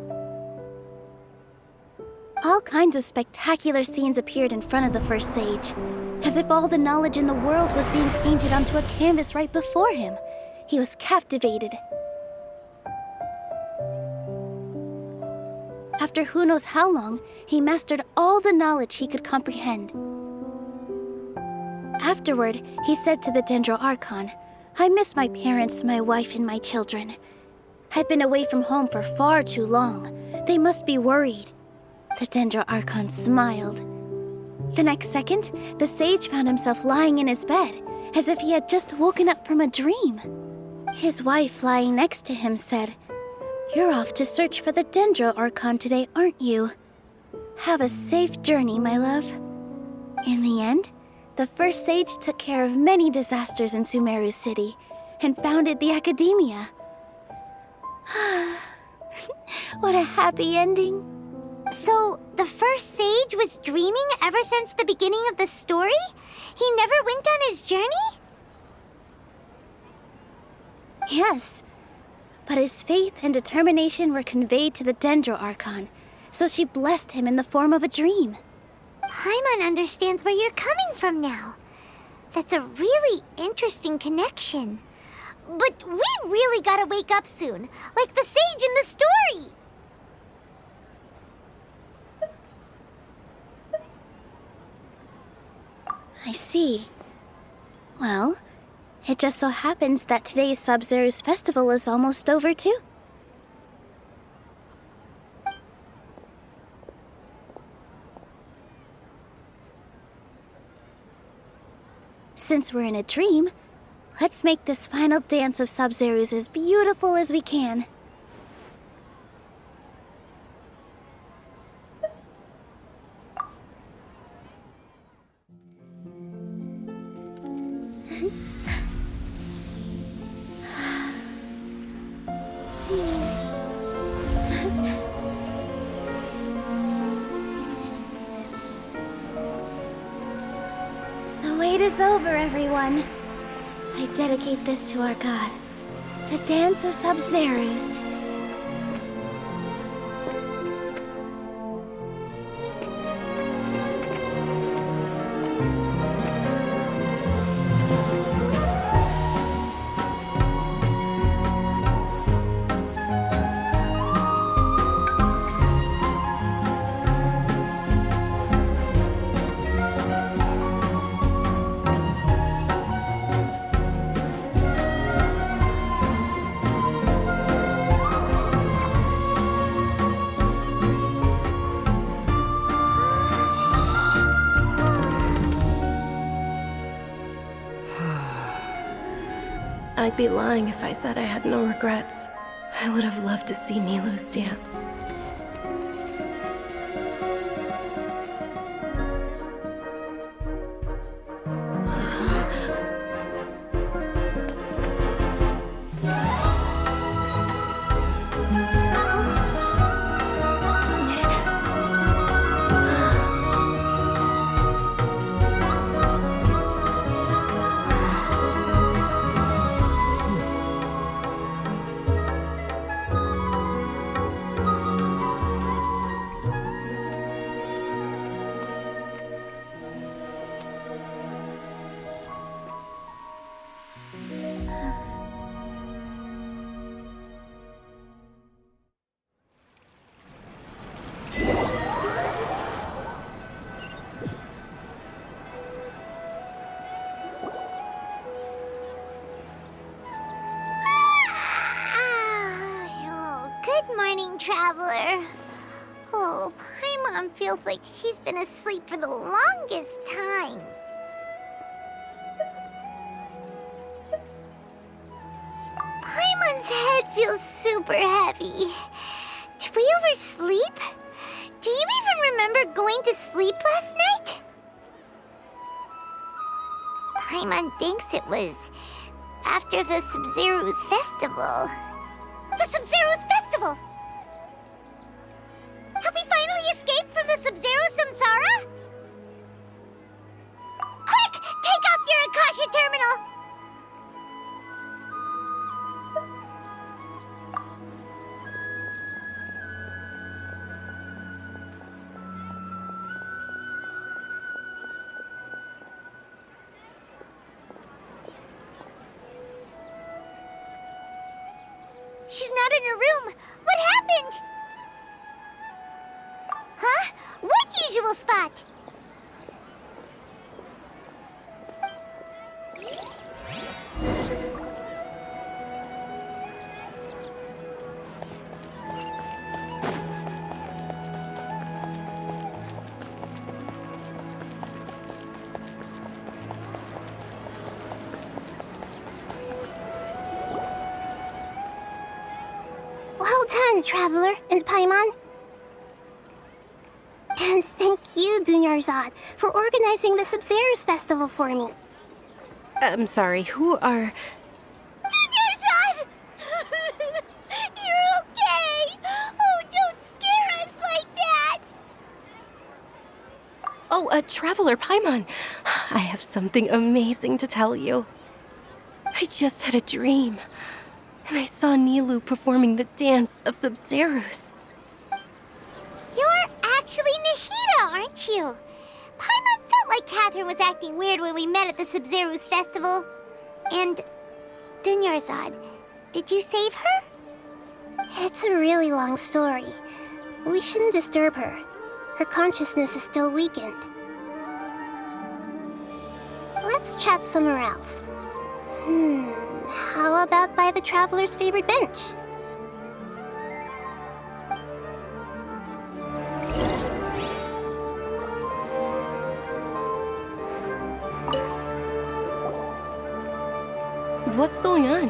All kinds of spectacular scenes appeared in front of the first sage, as if all the knowledge in the world was being painted onto a canvas right before him. He was captivated. After who knows how long, he mastered all the knowledge he could comprehend. Afterward, he said to the Dendro Archon, "I miss my parents, my wife, and my children. I've been away from home for far too long. They must be worried." The Dendro Archon smiled. The next second, the sage found himself lying in his bed, as if he had just woken up from a dream. His wife, lying next to him, said, "You're off to search for the Dendro Archon today, aren't you? Have a safe journey, my love." In the end, the first sage took care of many disasters in Sumeru City and founded the Academia. What a happy ending. So, the first sage was dreaming ever since the beginning of the story? He never went on his journey? Yes, but his faith and determination were conveyed to the Dendro Archon, so she blessed him in the form of a dream. Paimon understands where you're coming from now. That's a really interesting connection. But we really gotta wake up soon, like the sage in the story! I see. Well, it just so happens that today's Sabzeruz Festival is almost over too. Since we're in a dream, let's make this final dance of Sabzeruz as beautiful as we can. The wait is over, everyone. I dedicate this to our god, the dance of Sabzeruz. I'd be lying if I said I had no regrets. I would have loved to see Nilou's dance. Traveler. Oh, Paimon feels like she's been asleep for the longest time. Paimon's head feels super heavy. Did we oversleep? Do you even remember going to sleep last night? Paimon thinks it was after the Sabzeruz Festival. The Sabzeruz Festival! Have we finally escaped from the Sabzeruz Samsara? Quick! Take off your Akasha terminal! She's not in her room. What happened? Huh? What usual spot? Well done, Traveler and Paimon. And thank you, Dunyarzad, for organizing the Sabzeruz Festival for me. I'm sorry, who are... Dunyarzad! You're okay! Oh, don't scare us like that! Oh, Traveler Paimon. I have something amazing to tell you. I just had a dream, and I saw Nilou performing the dance of Sabzeruz. You're actually Nahida, aren't you? Paimon felt like Catherine was acting weird when we met at the Sabzeruz Festival. And Dunyarzad, did you save her? It's a really long story. We shouldn't disturb her. Her consciousness is still weakened. Let's chat somewhere else. How about by the Traveler's favorite bench? What's going on?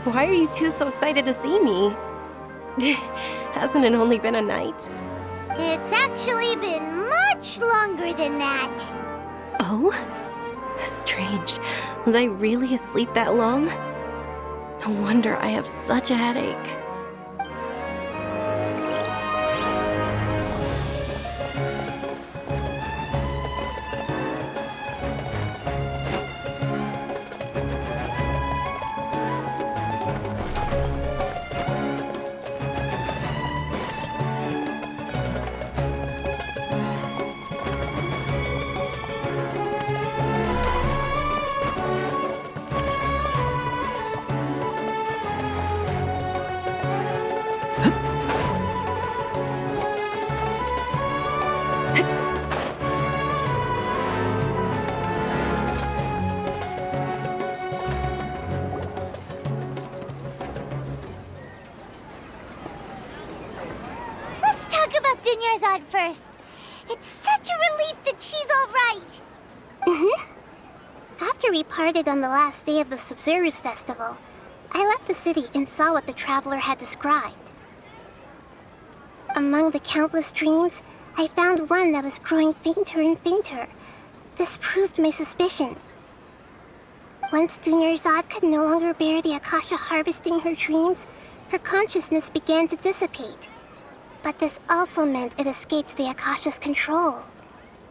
Why are you two so excited to see me? Hasn't it only been a night? It's actually been much longer than that. Oh? Strange. Was I really asleep that long? No wonder I have such a headache. Dunyarzad first. It's such a relief that she's all right. After we parted on the last day of the Sabzeruz Festival, I left the city and saw what the Traveler had described. Among the countless dreams, I found one that was growing fainter and fainter. This proved my suspicion. Once Dunyarzad could no longer bear the Akasha harvesting her dreams, her consciousness began to dissipate. But this also meant it escaped the Akasha's control.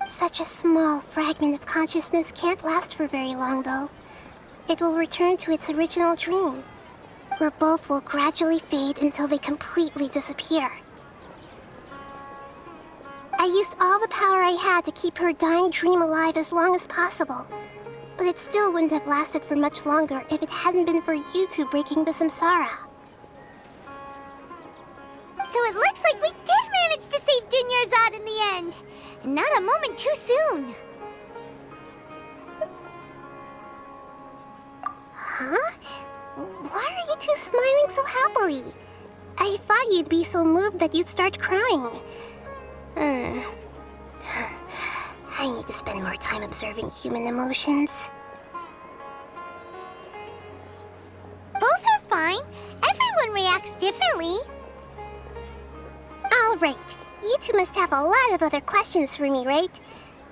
Such a small fragment of consciousness can't last for very long, though. It will return to its original dream, where both will gradually fade until they completely disappear. I used all the power I had to keep her dying dream alive as long as possible, but it still wouldn't have lasted for much longer if it hadn't been for you two breaking the Samsara. So it looks like we did manage to save Dunyarzad in the end. And not a moment too soon. Huh? Why are you two smiling so happily? I thought you'd be so moved that you'd start crying. I need to spend more time observing human emotions. Both are fine. Everyone reacts differently. All right. You two must have a lot of other questions for me, right?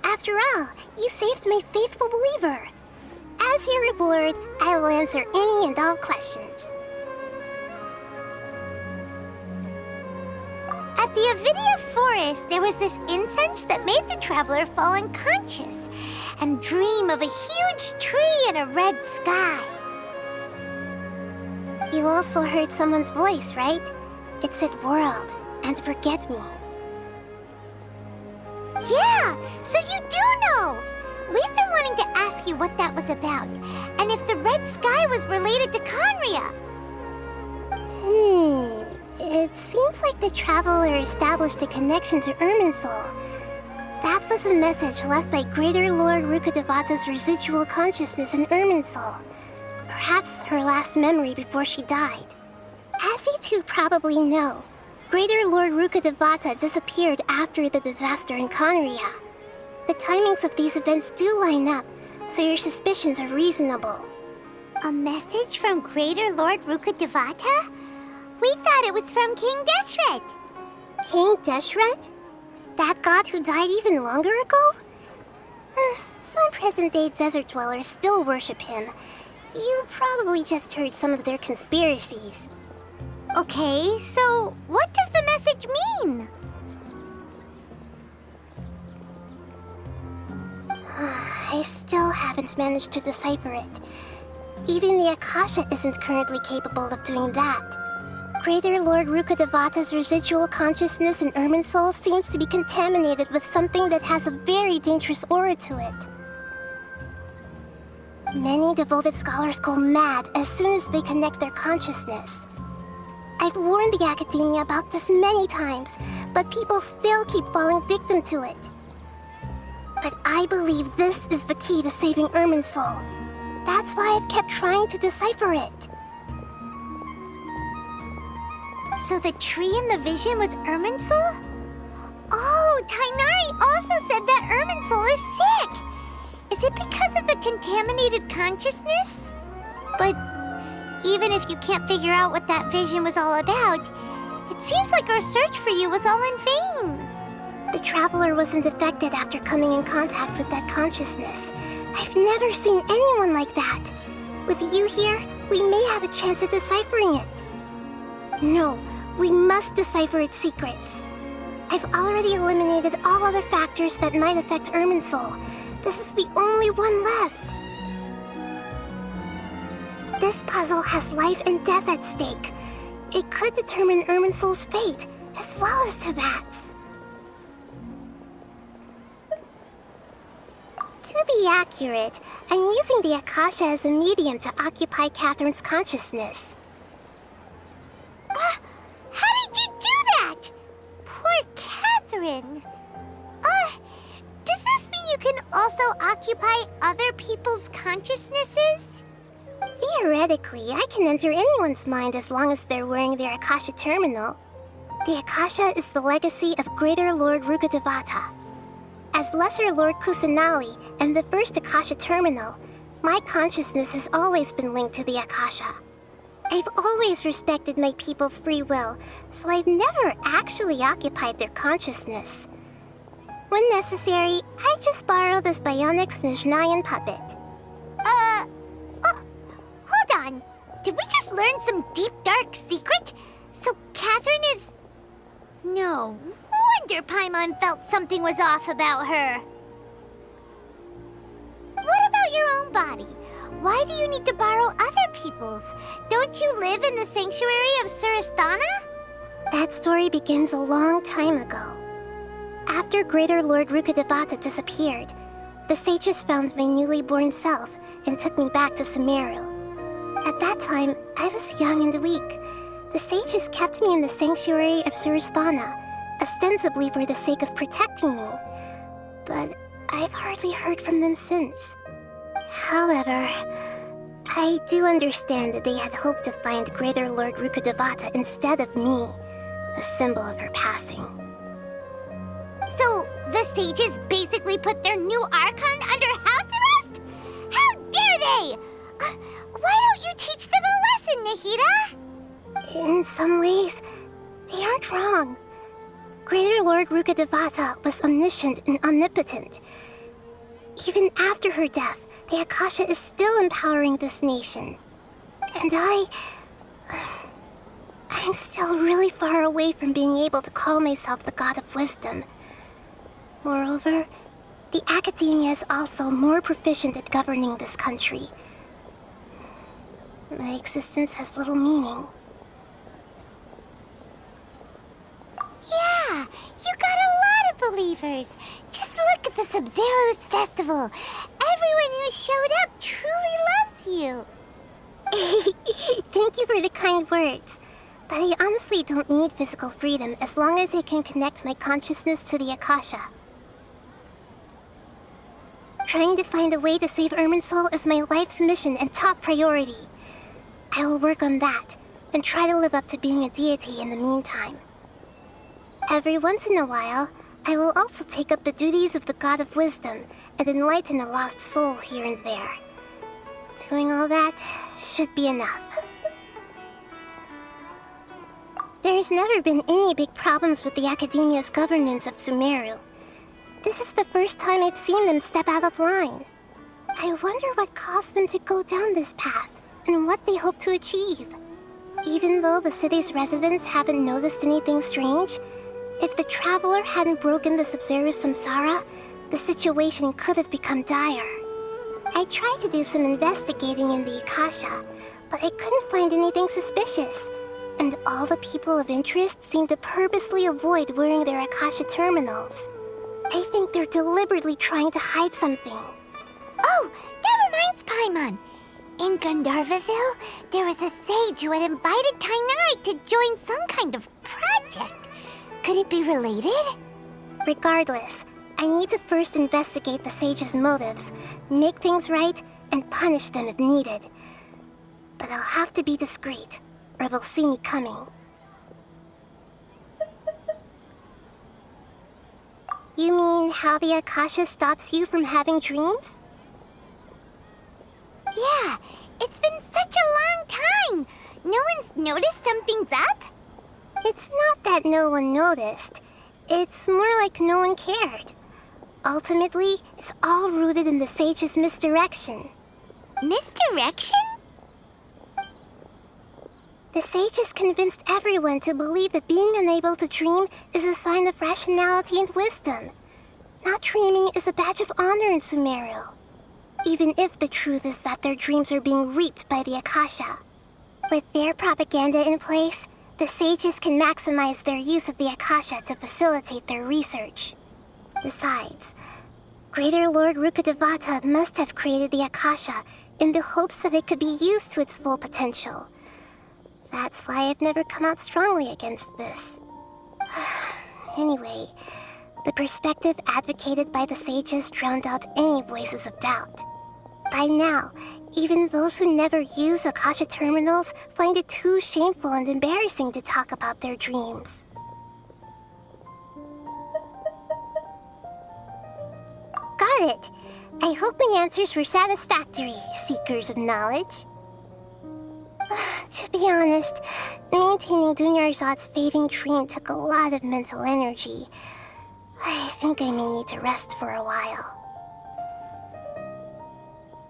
After all, you saved my faithful believer. As your reward, I will answer any and all questions. At the Avidia Forest, there was this incense that made the traveler fall unconscious and dream of a huge tree and a red sky. You also heard someone's voice, right? It said world and forget me. Yeah, so you do know! We've been wanting to ask you what that was about, and if the red sky was related to Conria. It seems like the traveler established a connection to Irminsul. That was a message left by Greater Lord Rukkhadevata's residual consciousness in Irminsul. Perhaps her last memory before she died. As you two probably know, Greater Lord Rukkhadevata disappeared after the disaster in Conria. The timings of these events do line up, so your suspicions are reasonable. A message from Greater Lord Rukkhadevata? We thought it was from King Deshret. King Deshret? That god who died even longer ago? Some present-day desert dwellers still worship him. You probably just heard some of their conspiracies. Okay, so what does the message mean? I still haven't managed to decipher it. Even the Akasha isn't currently capable of doing that. Greater Lord Rukkhadevata's residual consciousness in Irminsul seems to be contaminated with something that has a very dangerous aura to it. Many devoted scholars go mad as soon as they connect their consciousness. I've warned the Academia about this many times, but people still keep falling victim to it. But I believe this is the key to saving Irminsul. That's why I've kept trying to decipher it. So the tree in the vision was Irminsul? Oh, Tainari also said that Irminsul is sick! Is it because of the contaminated consciousness? But even if you can't figure out what that vision was all about, it seems like our search for you was all in vain. The traveler wasn't affected after coming in contact with that consciousness. I've never seen anyone like that. With you here, we may have a chance at deciphering it. No, we must decipher its secrets. I've already eliminated all other factors that might affect Irminsul. This is the only one left. This puzzle has life and death at stake. It could determine Irminsul's fate, as well as Tevat's. To be accurate, I'm using the Akasha as a medium to occupy Catherine's consciousness. How did you do that? Poor Catherine. Does this mean you can also occupy other people's consciousnesses? Theoretically, I can enter anyone's mind as long as they're wearing their Akasha terminal. The Akasha is the legacy of Greater Lord Rukkhadevata. As Lesser Lord Kusanali and the first Akasha terminal, my consciousness has always been linked to the Akasha. I've always respected my people's free will, so I've never actually occupied their consciousness. When necessary, I just borrow this bionic Snezhnayan puppet. Hold on. Did we just learn some deep, dark secret? So Catherine is... No wonder Paimon felt something was off about her. What about your own body? Why do you need to borrow other people's? Don't you live in the sanctuary of Surasthana? That story begins a long time ago. After Greater Lord Rukkhadevata disappeared, the sages found my newly born self and took me back to Sumeru. At that time, I was young and weak. The sages kept me in the sanctuary of Surasthana, ostensibly for the sake of protecting me. But I've hardly heard from them since. However, I do understand that they had hoped to find Greater Lord Rukkhadevata instead of me, a symbol of her passing. So, the sages basically put their new Archon under house arrest? How dare they! Why don't you teach them a lesson, Nahida? In some ways, they aren't wrong. Greater Lord Rukkhadevata was omniscient and omnipotent. Even after her death, the Akasha is still empowering this nation. And I'm still really far away from being able to call myself the God of Wisdom. Moreover, the Academia is also more proficient at governing this country. My existence has little meaning. Yeah, you got a lot of believers. Just look at the Sabzeruz Festival. Everyone who showed up truly loves you. Thank you for the kind words. But I honestly don't need physical freedom as long as I can connect my consciousness to the Akasha. Trying to find a way to save Irminsul is my life's mission and top priority. I will work on that, and try to live up to being a deity in the meantime. Every once in a while, I will also take up the duties of the God of Wisdom and enlighten a lost soul here and there. Doing all that should be enough. There's never been any big problems with the Academia's governance of Sumeru. This is the first time I've seen them step out of line. I wonder what caused them to go down this path, and what they hope to achieve. Even though the city's residents haven't noticed anything strange, if the Traveler hadn't broken the Sabzeruz Samsara, the situation could have become dire. I tried to do some investigating in the Akasha, but I couldn't find anything suspicious, and all the people of interest seem to purposely avoid wearing their Akasha terminals. I think they're deliberately trying to hide something. Oh, that reminds Paimon. In Gandharvaville, there was a sage who had invited Tainari to join some kind of project. Could it be related? Regardless, I need to first investigate the sage's motives, make things right, and punish them if needed. But I'll have to be discreet, or they'll see me coming. You mean how the Akasha stops you from having dreams? Yeah, it's been such a long time. No one's noticed something's up? It's not that no one noticed. It's more like no one cared. Ultimately, it's all rooted in the sage's misdirection. Misdirection? The sages convinced everyone to believe that being unable to dream is a sign of rationality and wisdom. Not dreaming is a badge of honor in Sumeru. Even if the truth is that their dreams are being reaped by the Akasha. With their propaganda in place, the sages can maximize their use of the Akasha to facilitate their research. Besides, Greater Lord Rukkhadevata must have created the Akasha in the hopes that it could be used to its full potential. That's why I've never come out strongly against this. Anyway, the perspective advocated by the sages drowned out any voices of doubt. By now, even those who never use Akasha terminals find it too shameful and embarrassing to talk about their dreams. Got it. I hope my answers were satisfactory, seekers of knowledge. To be honest, maintaining Dunyarzad's fading dream took a lot of mental energy. I think I may need to rest for a while.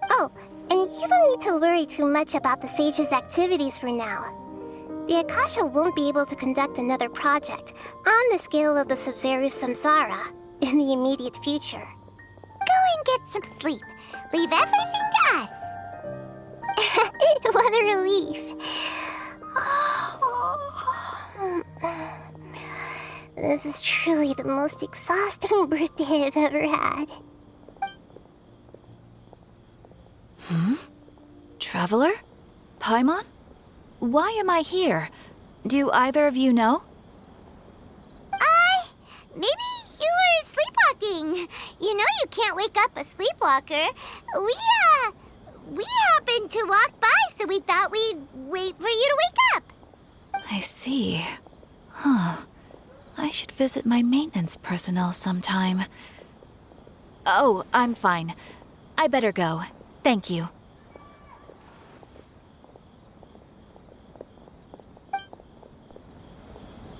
Oh, and you don't need to worry too much about the sage's activities for now. The Akasha won't be able to conduct another project on the scale of the Sabzeruz Samsara in the immediate future. Go and get some sleep. Leave everything to us. What a relief. This is truly the most exhausting birthday I've ever had. Traveler? Paimon? Why am I here? Do either of you know? Maybe you were sleepwalking. You know you can't wake up a sleepwalker. We happened to walk by, so we thought we'd wait for you to wake up. I see. Huh. I should visit my maintenance personnel sometime. Oh, I'm fine. I better go. Thank you.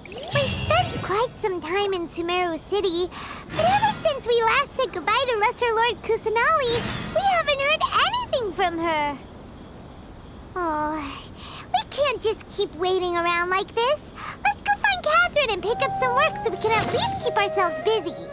We've spent quite some time in Sumeru City, but ever since we last said goodbye to Lesser Lord Kusanali, we haven't heard anything from her. Oh, we can't just keep waiting around like this. Let's go find Catherine and pick up some work so we can at least keep ourselves busy.